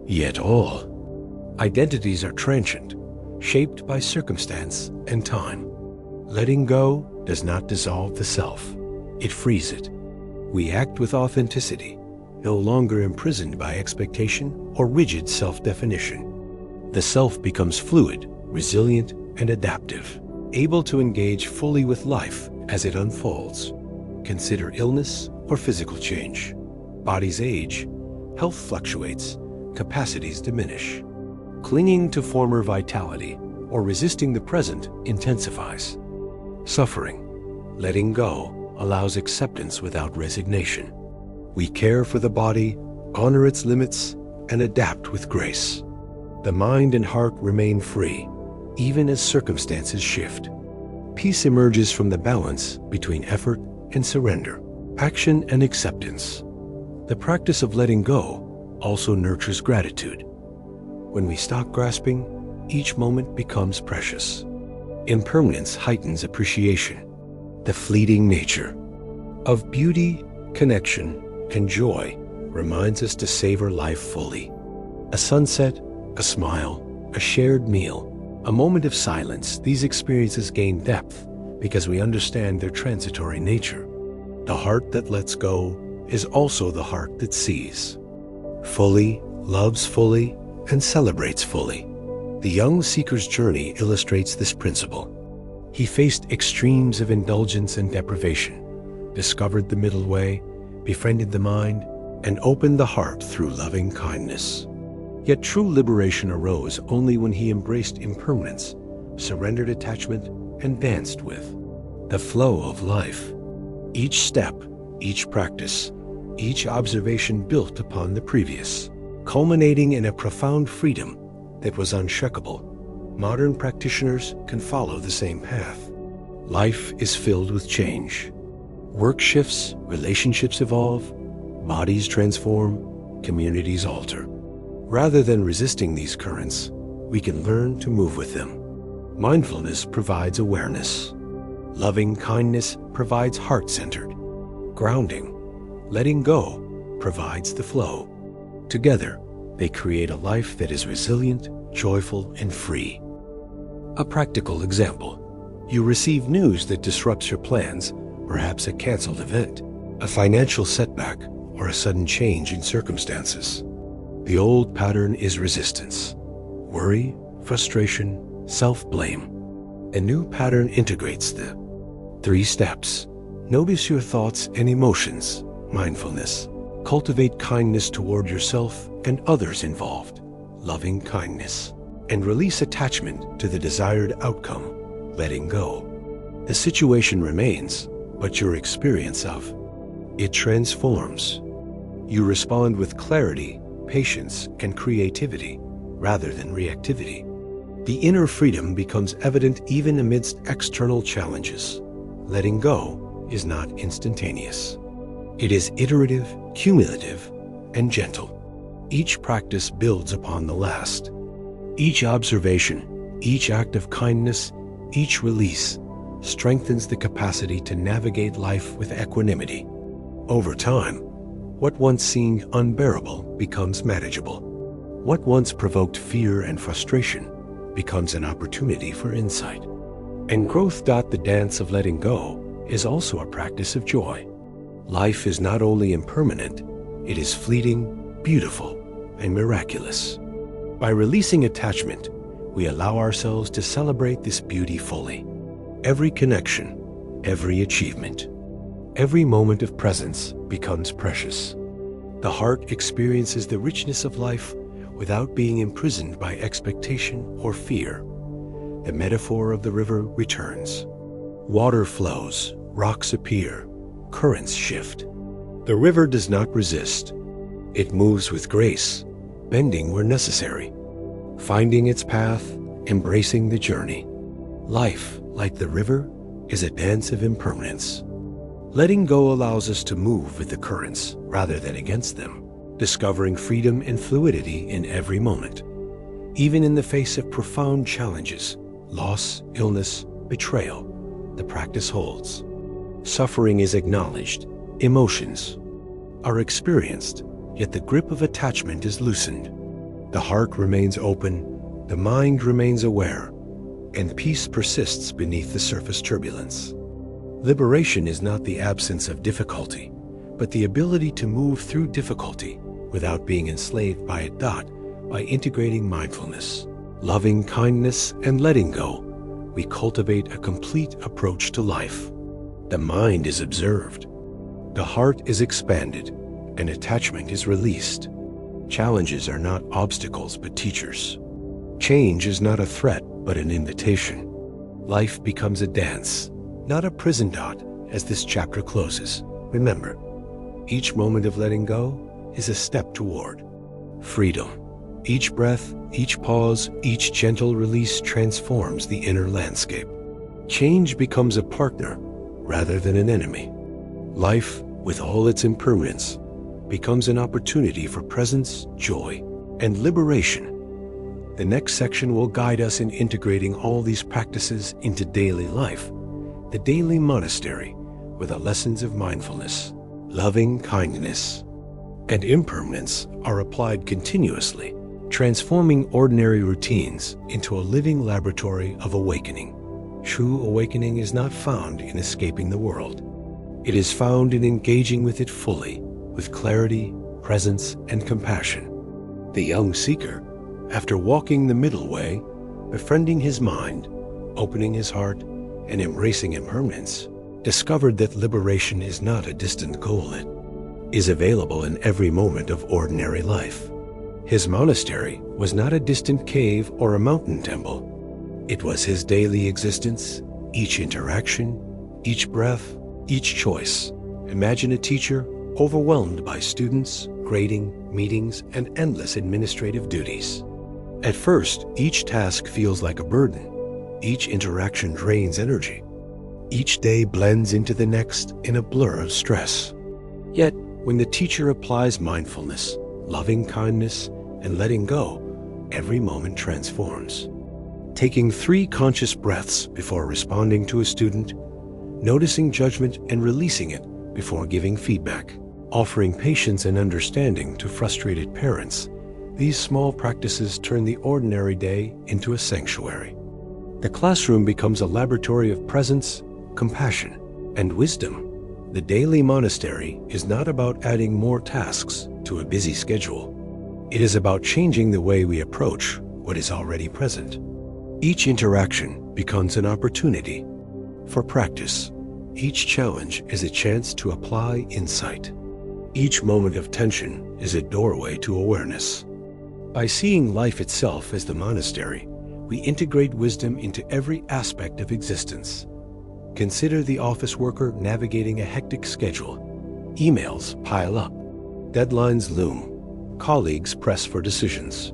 Yet all identities are transient, shaped by circumstance and time. Letting go does not dissolve the self, it frees it. We act with authenticity, no longer imprisoned by expectation or rigid self-definition. The self becomes fluid, resilient, and adaptive, able to engage fully with life as it unfolds. Consider illness or physical change. Bodies age, health fluctuates, capacities diminish. Clinging to former vitality or resisting the present intensifies. Suffering, letting go, allows acceptance without resignation. We care for the body, honor its limits, and adapt with grace. The mind and heart remain free, even as circumstances shift. Peace emerges from the balance between effort and surrender, action and acceptance. The practice of letting go also nurtures gratitude. When we stop grasping, each moment becomes precious. Impermanence heightens appreciation. The fleeting nature of beauty, connection, and joy reminds us to savor life fully. A sunset, a smile, a shared meal, a moment of silence, these experiences gain depth because we understand their transitory nature. The heart that lets go is also the heart that sees fully, loves fully, and celebrates fully. The young seeker's journey illustrates this principle. He faced extremes of indulgence and deprivation, discovered the middle way, befriended the mind, and opened the heart through loving kindness. Yet true liberation arose only when he embraced impermanence, surrendered attachment, and danced with the flow of life. Each step, Each practice, each observation built upon the previous, culminating in a profound freedom that was unshakable. Modern practitioners can follow the same path. Life is filled with change. Work shifts, relationships evolve, bodies transform, communities alter. Rather than resisting these currents, we can learn to move with them. Mindfulness provides awareness. Loving kindness provides heart-centered. Grounding, letting go, provides the flow. Together, they create a life that is resilient, joyful, and free. A practical example. You receive news that disrupts your plans, perhaps a canceled event, a financial setback, or a sudden change in circumstances. The old pattern is resistance, worry, frustration, self-blame. A new pattern integrates the 3 steps. Notice your thoughts and emotions, mindfulness. Cultivate kindness toward yourself and others involved, loving kindness. And release attachment to the desired outcome, letting go. The situation remains, but your experience of it transforms. You respond with clarity, patience, and creativity, rather than reactivity. The inner freedom becomes evident even amidst external challenges. Letting go is not instantaneous. It is iterative, cumulative, and gentle. Each practice builds upon the last. Each observation, each act of kindness, each release strengthens the capacity to navigate life with equanimity. Over time, what once seemed unbearable becomes manageable. What once provoked fear and frustration becomes an opportunity for insight. And growth. The dance of letting go is also a practice of joy. Life is not only impermanent, it is fleeting, beautiful, and miraculous. By releasing attachment, we allow ourselves to celebrate this beauty fully. Every connection, every achievement, every moment of presence becomes precious. The heart experiences the richness of life without being imprisoned by expectation or fear. The metaphor of the river returns. Water flows, rocks appear, currents shift. The river does not resist. It moves with grace, bending where necessary, finding its path, embracing the journey. Life, like the river, is a dance of impermanence. Letting go allows us to move with the currents rather than against them, discovering freedom and fluidity in every moment. Even in the face of profound challenges, loss, illness, betrayal, the practice holds. Suffering is acknowledged, emotions are experienced, yet the grip of attachment is loosened. The heart remains open, the mind remains aware, and peace persists beneath the surface turbulence. Liberation is not the absence of difficulty, but the ability to move through difficulty without being enslaved by it. By integrating mindfulness, loving kindness, and letting go, we cultivate a complete approach to life. The mind is observed, the heart is expanded, and attachment is released. Challenges are not obstacles but teachers. Change is not a threat but an invitation. Life becomes a dance, not a prison. As this chapter closes, remember, each moment of letting go is a step toward freedom. Each breath, each pause, each gentle release transforms the inner landscape. Change becomes a partner rather than an enemy. Life, with all its impermanence, becomes an opportunity for presence, joy, and liberation. The next section will guide us in integrating all these practices into daily life. The daily monastery, where the lessons of mindfulness, loving kindness, and impermanence are applied continuously, transforming ordinary routines into a living laboratory of awakening. True awakening is not found in escaping the world. It is found in engaging with it fully, with clarity, presence, and compassion. The young seeker, after walking the middle way, befriending his mind, opening his heart, and embracing impermanence, discovered that liberation is not a distant goal. It is available in every moment of ordinary life. His monastery was not a distant cave or a mountain temple. It was his daily existence, each interaction, each breath, each choice, Imagine a teacher overwhelmed by students, grading, meetings, and endless administrative duties. At first, each task feels like a burden. Each interaction drains energy. Each day blends into the next in a blur of stress. Yet, when the teacher applies mindfulness, loving kindness, and letting go, every moment transforms. Taking 3 conscious breaths before responding to a student, noticing judgment and releasing it before giving feedback, offering patience and understanding to frustrated parents, these small practices turn the ordinary day into a sanctuary. The classroom becomes a laboratory of presence, compassion, and wisdom. The daily monastery is not about adding more tasks to a busy schedule. It is about changing the way we approach what is already present. Each interaction becomes an opportunity for practice. Each challenge is a chance to apply insight. Each moment of tension is a doorway to awareness. By seeing life itself as the monastery, we integrate wisdom into every aspect of existence. Consider the office worker navigating a hectic schedule. Emails pile up. Deadlines loom. Colleagues press for decisions.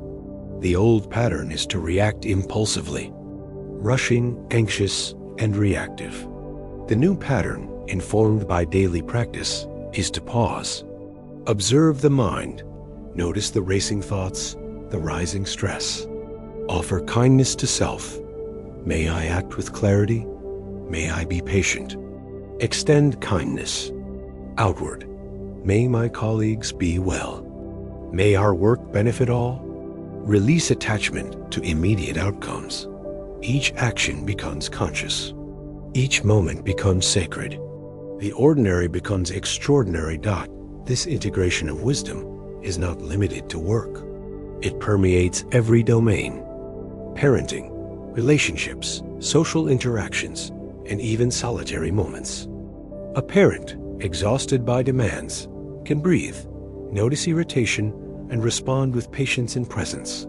The old pattern is to react impulsively, rushing, anxious, and reactive. The new pattern, informed by daily practice, is to pause. Observe the mind. Notice the racing thoughts, the rising stress. Offer kindness to self. May I act with clarity? May I be patient? Extend kindness outward. May my colleagues be well. May our work benefit all. Release attachment to immediate outcomes. Each action becomes conscious. Each moment becomes sacred. The ordinary becomes extraordinary. This integration of wisdom is not limited to work. It permeates every domain. Parenting, relationships, social interactions, and even solitary moments. A parent, exhausted by demands, can breathe, notice irritation, and respond with patience and presence.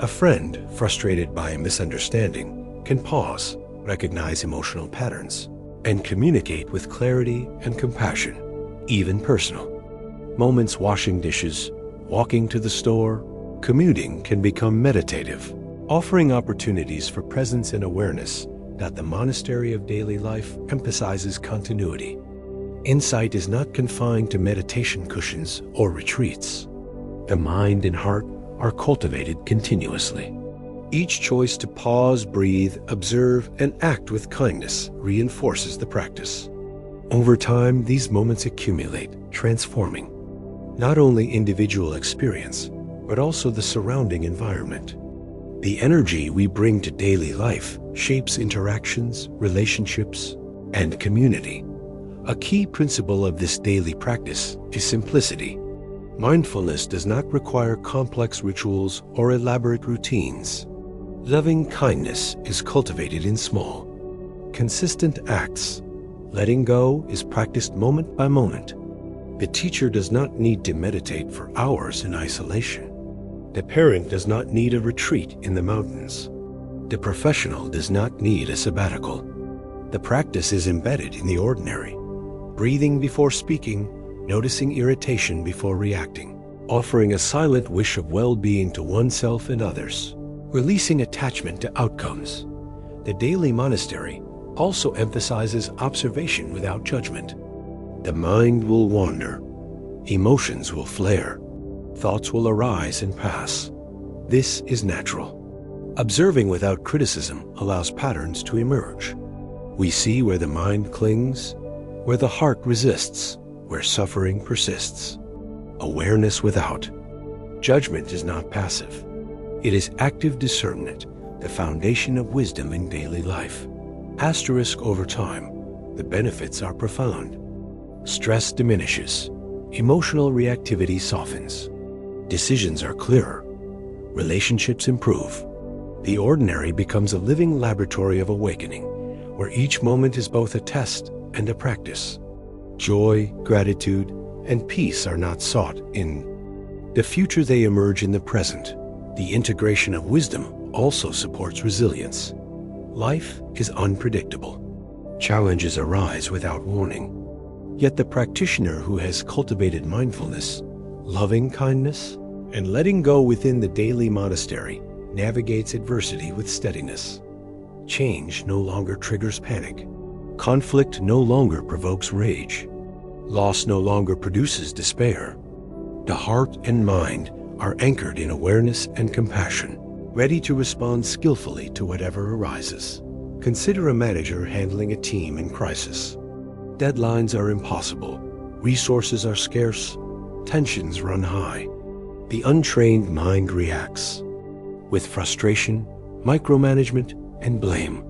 A friend, frustrated by a misunderstanding, can pause, recognize emotional patterns, and communicate with clarity and compassion, even personal. Moments washing dishes, walking to the store, commuting can become meditative, offering opportunities for presence and awareness that the monastery of daily life emphasizes continuity. Insight is not confined to meditation cushions or retreats. The mind and heart are cultivated continuously. Each choice to pause, breathe, observe, and act with kindness reinforces the practice. Over time, these moments accumulate, transforming not only individual experience, but also the surrounding environment. The energy we bring to daily life shapes interactions, relationships, and community. A key principle of this daily practice is simplicity. Mindfulness does not require complex rituals or elaborate routines. Loving kindness is cultivated in small, consistent acts. Letting go is practiced moment by moment. The teacher does not need to meditate for hours in isolation. The parent does not need a retreat in the mountains. The professional does not need a sabbatical. The practice is embedded in the ordinary. Breathing before speaking, noticing irritation before reacting, offering a silent wish of well-being to oneself and others, releasing attachment to outcomes. The daily monastery also emphasizes observation without judgment. The mind will wander, emotions will flare, thoughts will arise and pass. This is natural. Observing without criticism allows patterns to emerge. We see where the mind clings, where the heart resists, where suffering persists. Awareness without judgment is not passive. It is active discernment, the foundation of wisdom in daily life. Asterisk over time, the benefits are profound. Stress diminishes. Emotional reactivity softens. Decisions are clearer. Relationships improve. The ordinary becomes a living laboratory of awakening, where each moment is both a test and a practice. Joy, gratitude, and peace are not sought in the future, they emerge in the present. The integration of wisdom also supports resilience. Life is unpredictable. Challenges arise without warning. Yet the practitioner who has cultivated mindfulness, loving kindness, and letting go within the daily monastery navigates adversity with steadiness. Change no longer triggers panic. Conflict no longer provokes rage. Loss no longer produces despair. The heart and mind are anchored in awareness and compassion, ready to respond skillfully to whatever arises. Consider a manager handling a team in crisis. Deadlines are impossible. Resources are scarce. Tensions run high. The untrained mind reacts with frustration, micromanagement, and blame.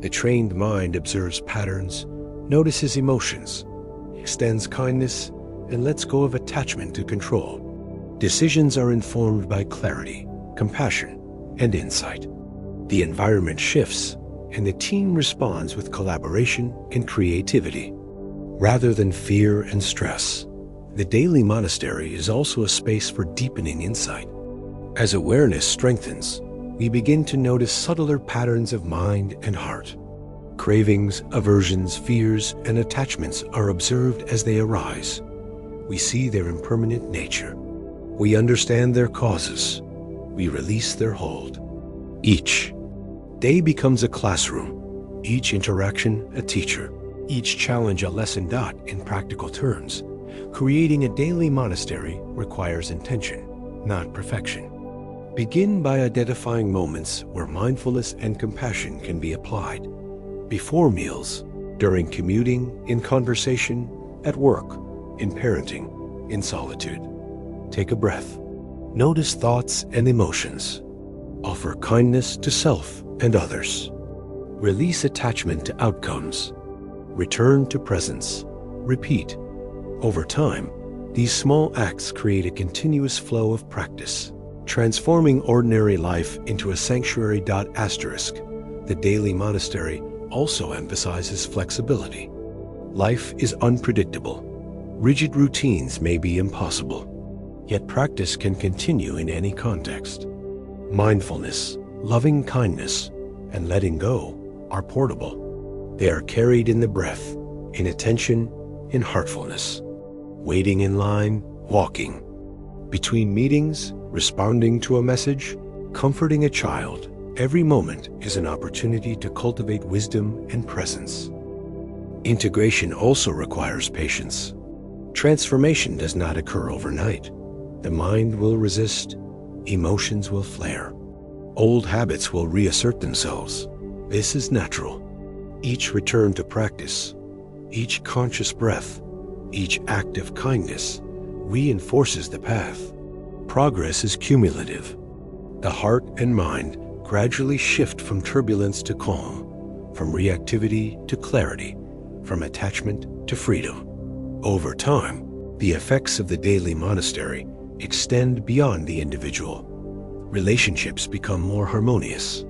The trained mind observes patterns, notices emotions, extends kindness, and lets go of attachment to control. Decisions are informed by clarity, compassion, and insight. The environment shifts, and the team responds with collaboration and creativity, rather than fear and stress. The daily monastery is also a space for deepening insight. As awareness strengthens, we begin to notice subtler patterns of mind and heart. Cravings, aversions, fears, and attachments are observed as they arise. We see their impermanent nature. We understand their causes. We release their hold. Each day becomes a classroom, each interaction a teacher, each challenge a lesson taught in practical terms. Creating a daily monastery requires intention, not perfection. Begin by identifying moments where mindfulness and compassion can be applied. Before meals, during commuting, in conversation, at work, in parenting, in solitude. Take a breath. Notice thoughts and emotions. Offer kindness to self and others. Release attachment to outcomes. Return to presence. Repeat. Over time, these small acts create a continuous flow of practice, transforming ordinary life into a sanctuary. The daily monastery also emphasizes flexibility. Life is unpredictable. Rigid routines may be impossible, yet practice can continue in any context. Mindfulness, loving kindness, and letting go are portable. They are carried in the breath, in attention, in heartfulness. Waiting in line, walking. Between meetings, responding to a message, comforting a child. Every moment is an opportunity to cultivate wisdom and presence. Integration also requires patience. Transformation does not occur overnight. The mind will resist, emotions will flare. Old habits will reassert themselves. This is natural. Each return to practice, each conscious breath, each act of kindness reinforces the path. Progress is cumulative. The heart and mind gradually shift from turbulence to calm, from reactivity to clarity, from attachment to freedom. Over time, the effects of the daily monastery extend beyond the individual. Relationships become more harmonious.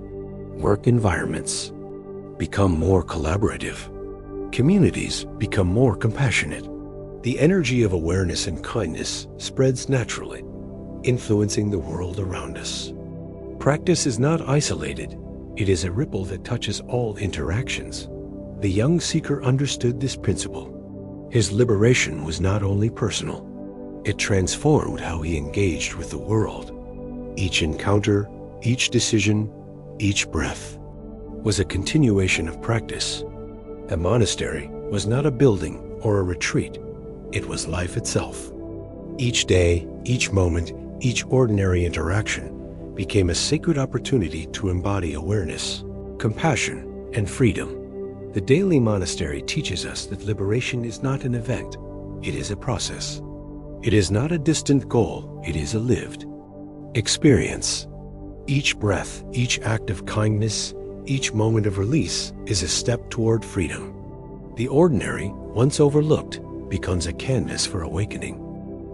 Work environments become more collaborative. Communities become more compassionate. The energy of awareness and kindness spreads naturally, influencing the world around us. Practice is not isolated. It is a ripple that touches all interactions. The young seeker understood this principle. His liberation was not only personal. It transformed how he engaged with the world. Each encounter, each decision, each breath was a continuation of practice. A monastery was not a building or a retreat. It was life itself. Each day, each moment, each ordinary interaction became a sacred opportunity to embody awareness, compassion, and freedom. The daily monastery teaches us that liberation is not an event, it is a process. It is not a distant goal, it is a lived experience. Each breath, each act of kindness, each moment of release is a step toward freedom. The ordinary, once overlooked, becomes a canvas for awakening.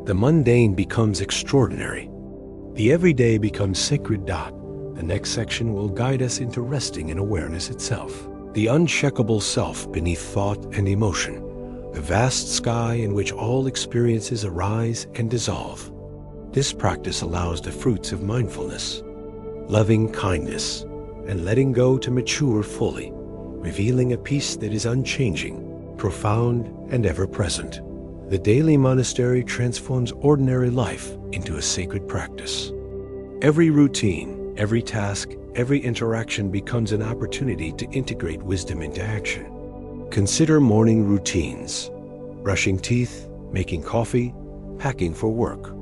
The mundane becomes extraordinary. The everyday becomes sacred. The next section will guide us into resting in awareness itself. The uncheckable self beneath thought and emotion. The vast sky in which all experiences arise and dissolve. This practice allows the fruits of mindfulness, loving kindness, and letting go to mature fully, revealing a peace that is unchanging, profound and ever-present. The daily monastery transforms ordinary life into a sacred practice. Every routine, every task, every interaction becomes an opportunity to integrate wisdom into action. Consider morning routines: brushing teeth, making coffee, packing for work.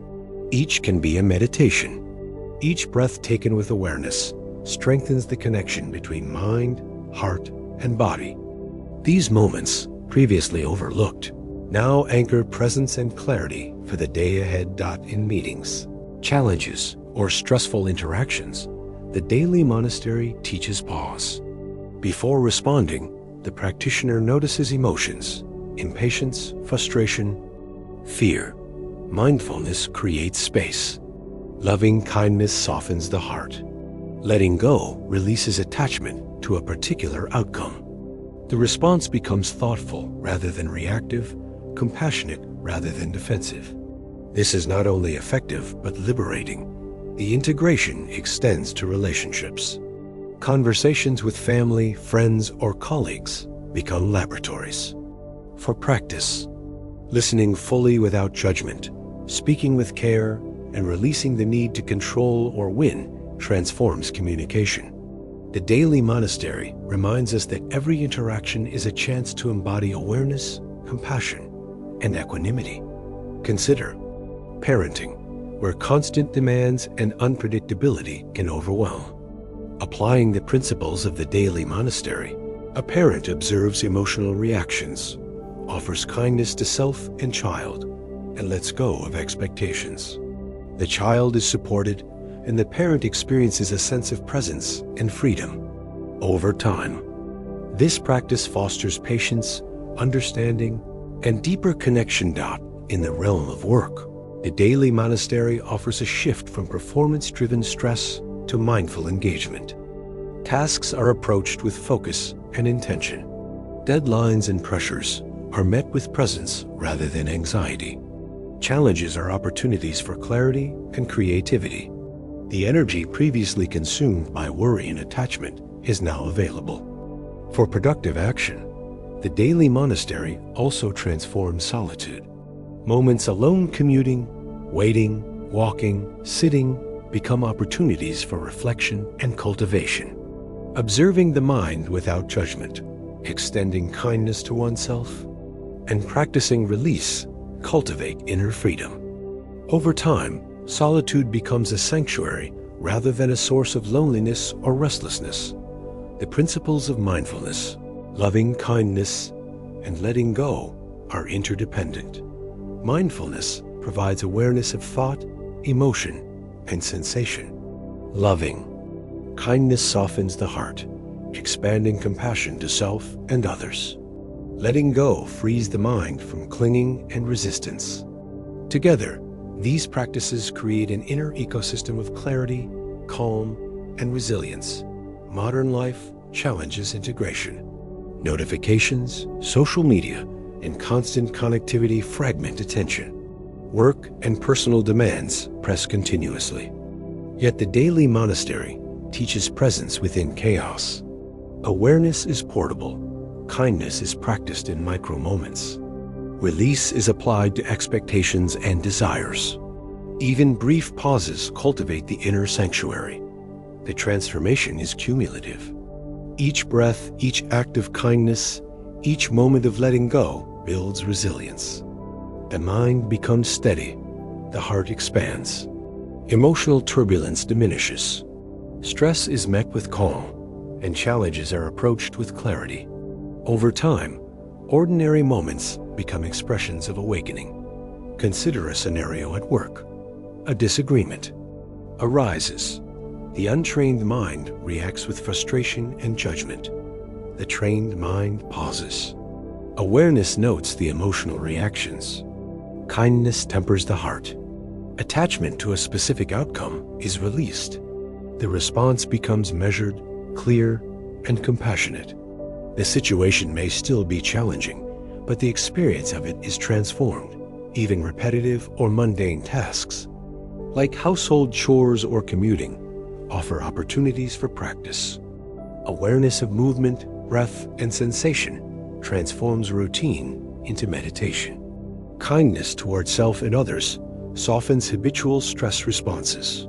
Each can be a meditation. Each breath taken with awareness strengthens the connection between mind, heart, and body. These moments, previously overlooked, now anchor presence and clarity for the day ahead. In meetings, challenges, or stressful interactions, the daily monastery teaches pause. Before responding, the practitioner notices emotions: impatience, frustration, fear. Mindfulness creates space. Loving kindness softens the heart. Letting go releases attachment to a particular outcome. The response becomes thoughtful rather than reactive, compassionate rather than defensive. This is not only effective but liberating. The integration extends to relationships. Conversations with family, friends, or colleagues become laboratories for practice. Listening fully without judgment, speaking with care, and releasing the need to control or win transforms communication. The daily monastery reminds us that every interaction is a chance to embody awareness, compassion, and equanimity. Consider parenting, where constant demands and unpredictability can overwhelm. Applying the principles of the daily monastery, a parent observes emotional reactions, offers kindness to self and child, and lets go of expectations. The child is supported, and the parent experiences a sense of presence and freedom. Over time, this practice fosters patience, understanding, and deeper connection. In the realm of work, the daily monastery offers a shift from performance-driven stress to mindful engagement. Tasks are approached with focus and intention. Deadlines and pressures are met with presence rather than anxiety. Challenges are opportunities for clarity and creativity. The energy previously consumed by worry and attachment is now available for productive action. The daily monastery also transforms solitude. Moments alone commuting, waiting, walking, sitting become opportunities for reflection and cultivation. Observing the mind without judgment, extending kindness to oneself, and practicing release cultivate inner freedom. Over time, solitude becomes a sanctuary rather than a source of loneliness or restlessness. The principles of mindfulness, loving kindness, and letting go are interdependent. Mindfulness provides awareness of thought, emotion, and sensation. Loving kindness softens the heart, expanding compassion to self and others. Letting go frees the mind from clinging and resistance. Together, these practices create an inner ecosystem of clarity, calm, and resilience. Modern life challenges integration. Notifications, social media, and constant connectivity fragment attention. Work and personal demands press continuously. Yet the daily monastery teaches presence within chaos. Awareness is portable. Kindness is practiced in micro moments. Release is applied to expectations and desires. Even brief pauses cultivate the inner sanctuary. The transformation is cumulative. Each breath, each act of kindness, each moment of letting go builds resilience. The mind becomes steady. The heart expands. Emotional turbulence diminishes. Stress is met with calm, and challenges are approached with clarity. Over time, ordinary moments become expressions of awakening. Consider a scenario at work. A disagreement arises. The untrained mind reacts with frustration and judgment. The trained mind pauses. Awareness notes the emotional reactions. Kindness tempers the heart. Attachment to a specific outcome is released. The response becomes measured, clear, and compassionate. The situation may still be challenging, but the experience of it is transformed. Even repetitive or mundane tasks, like household chores or commuting, offer opportunities for practice. Awareness of movement, breath, and sensation transforms routine into meditation. Kindness toward self and others softens habitual stress responses.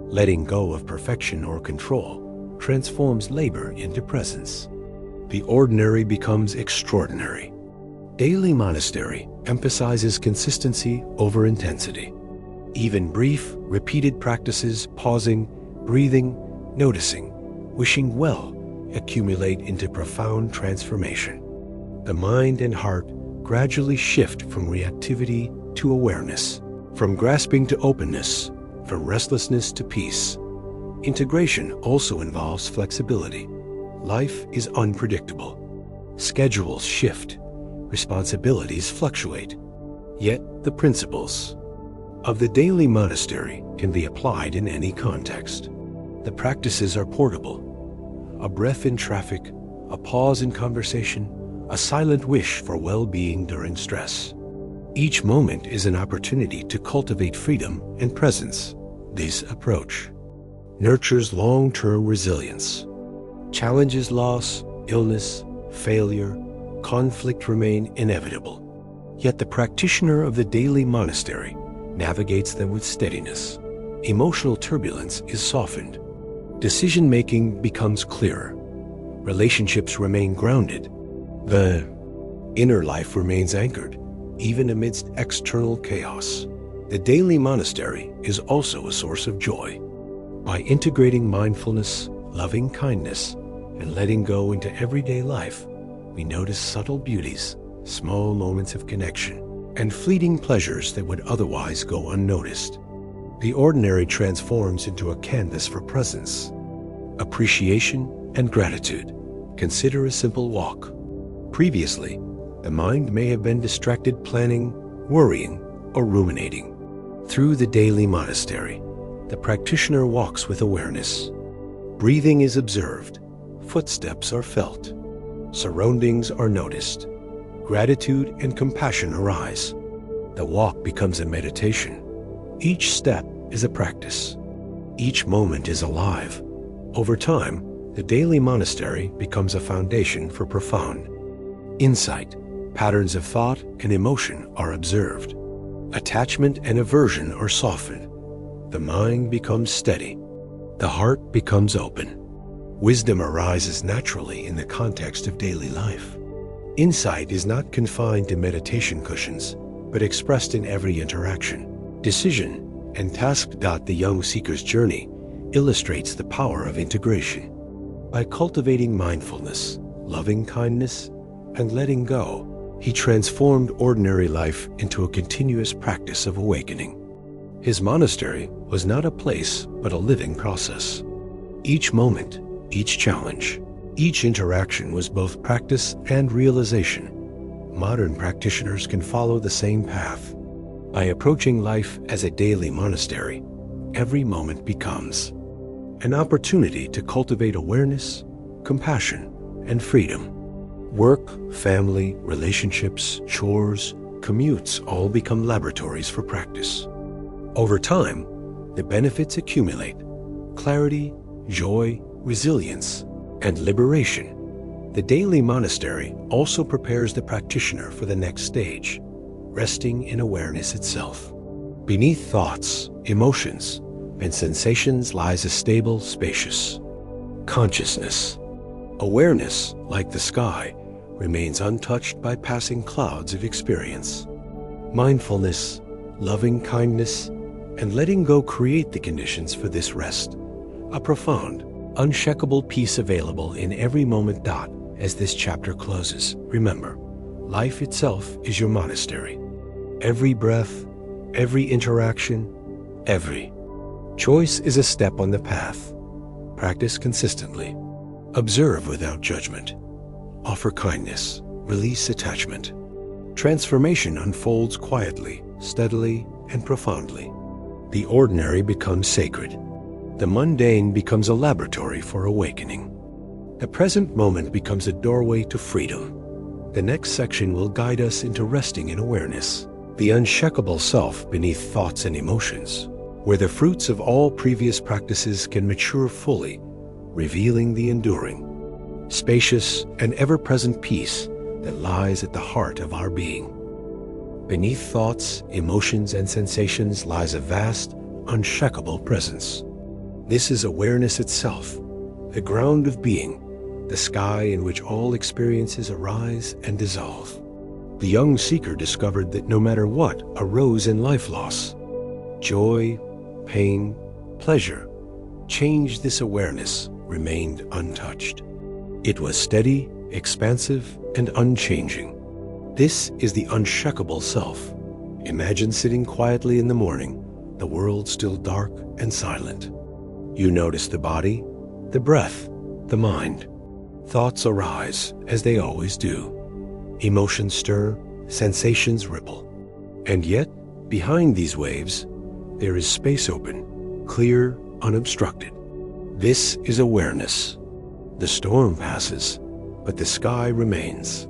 Letting go of perfection or control transforms labor into presence. The ordinary becomes extraordinary. Daily monastery emphasizes consistency over intensity. Even brief, repeated practices, pausing, breathing, noticing, wishing well, accumulate into profound transformation. The mind and heart gradually shift from reactivity to awareness, from grasping to openness, from restlessness to peace. Integration also involves flexibility. Life is unpredictable. Schedules shift. Responsibilities fluctuate. Yet the principles of the daily monastery can be applied in any context. The practices are portable. A breath in traffic, a pause in conversation, a silent wish for well-being during stress. Each moment is an opportunity to cultivate freedom and presence. This approach nurtures long-term resilience. Challenges, loss, illness, failure, conflict remain inevitable. Yet the practitioner of the daily monastery navigates them with steadiness. Emotional turbulence is softened. Decision-making becomes clearer. Relationships remain grounded. The inner life remains anchored, even amidst external chaos. The daily monastery is also a source of joy. By integrating mindfulness, loving kindness, and letting go into everyday life, we notice subtle beauties, small moments of connection, and fleeting pleasures that would otherwise go unnoticed. The ordinary transforms into a canvas for presence, appreciation, and gratitude. Consider a simple walk. Previously, the mind may have been distracted planning, worrying, or ruminating. Through the daily monastery, the practitioner walks with awareness. Breathing is observed, footsteps are felt, surroundings are noticed. Gratitude and compassion arise. The walk becomes a meditation. Each step is a practice. Each moment is alive. Over time, the daily monastery becomes a foundation for profound insight. Patterns of thought and emotion are observed. Attachment and aversion are softened. The mind becomes steady. The heart becomes open. Wisdom arises naturally in the context of daily life. Insight is not confined to meditation cushions, but expressed in every interaction. Decision and task. The young seeker's journey illustrates the power of integration. By cultivating mindfulness, loving kindness, and letting go, he transformed ordinary life into a continuous practice of awakening. His monastery was not a place, but a living process. Each moment, each challenge, each interaction was both practice and realization. Modern practitioners can follow the same path. By approaching life as a daily monastery, every moment becomes an opportunity to cultivate awareness, compassion, and freedom. Work, family, relationships, chores, commutes all become laboratories for practice. Over time, the benefits accumulate: clarity, joy, resilience, and liberation. The daily monastery also prepares the practitioner for the next stage, resting in awareness itself. Beneath thoughts, emotions, and sensations lies a stable, spacious consciousness. Awareness, like the sky, remains untouched by passing clouds of experience. Mindfulness, loving kindness, and letting go create the conditions for this rest. A profound, unshakable peace available in every moment. As this chapter closes, remember, life itself is your monastery. Every breath, every interaction, every choice is a step on the path. Practice consistently. Observe without judgment. Offer kindness. Release attachment. Transformation unfolds quietly, steadily, and profoundly. The ordinary becomes sacred. The mundane becomes a laboratory for awakening. The present moment becomes a doorway to freedom. The next section will guide us into resting in awareness, the unshakable self beneath thoughts and emotions, where the fruits of all previous practices can mature fully, revealing the enduring, spacious, and ever-present peace that lies at the heart of our being. Beneath thoughts, emotions, and sensations lies a vast, unshakable presence. This is awareness itself, the ground of being, the sky in which all experiences arise and dissolve. The young seeker discovered that no matter what arose in life loss, joy, pain, pleasure, change, this awareness remained untouched. It was steady, expansive, and unchanging. This is the unshakable self. Imagine sitting quietly in the morning, the world still dark and silent. You notice the body, the breath, the mind. Thoughts arise, as they always do. Emotions stir, sensations ripple. And yet, behind these waves, there is space open, clear, unobstructed. This is awareness. The storm passes, but the sky remains.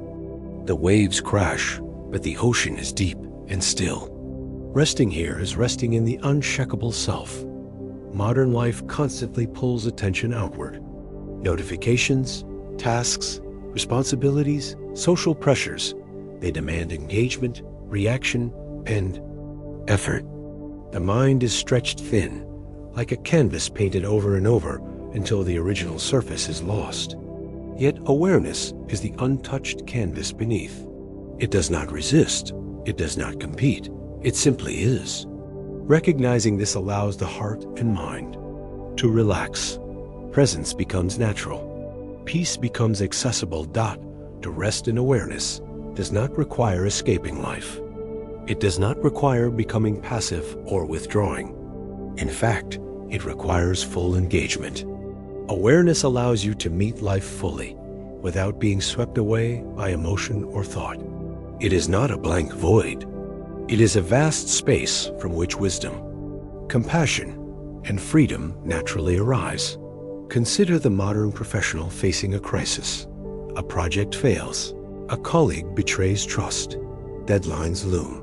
The waves crash, but the ocean is deep and still. Resting here is resting in the unshakable self. Modern life constantly pulls attention outward. Notifications, tasks, responsibilities, social pressures, they demand engagement, reaction, and effort. The mind is stretched thin, like a canvas painted over and over until the original surface is lost. Yet awareness is the untouched canvas beneath. It does not resist, it does not compete, it simply is. Recognizing this allows the heart and mind to relax. Presence becomes natural. Peace becomes accessible. To rest in awareness does not require escaping life. It does not require becoming passive or withdrawing. In fact, it requires full engagement. Awareness allows you to meet life fully, without being swept away by emotion or thought. It is not a blank void. It is a vast space from which wisdom, compassion, and freedom naturally arise. Consider the modern professional facing a crisis. A project fails. A colleague betrays trust. Deadlines loom.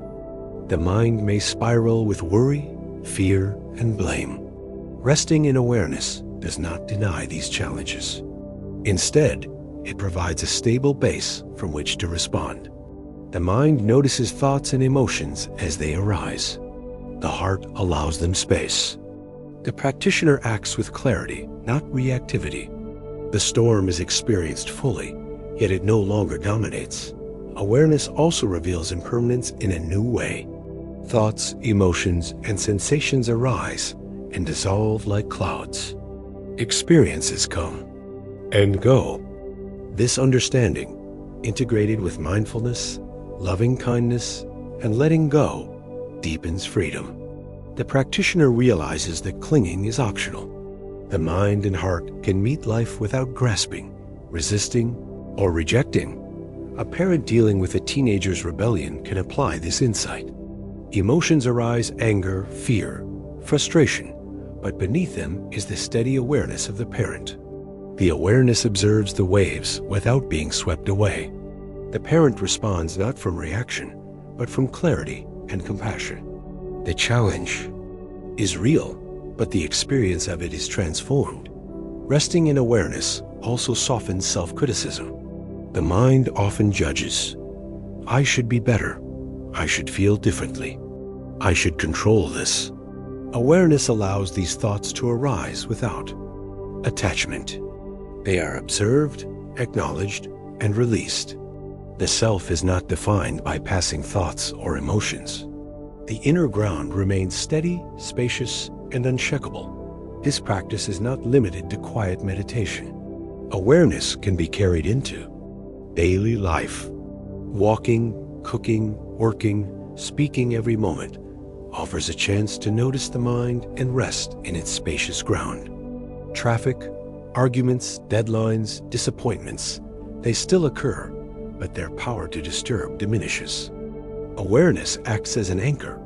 The mind may spiral with worry, fear, and blame. Resting in awareness does not deny these challenges. Instead, it provides a stable base from which to respond. The mind notices thoughts and emotions as they arise. The heart allows them space. The practitioner acts with clarity, not reactivity. The storm is experienced fully, yet it no longer dominates. Awareness also reveals impermanence in a new way. Thoughts, emotions, and sensations arise and dissolve like clouds. Experiences come and go. This understanding, integrated with mindfulness, loving kindness, and letting go, deepens freedom. The practitioner realizes that clinging is optional. The mind and heart can meet life without grasping, resisting, or rejecting. A parent dealing with a teenager's rebellion can apply this insight. Emotions arise: anger, fear, frustration, but beneath them is the steady awareness of the parent. The awareness observes the waves without being swept away. The parent responds not from reaction, but from clarity and compassion. The challenge is real, but the experience of it is transformed. Resting in awareness also softens self-criticism. The mind often judges. I should be better. I should feel differently. I should control this. Awareness allows these thoughts to arise without attachment. They are observed, acknowledged, and released. The self is not defined by passing thoughts or emotions. The inner ground remains steady, spacious, and unshakable. This practice is not limited to quiet meditation. Awareness can be carried into daily life. Walking, cooking, working, speaking every moment offers a chance to notice the mind and rest in its spacious ground. Traffic, arguments, deadlines, disappointments, they still occur, but their power to disturb diminishes. Awareness acts as an anchor,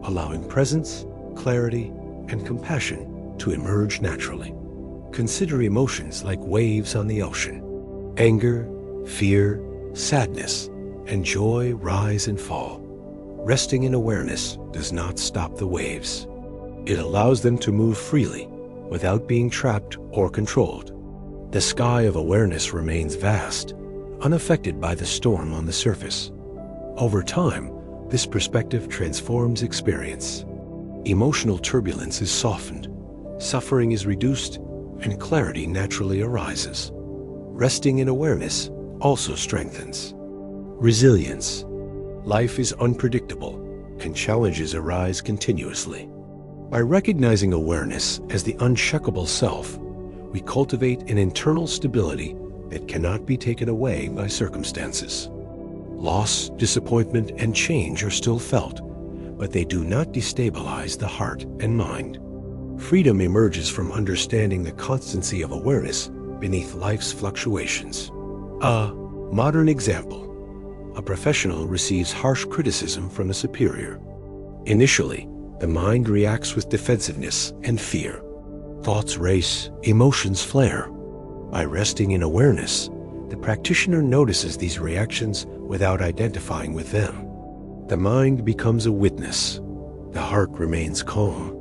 allowing presence, clarity, and compassion to emerge naturally. Consider emotions like waves on the ocean. Anger, fear, sadness, and joy rise and fall. Resting in awareness does not stop the waves. It allows them to move freely without being trapped or controlled. The sky of awareness remains vast, unaffected by the storm on the surface. Over time, this perspective transforms experience. Emotional turbulence is softened, suffering is reduced, and clarity naturally arises. Resting in awareness also strengthens. Resilience. Life is unpredictable, and challenges arise continuously. By recognizing awareness as the unshakable self, we cultivate an internal stability that cannot be taken away by circumstances. Loss, disappointment, and change are still felt, but they do not destabilize the heart and mind. Freedom emerges from understanding the constancy of awareness beneath life's fluctuations. A modern example: a professional receives harsh criticism from a superior. Initially, the mind reacts with defensiveness and fear. Thoughts race, emotions flare. By resting in awareness, the practitioner notices these reactions without identifying with them. The mind becomes a witness. The heart remains calm.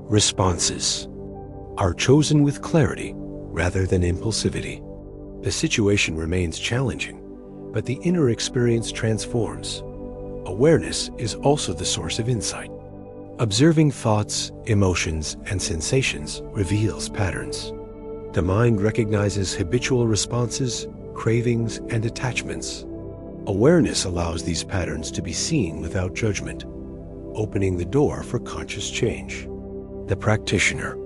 Responses are chosen with clarity rather than impulsivity. The situation remains challenging, but the inner experience transforms. Awareness is also the source of insight. Observing thoughts, emotions, and sensations reveals patterns. The mind recognizes habitual responses, cravings, and attachments. Awareness allows these patterns to be seen without judgment, opening the door for conscious change. The practitioner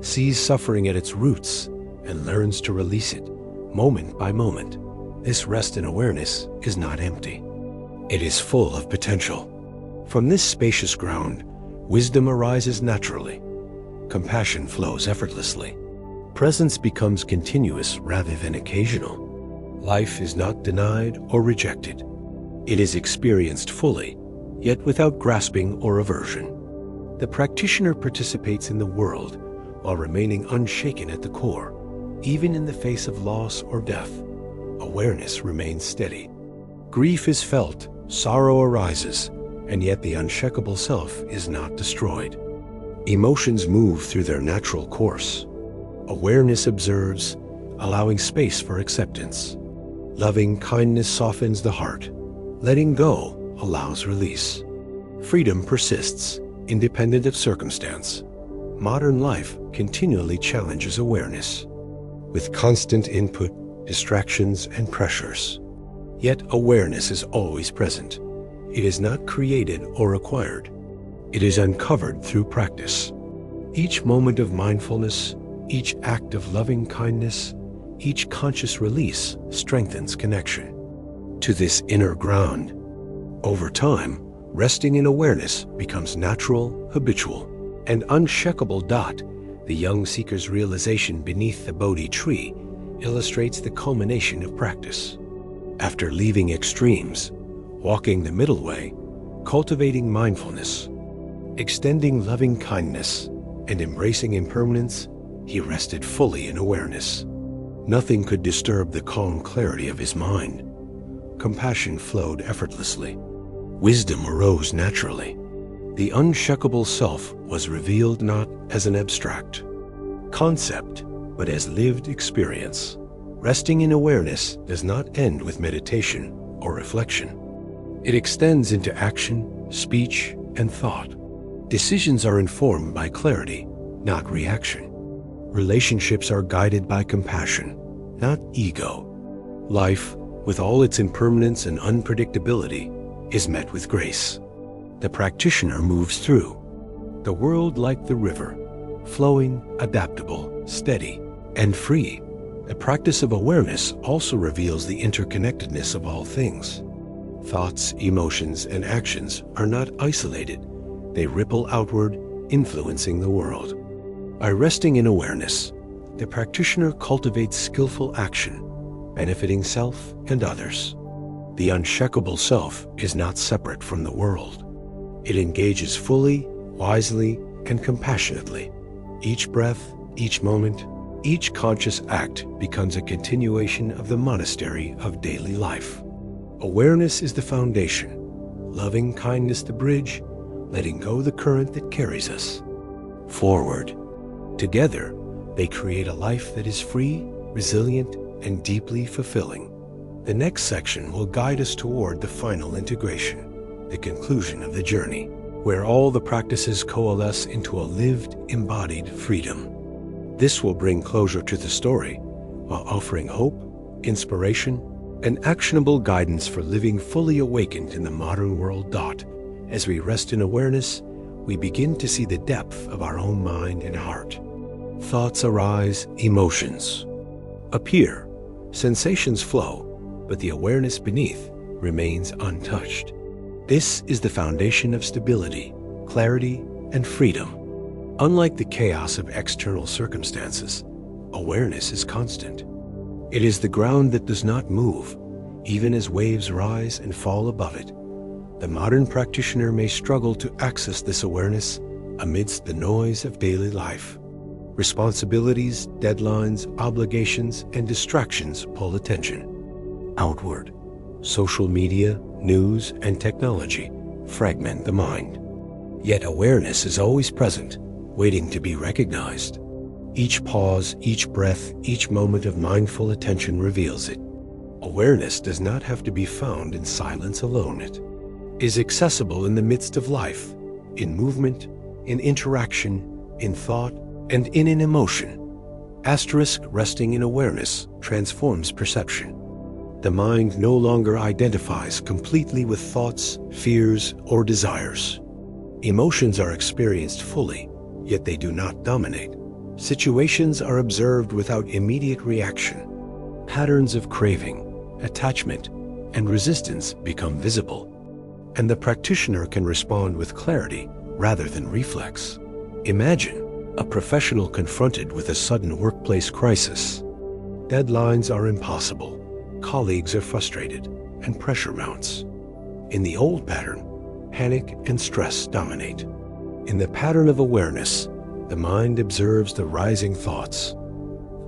sees suffering at its roots and learns to release it, moment by moment. This rest in awareness is not empty. It is full of potential. From this spacious ground, wisdom arises naturally. Compassion flows effortlessly. Presence becomes continuous rather than occasional. Life is not denied or rejected. It is experienced fully, yet without grasping or aversion. The practitioner participates in the world while remaining unshaken at the core. Even in the face of loss or death, awareness remains steady. Grief is felt, sorrow arises, and yet the unshakable self is not destroyed. Emotions move through their natural course. Awareness observes, allowing space for acceptance. Loving kindness softens the heart. Letting go allows release. Freedom persists, independent of circumstance. Modern life continually challenges awareness, with constant input, distractions, and pressures. Yet awareness is always present. It is not created or acquired. It is uncovered through practice. Each moment of mindfulness, each act of loving kindness, each conscious release strengthens connection to this inner ground. Over time, resting in awareness becomes natural, habitual, and unshakable. The young seeker's realization beneath the Bodhi tree illustrates the culmination of practice. After leaving extremes, walking the middle way, cultivating mindfulness, extending loving kindness, and embracing impermanence, he rested fully in awareness. Nothing could disturb the calm clarity of his mind. Compassion flowed effortlessly. Wisdom arose naturally. The unshakable self was revealed not as an abstract concept, but as lived experience. Resting in awareness does not end with meditation or reflection. It extends into action, speech, and thought. Decisions are informed by clarity, not reaction. Relationships are guided by compassion, not ego. Life, with all its impermanence and unpredictability, is met with grace. The practitioner moves through the world like the river, flowing, adaptable, steady, and free. The practice of awareness also reveals the interconnectedness of all things. Thoughts, emotions, and actions are not isolated. They ripple outward, influencing the world. By resting in awareness, the practitioner cultivates skillful action, benefiting self and others. The unshakable self is not separate from the world. It engages fully, wisely, and compassionately. Each breath, each moment, each conscious act becomes a continuation of the monastery of daily life. Awareness is the foundation, loving kindness the bridge, letting go the current that carries us forward. Together, they create a life that is free, resilient, and deeply fulfilling. The next section will guide us toward the final integration, the conclusion of the journey, where all the practices coalesce into a lived, embodied freedom. This will bring closure to the story while offering hope, inspiration, and actionable guidance for living fully awakened in the modern world. As we rest in awareness, we begin to see the depth of our own mind and heart. Thoughts arise, emotions appear, sensations flow, but the awareness beneath remains untouched. This is the foundation of stability, clarity, and freedom. Unlike the chaos of external circumstances, awareness is constant. It is the ground that does not move, even as waves rise and fall above it. The modern practitioner may struggle to access this awareness amidst the noise of daily life. Responsibilities, deadlines, obligations, and distractions pull attention outward. Social media, news, and technology fragment the mind. Yet awareness is always present, waiting to be recognized. Each pause, each breath, each moment of mindful attention reveals it. Awareness does not have to be found in silence alone. It is accessible in the midst of life, in movement, in interaction, in thought, and in an emotion. Resting in awareness transforms perception. The mind no longer identifies completely with thoughts, fears, or desires. Emotions are experienced fully, yet they do not dominate. Situations are observed without immediate reaction. Patterns of craving, attachment, and resistance become visible, and the practitioner can respond with clarity rather than reflex. Imagine a professional confronted with a sudden workplace crisis. Deadlines are impossible, colleagues are frustrated, and pressure mounts. In the old pattern, panic and stress dominate. In the pattern of awareness, the mind observes the rising thoughts.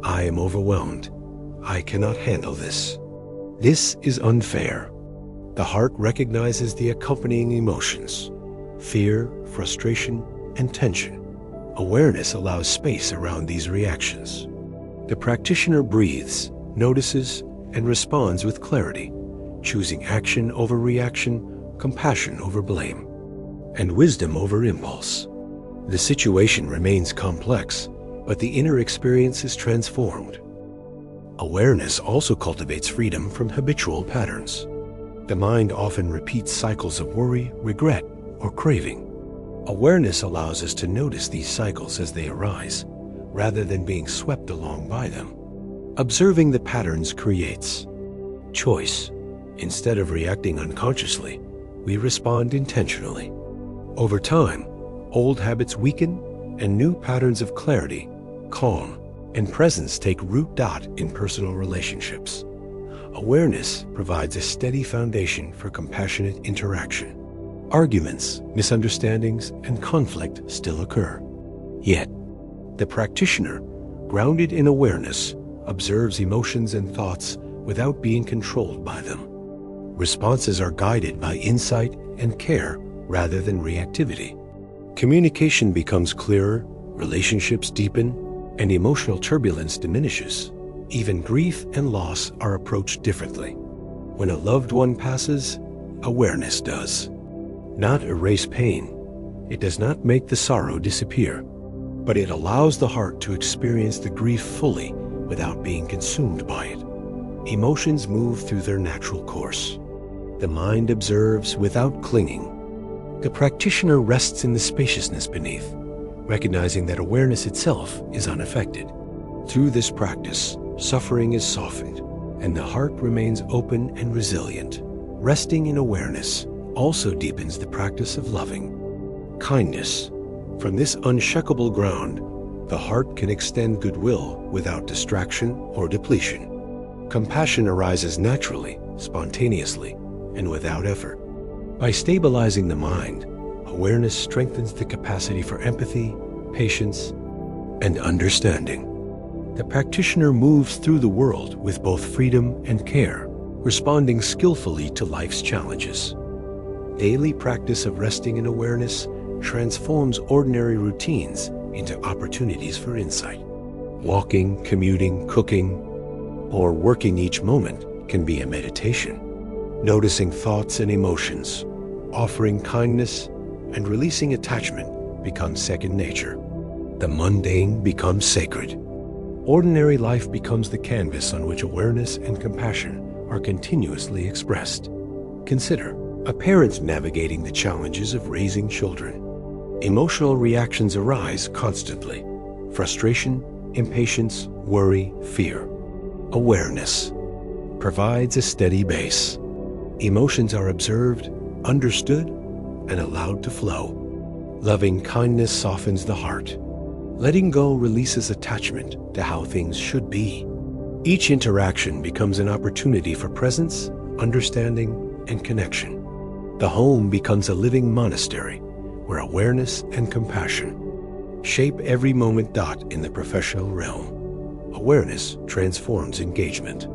I am overwhelmed. I cannot handle this. This is unfair. The heart recognizes the accompanying emotions: fear, frustration, and tension. Awareness allows space around these reactions. The practitioner breathes, notices, and responds with clarity, choosing action over reaction, compassion over blame, and wisdom over impulse. The situation remains complex, but the inner experience is transformed. Awareness also cultivates freedom from habitual patterns. The mind often repeats cycles of worry, regret, or craving. Awareness allows us to notice these cycles as they arise, rather than being swept along by them. Observing the patterns creates choice. Instead of reacting unconsciously, we respond intentionally. Over time, old habits weaken and new patterns of clarity, calm, and presence take root. In personal relationships, awareness provides a steady foundation for compassionate interaction. Arguments, misunderstandings, and conflict still occur. Yet, the practitioner, grounded in awareness, observes emotions and thoughts without being controlled by them. Responses are guided by insight and care rather than reactivity. Communication becomes clearer, relationships deepen, and emotional turbulence diminishes. Even grief and loss are approached differently. When a loved one passes, awareness does not erase pain. It does not make the sorrow disappear, but it allows the heart to experience the grief fully without being consumed by it. Emotions move through their natural course. The mind observes without clinging. The practitioner rests in the spaciousness beneath, recognizing that awareness itself is unaffected. Through this practice, suffering is softened, and the heart remains open and resilient. Resting in awareness also deepens the practice of loving kindness. From this unshakable ground, the heart can extend goodwill without distraction or depletion. Compassion arises naturally, spontaneously, and without effort. By stabilizing the mind, awareness strengthens the capacity for empathy, patience, and understanding. The practitioner moves through the world with both freedom and care, responding skillfully to life's challenges. Daily practice of resting in awareness transforms ordinary routines into opportunities for insight. Walking, commuting, cooking, or working each moment can be a meditation. Noticing thoughts and emotions, offering kindness, and releasing attachment becomes second nature. The mundane becomes sacred. Ordinary life becomes the canvas on which awareness and compassion are continuously expressed. Consider a parent navigating the challenges of raising children. Emotional reactions arise constantly: frustration, impatience, worry, fear. Awareness provides a steady base. Emotions are observed, understood, and allowed to flow. Loving kindness softens the heart. Letting go releases attachment to how things should be. Each interaction becomes an opportunity for presence, understanding, and connection. The home becomes a living monastery where awareness and compassion shape every moment. In the professional realm, awareness transforms engagement.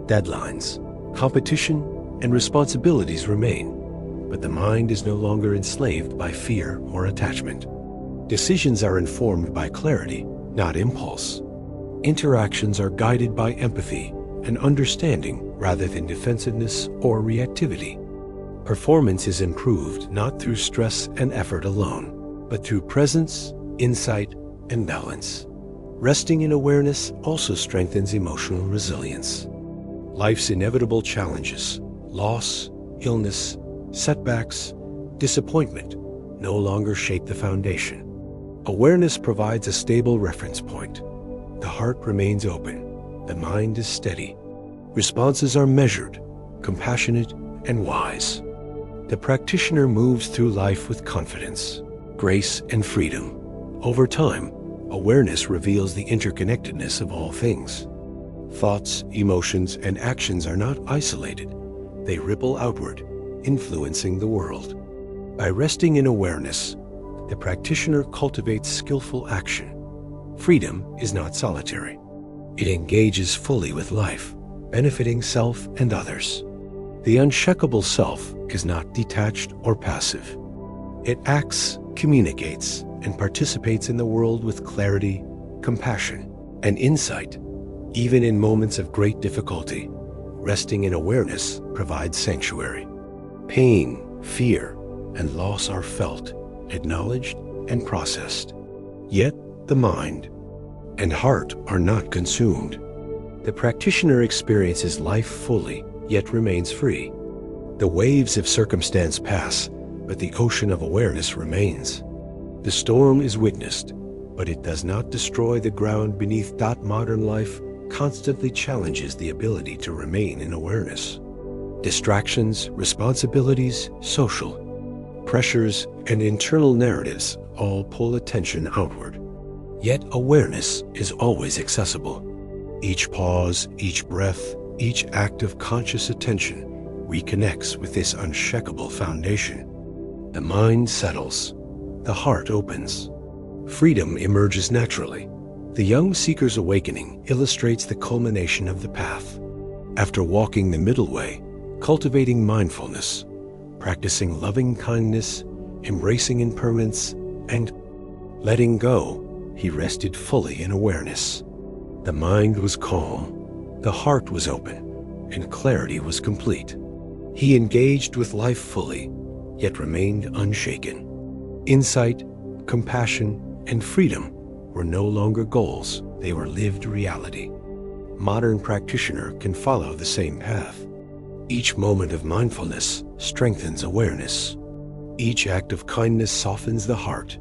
Deadlines, competition, and responsibilities remain, but the mind is no longer enslaved by fear or attachment. Decisions are informed by clarity, not impulse. Interactions are guided by empathy and understanding rather than defensiveness or reactivity. Performance is improved not through stress and effort alone, but through presence, insight, and balance. Resting in awareness also strengthens emotional resilience. Life's inevitable challenges, loss, illness, setbacks, disappointment, no longer shape the foundation. Awareness provides a stable reference point. The heart remains open. The mind is steady. Responses are measured, compassionate, and wise. The practitioner moves through life with confidence, grace, and freedom. Over time, awareness reveals the interconnectedness of all things. Thoughts, emotions, and actions are not isolated. They ripple outward, influencing the world. By resting in awareness, the practitioner cultivates skillful action. Freedom is not solitary. It engages fully with life, benefiting self and others. The unshakable self is not detached or passive. It acts, communicates, and participates in the world with clarity, compassion, and insight. Even in moments of great difficulty, resting in awareness provides sanctuary. Pain, fear, and loss are felt, acknowledged, and processed. Yet the mind and heart are not consumed. The practitioner experiences life fully, yet remains free. The waves of circumstance pass, but the ocean of awareness remains. The storm is witnessed, but it does not destroy the ground beneath. Modern life constantly challenges the ability to remain in awareness. Distractions, responsibilities, social pressures, and internal narratives all pull attention outward. Yet awareness is always accessible. Each pause, each breath, each act of conscious attention reconnects with this unshakable foundation. The mind settles. The heart opens. Freedom emerges naturally. The young seeker's awakening illustrates the culmination of the path. After walking the middle way, cultivating mindfulness, practicing loving kindness, embracing impermanence, and letting go, he rested fully in awareness. The mind was calm, the heart was open, and clarity was complete. He engaged with life fully, yet remained unshaken. Insight, compassion, and freedom were no longer goals, they were lived reality. Modern practitioner can follow the same path. Each moment of mindfulness strengthens awareness. Each act of kindness softens the heart.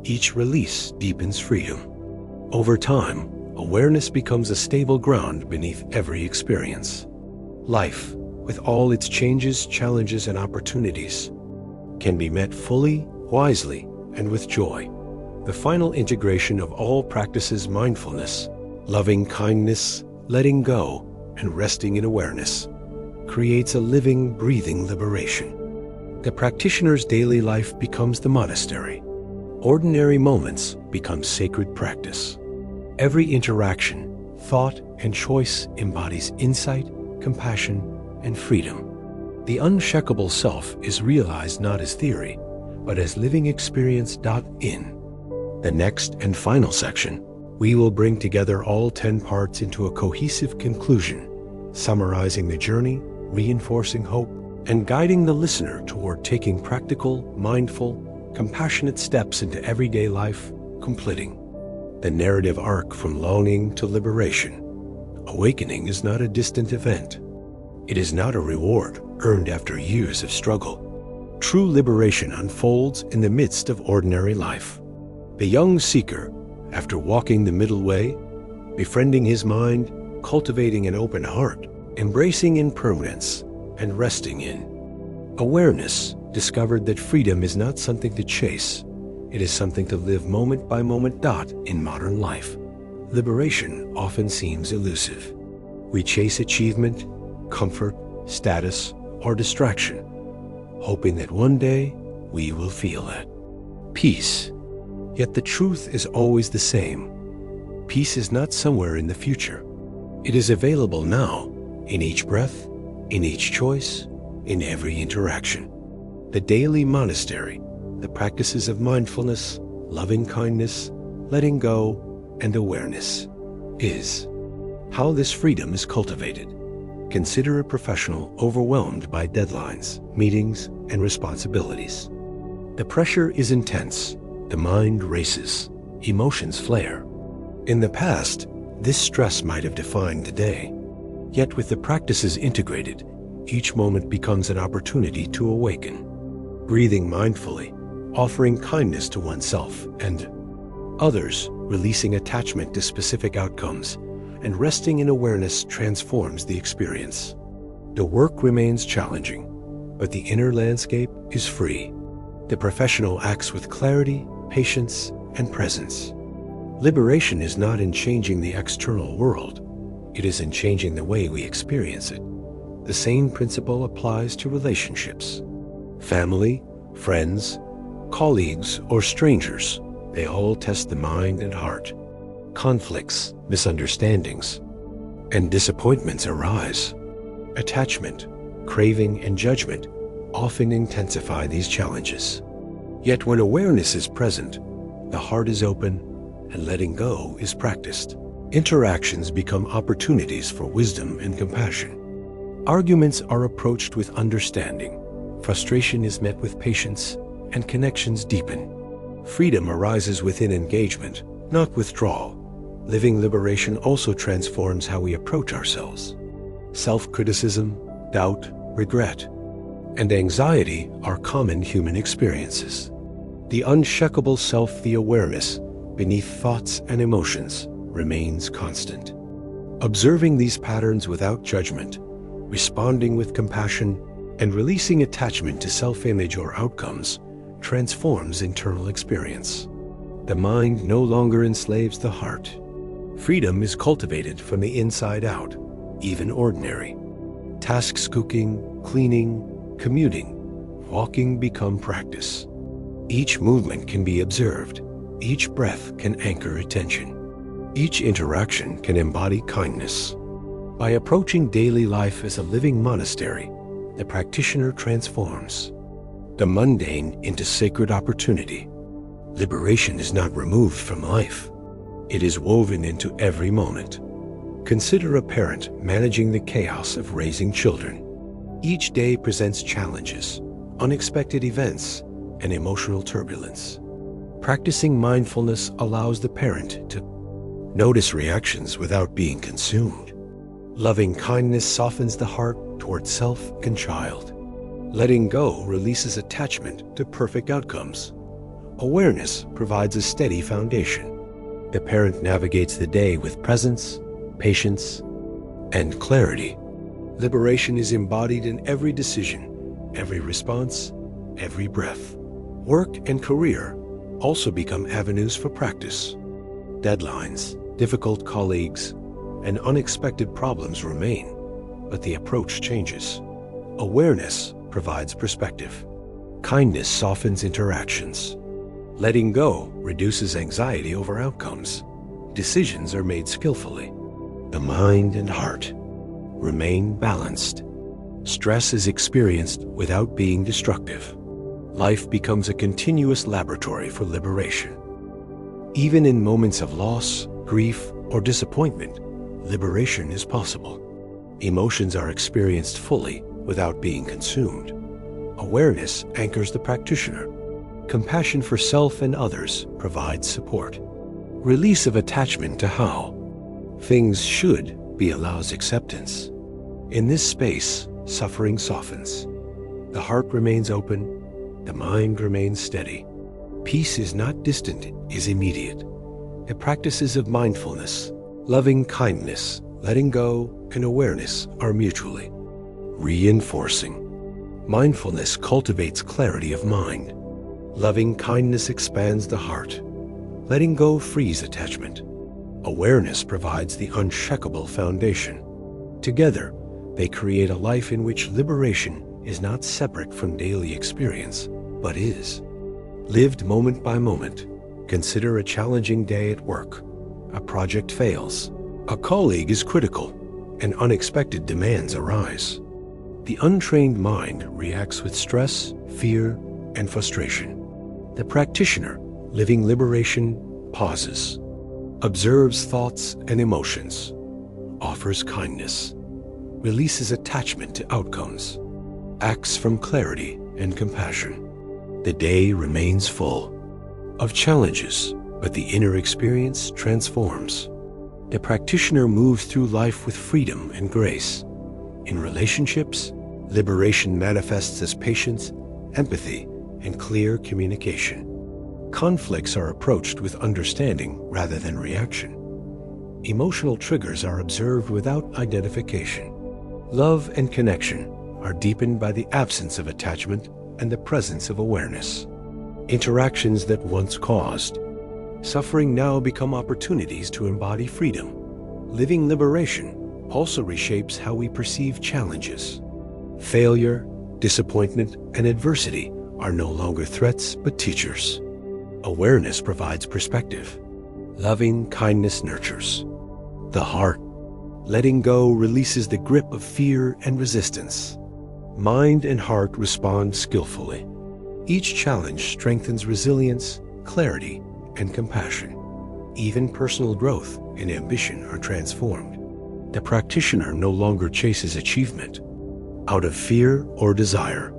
Each release deepens freedom. Over time, awareness becomes a stable ground beneath every experience. Life, with all its changes, challenges, and opportunities, can be met fully, wisely, and with joy. The final integration of all practices: mindfulness, loving kindness, letting go, and resting in awareness, creates a living, breathing liberation. The practitioner's daily life becomes the monastery. Ordinary moments become sacred practice. Every interaction, thought, and choice embodies insight, compassion, and freedom. The unshakable self is realized not as theory, but as living experience. In the next and final section, we will bring together all 10 parts into a cohesive conclusion, summarizing the journey, reinforcing hope, and guiding the listener toward taking practical, mindful, compassionate steps into everyday life, completing the narrative arc from longing to liberation. Awakening is not a distant event. It is not a reward earned after years of struggle. True liberation unfolds in the midst of ordinary life. The young seeker, after walking the middle way, befriending his mind, cultivating an open heart, embracing impermanence, and resting in awareness, discovered that freedom is not something to chase. It is something to live moment by moment. In modern life, liberation often seems elusive. We chase achievement, comfort, status, or distraction, hoping that one day we will feel at peace. Yet the truth is always the same. Peace is not somewhere in the future. It is available now, in each breath, in each choice, in every interaction. The daily monastery, the practices of mindfulness, loving kindness, letting go, and awareness, is how this freedom is cultivated. Consider a professional overwhelmed by deadlines, meetings, and responsibilities. The pressure is intense. The mind races. Emotions flare. In the past, this stress might have defined the day. Yet with the practices integrated, each moment becomes an opportunity to awaken. Breathing mindfully, offering kindness to oneself and others, releasing attachment to specific outcomes, and resting in awareness transforms the experience. The work remains challenging, but the inner landscape is free. The professional acts with clarity, patience, and presence. Liberation is not in changing the external world. It is in changing the way we experience it. The same principle applies to relationships. Family, friends, colleagues, or strangers, they all test the mind and heart. Conflicts, misunderstandings, and disappointments arise. Attachment, craving, and judgment often intensify these challenges. Yet when awareness is present, the heart is open, and letting go is practiced. Interactions become opportunities for wisdom and compassion. Arguments are approached with understanding. Frustration is met with patience, and connections deepen. Freedom arises within engagement, not withdrawal. Living liberation also transforms how we approach ourselves. Self-criticism, doubt, regret, and anxiety are common human experiences. The unshakable self, the awareness beneath thoughts and emotions, remains constant. Observing these patterns without judgment, responding with compassion, and releasing attachment to self-image or outcomes transforms internal experience. The mind no longer enslaves the heart. Freedom is cultivated from the inside out, even ordinary. Tasks, cooking, cleaning, commuting, walking become practice. Each movement can be observed. Each breath can anchor attention. Each interaction can embody kindness. By approaching daily life as a living monastery, the practitioner transforms the mundane into sacred opportunity. Liberation is not removed from life. It is woven into every moment. Consider a parent managing the chaos of raising children. Each day presents challenges, unexpected events, and emotional turbulence. Practicing mindfulness allows the parent to notice reactions without being consumed. Loving kindness softens the heart toward self and child. Letting go releases attachment to perfect outcomes. Awareness provides a steady foundation. The parent navigates the day with presence, patience, and clarity. Liberation is embodied in every decision, every response, every breath. Work and career also become avenues for practice. Deadlines, difficult colleagues, and unexpected problems remain, but the approach changes. Awareness provides perspective. Kindness softens interactions. Letting go reduces anxiety over outcomes. Decisions are made skillfully. The mind and heart remain balanced. Stress is experienced without being destructive. Life becomes a continuous laboratory for liberation. Even in moments of loss, grief, or disappointment, liberation is possible. Emotions are experienced fully without being consumed. Awareness anchors the practitioner. Compassion for self and others provides support. Release of attachment to how things should be allows acceptance. In this space, suffering softens. The heart remains open. The mind remains steady. Peace is not distant, it is immediate. The practices of mindfulness, loving kindness, letting go, and awareness are mutually reinforcing. Mindfulness cultivates clarity of mind. Loving kindness expands the heart. Letting go frees attachment. Awareness provides the unshakable foundation. Together, they create a life in which liberation is not separate from daily experience, but is lived moment by moment. Consider a challenging day at work. A project fails. A colleague is critical, and unexpected demands arise. The untrained mind reacts with stress, fear, and frustration. The practitioner, living liberation, pauses, observes thoughts and emotions, offers kindness, releases attachment to outcomes, acts from clarity and compassion. The day remains full of challenges, but the inner experience transforms. The practitioner moves through life with freedom and grace. In relationships, liberation manifests as patience, empathy, and clear communication. Conflicts are approached with understanding rather than reaction. Emotional triggers are observed without identification. Love and connection are deepened by the absence of attachment and the presence of awareness. Interactions that once caused suffering now become opportunities to embody freedom. Living liberation also reshapes how we perceive challenges. Failure, disappointment, and adversity are no longer threats but teachers. Awareness provides perspective. Loving kindness nurtures the heart. Letting go releases the grip of fear and resistance. Mind and heart respond skillfully. Each challenge strengthens resilience, clarity, and compassion. Even personal growth and ambition are transformed. The practitioner no longer chases achievement out of fear or desire.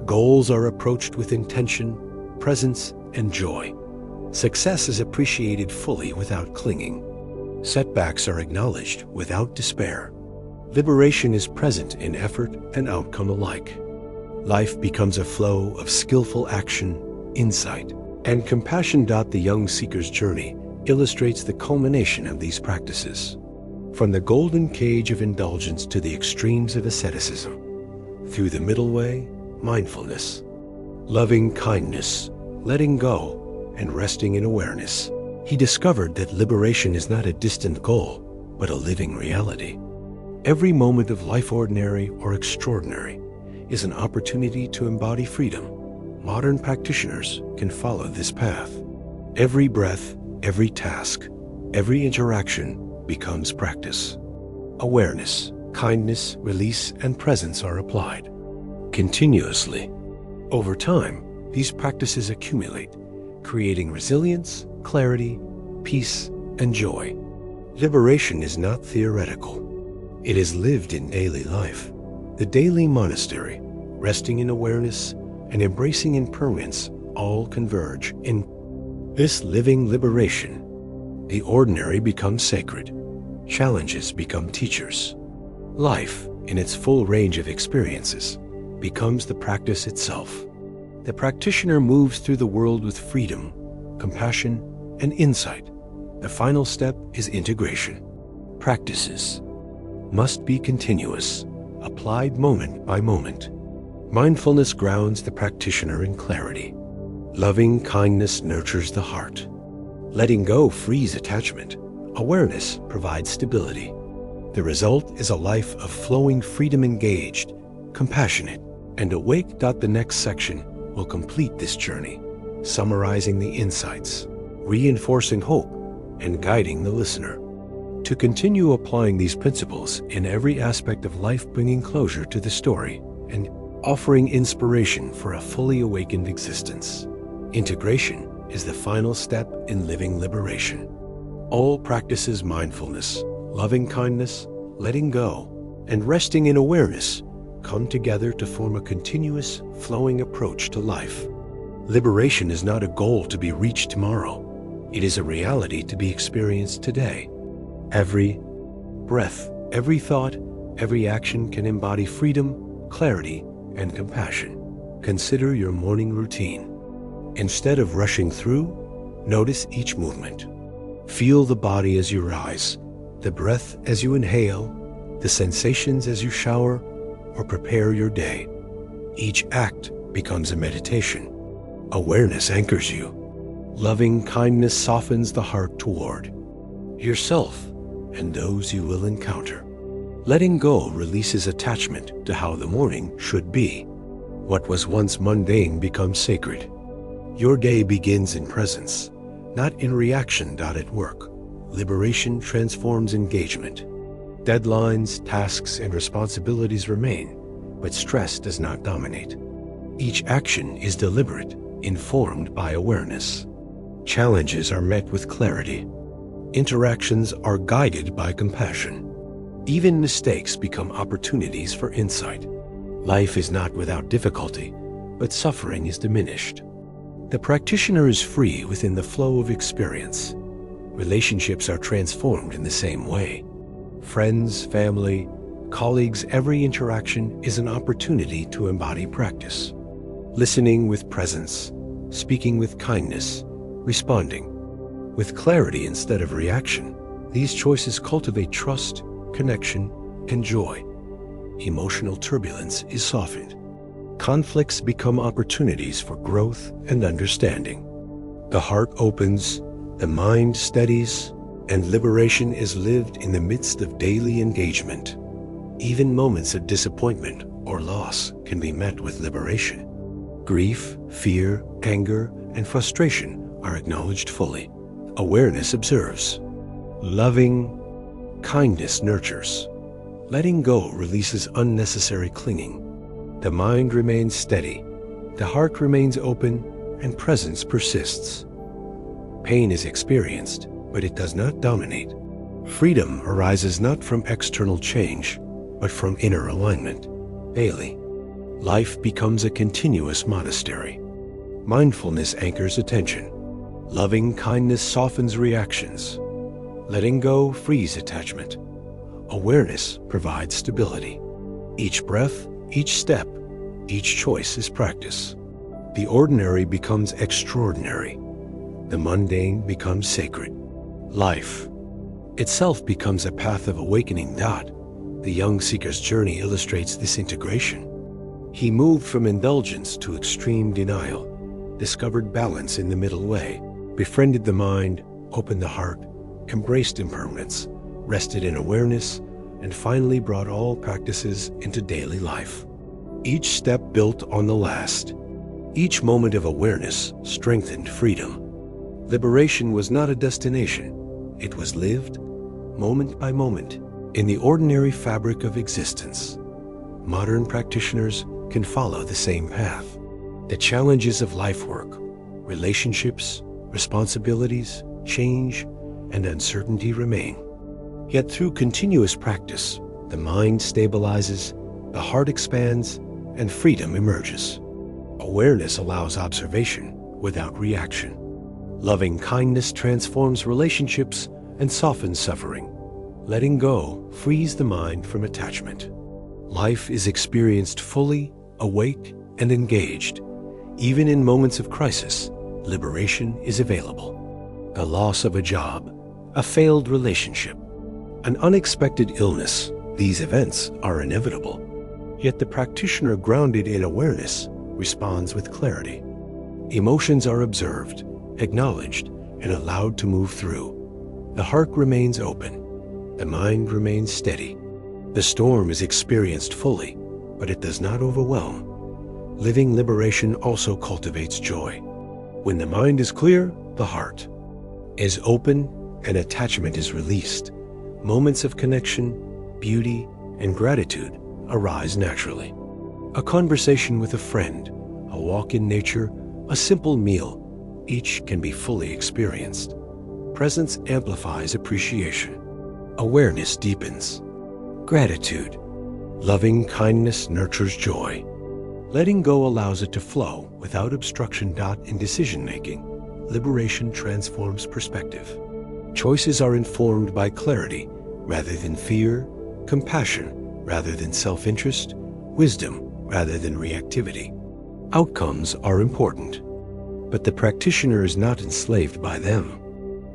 Goals are approached with intention, presence, and joy. Success is appreciated fully without clinging. Setbacks are acknowledged without despair. Liberation is present in effort and outcome alike. Life becomes a flow of skillful action, insight, and compassion. The young seeker's journey illustrates the culmination of these practices. From the golden cage of indulgence to the extremes of asceticism. Through the middle way, mindfulness, loving kindness, letting go, and resting in awareness. He discovered that liberation is not a distant goal, but a living reality. Every moment of life, ordinary or extraordinary, is an opportunity to embody freedom. Modern practitioners can follow this path. Every breath, every task, every interaction becomes practice. Awareness, kindness, release, and presence are applied continuously. Over time, these practices accumulate, creating resilience, clarity, peace, and joy. Liberation is not theoretical. It is lived in daily life. The daily monastery, resting in awareness and embracing impermanence, all converge in this living liberation. The ordinary becomes sacred. Challenges become teachers. Life, in its full range of experiences, becomes the practice itself. The practitioner moves through the world with freedom, compassion, and insight. The final step is integration. Practices must be continuous, applied moment by moment. Mindfulness grounds the practitioner in clarity. Loving kindness nurtures the heart. Letting go frees attachment. Awareness provides stability. The result is a life of flowing freedom, engaged, compassionate, and awake. The next section will complete this journey, summarizing the insights, reinforcing hope, and guiding the listener to continue applying these principles in every aspect of life, bringing closure to the story and offering inspiration for a fully awakened existence. Integration is the final step in living liberation. All practices mindfulness, loving kindness, letting go, and resting in awareness come together to form a continuous, flowing approach to life. Liberation is not a goal to be reached tomorrow. It is a reality to be experienced today. Every breath, every thought, every action can embody freedom, clarity, and compassion. Consider your morning routine. Instead of rushing through, notice each movement. Feel the body as you rise, the breath as you inhale, the sensations as you shower or prepare your day. Each act becomes a meditation. Awareness anchors you. Loving kindness softens the heart toward yourself and those you will encounter. Letting go releases attachment to how the morning should be. What was once mundane becomes sacred. Your day begins in presence, not in reaction. At work, liberation transforms engagement. Deadlines, tasks, and responsibilities remain, but stress does not dominate. Each action is deliberate, informed by awareness. Challenges are met with clarity. Interactions are guided by compassion. Even mistakes become opportunities for insight. Life is not without difficulty, but suffering is diminished. The practitioner is free within the flow of experience. Relationships are transformed in the same way. Friends, family, colleagues, every interaction is an opportunity to embody practice. Listening with presence, speaking with kindness, responding with clarity instead of reaction. These choices cultivate trust, connection, and joy. Emotional turbulence is softened. Conflicts become opportunities for growth and understanding. The heart opens, the mind steadies, and liberation is lived in the midst of daily engagement. Even moments of disappointment or loss can be met with liberation. Grief, fear, anger, and frustration are acknowledged fully. Awareness observes. Loving kindness nurtures. Letting go releases unnecessary clinging. The mind remains steady, the heart remains open, and presence persists. Pain is experienced, but it does not dominate. Freedom arises not from external change, but from inner alignment. Daily, life becomes a continuous monastery. Mindfulness anchors attention. Loving kindness softens reactions. Letting go frees attachment. Awareness provides stability. Each breath, each step, each choice is practice. The ordinary becomes extraordinary. The mundane becomes sacred. Life itself becomes a path of awakening. The young seeker's journey illustrates this integration. He moved from indulgence to extreme denial, discovered balance in the middle way, befriended the mind, opened the heart, embraced impermanence, rested in awareness, and finally brought all practices into daily life. Each step built on the last. Each moment of awareness strengthened freedom. Liberation was not a destination. It was lived, moment by moment, in the ordinary fabric of existence. Modern practitioners can follow the same path. The challenges of life work, relationships, responsibilities, change, and uncertainty remain. Yet through continuous practice, the mind stabilizes, the heart expands, and freedom emerges. Awareness allows observation without reaction. Loving kindness transforms relationships and softens suffering. Letting go frees the mind from attachment. Life is experienced fully, awake, and engaged. Even in moments of crisis, liberation is available. The loss of a job, a failed relationship, an unexpected illness, these events are inevitable. Yet the practitioner grounded in awareness responds with clarity. Emotions are observed, acknowledged, and allowed to move through. The heart remains open. The mind remains steady. The storm is experienced fully, but it does not overwhelm. Living liberation also cultivates joy. When the mind is clear, the heart is open and attachment is released. Moments of connection, beauty, and gratitude arise naturally. A conversation with a friend, a walk in nature, a simple meal, each can be fully experienced. Presence amplifies appreciation. Awareness deepens. Gratitude Loving kindness nurtures joy. Letting go allows it to flow without obstruction. In decision-making, liberation transforms perspective. Choices are informed by clarity rather than fear, compassion rather than self-interest, wisdom rather than reactivity. Outcomes are important, but the practitioner is not enslaved by them.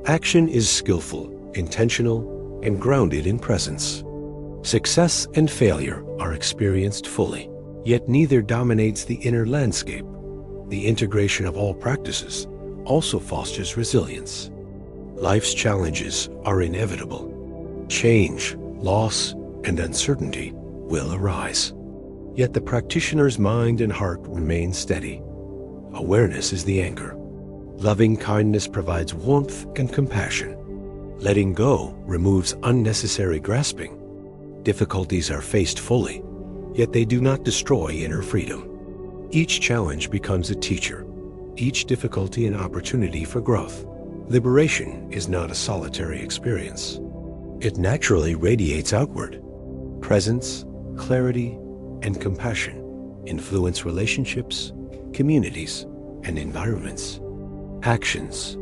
Action is skillful, intentional, and grounded in presence. Success and failure are experienced fully, yet neither dominates the inner landscape. The integration of all practices also fosters resilience. Life's challenges are inevitable. Change, loss, and uncertainty will arise. Yet the practitioner's mind and heart remain steady. Awareness is the anchor. Loving kindness provides warmth and compassion. Letting go removes unnecessary grasping. Difficulties are faced fully, yet they do not destroy inner freedom. Each challenge becomes a teacher, each difficulty an opportunity for growth. Liberation is not a solitary experience. It naturally radiates outward. Presence, clarity, and compassion influence relationships, communities, and environments. Actions,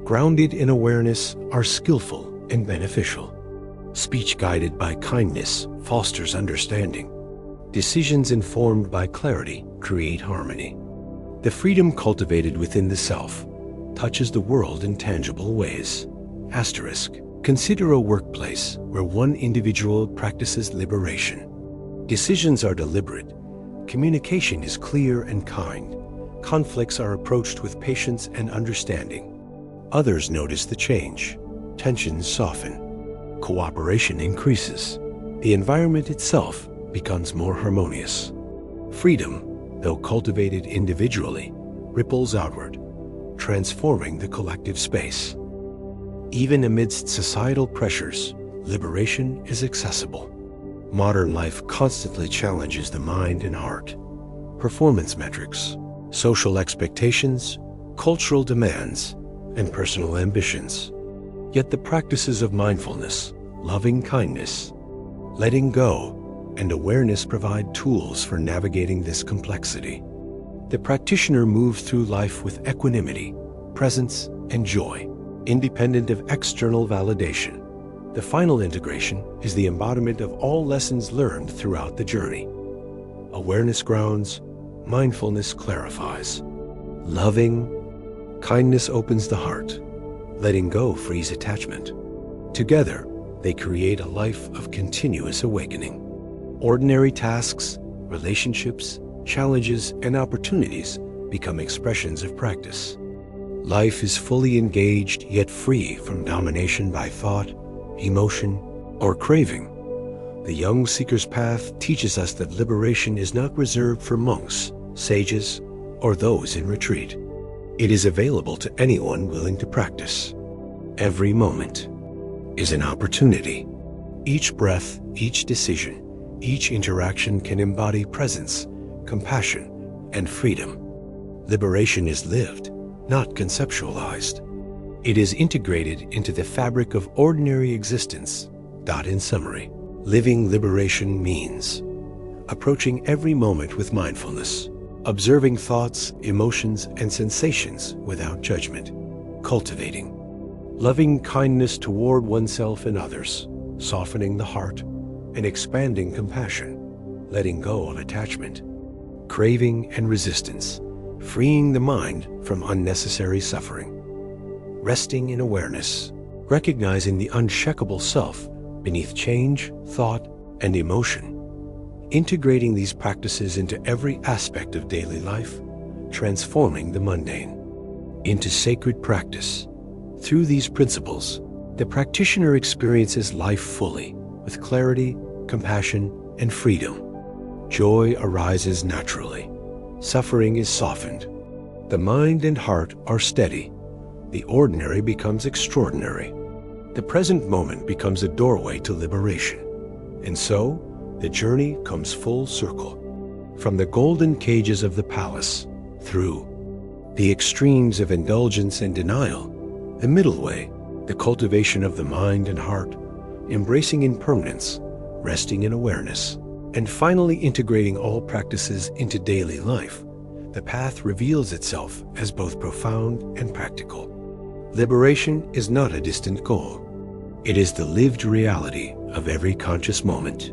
grounded in awareness, are skillful and beneficial. Speech guided by kindness fosters understanding. Decisions informed by clarity create harmony. The freedom cultivated within the self touches the world in tangible ways. Asterisk. Consider a workplace where one individual practices liberation. Decisions are deliberate. Communication is clear and kind. Conflicts are approached with patience and understanding. Others notice the change. Tensions soften. Cooperation increases. The environment itself becomes more harmonious. Freedom, though cultivated individually, ripples outward, transforming the collective space. Even amidst societal pressures, liberation is accessible. Modern life constantly challenges the mind and heart. Performance metrics, social expectations, cultural demands, and personal ambitions. Yet the practices of mindfulness, loving kindness, letting go, and awareness provide tools for navigating this complexity. The practitioner moves through life with equanimity, presence, and joy, independent of external validation. The final integration is the embodiment of all lessons learned throughout the journey. Awareness grounds, mindfulness clarifies. Loving kindness opens the heart. Letting go frees attachment. Together, they create a life of continuous awakening. Ordinary tasks, relationships, challenges, and opportunities become expressions of practice. Life is fully engaged yet free from domination by thought, emotion, or craving. The young seeker's path teaches us that liberation is not reserved for monks, sages, or those in retreat. It is available to anyone willing to practice. Every moment is an opportunity. Each breath, each decision, each interaction can embody presence, compassion, and freedom. Liberation is lived, not conceptualized. It is integrated into the fabric of ordinary existence. In summary, living liberation means approaching every moment with mindfulness, observing thoughts, emotions, and sensations without judgment, cultivating loving kindness toward oneself and others, softening the heart, and expanding compassion, letting go of attachment, craving and resistance, freeing the mind from unnecessary suffering, resting in awareness, recognizing the unshakable self beneath change, thought, and emotion, integrating these practices into every aspect of daily life, transforming the mundane into sacred practice. Through these principles, the practitioner experiences life fully, with clarity, compassion, and freedom. Joy arises naturally. Suffering is softened. The mind and heart are steady. The ordinary becomes extraordinary. The present moment becomes a doorway to liberation. And so, the journey comes full circle. From the golden cages of the palace, through the extremes of indulgence and denial, the middle way, the cultivation of the mind and heart, embracing impermanence, resting in awareness, and finally integrating all practices into daily life, the path reveals itself as both profound and practical. Liberation is not a distant goal. It is the lived reality of every conscious moment.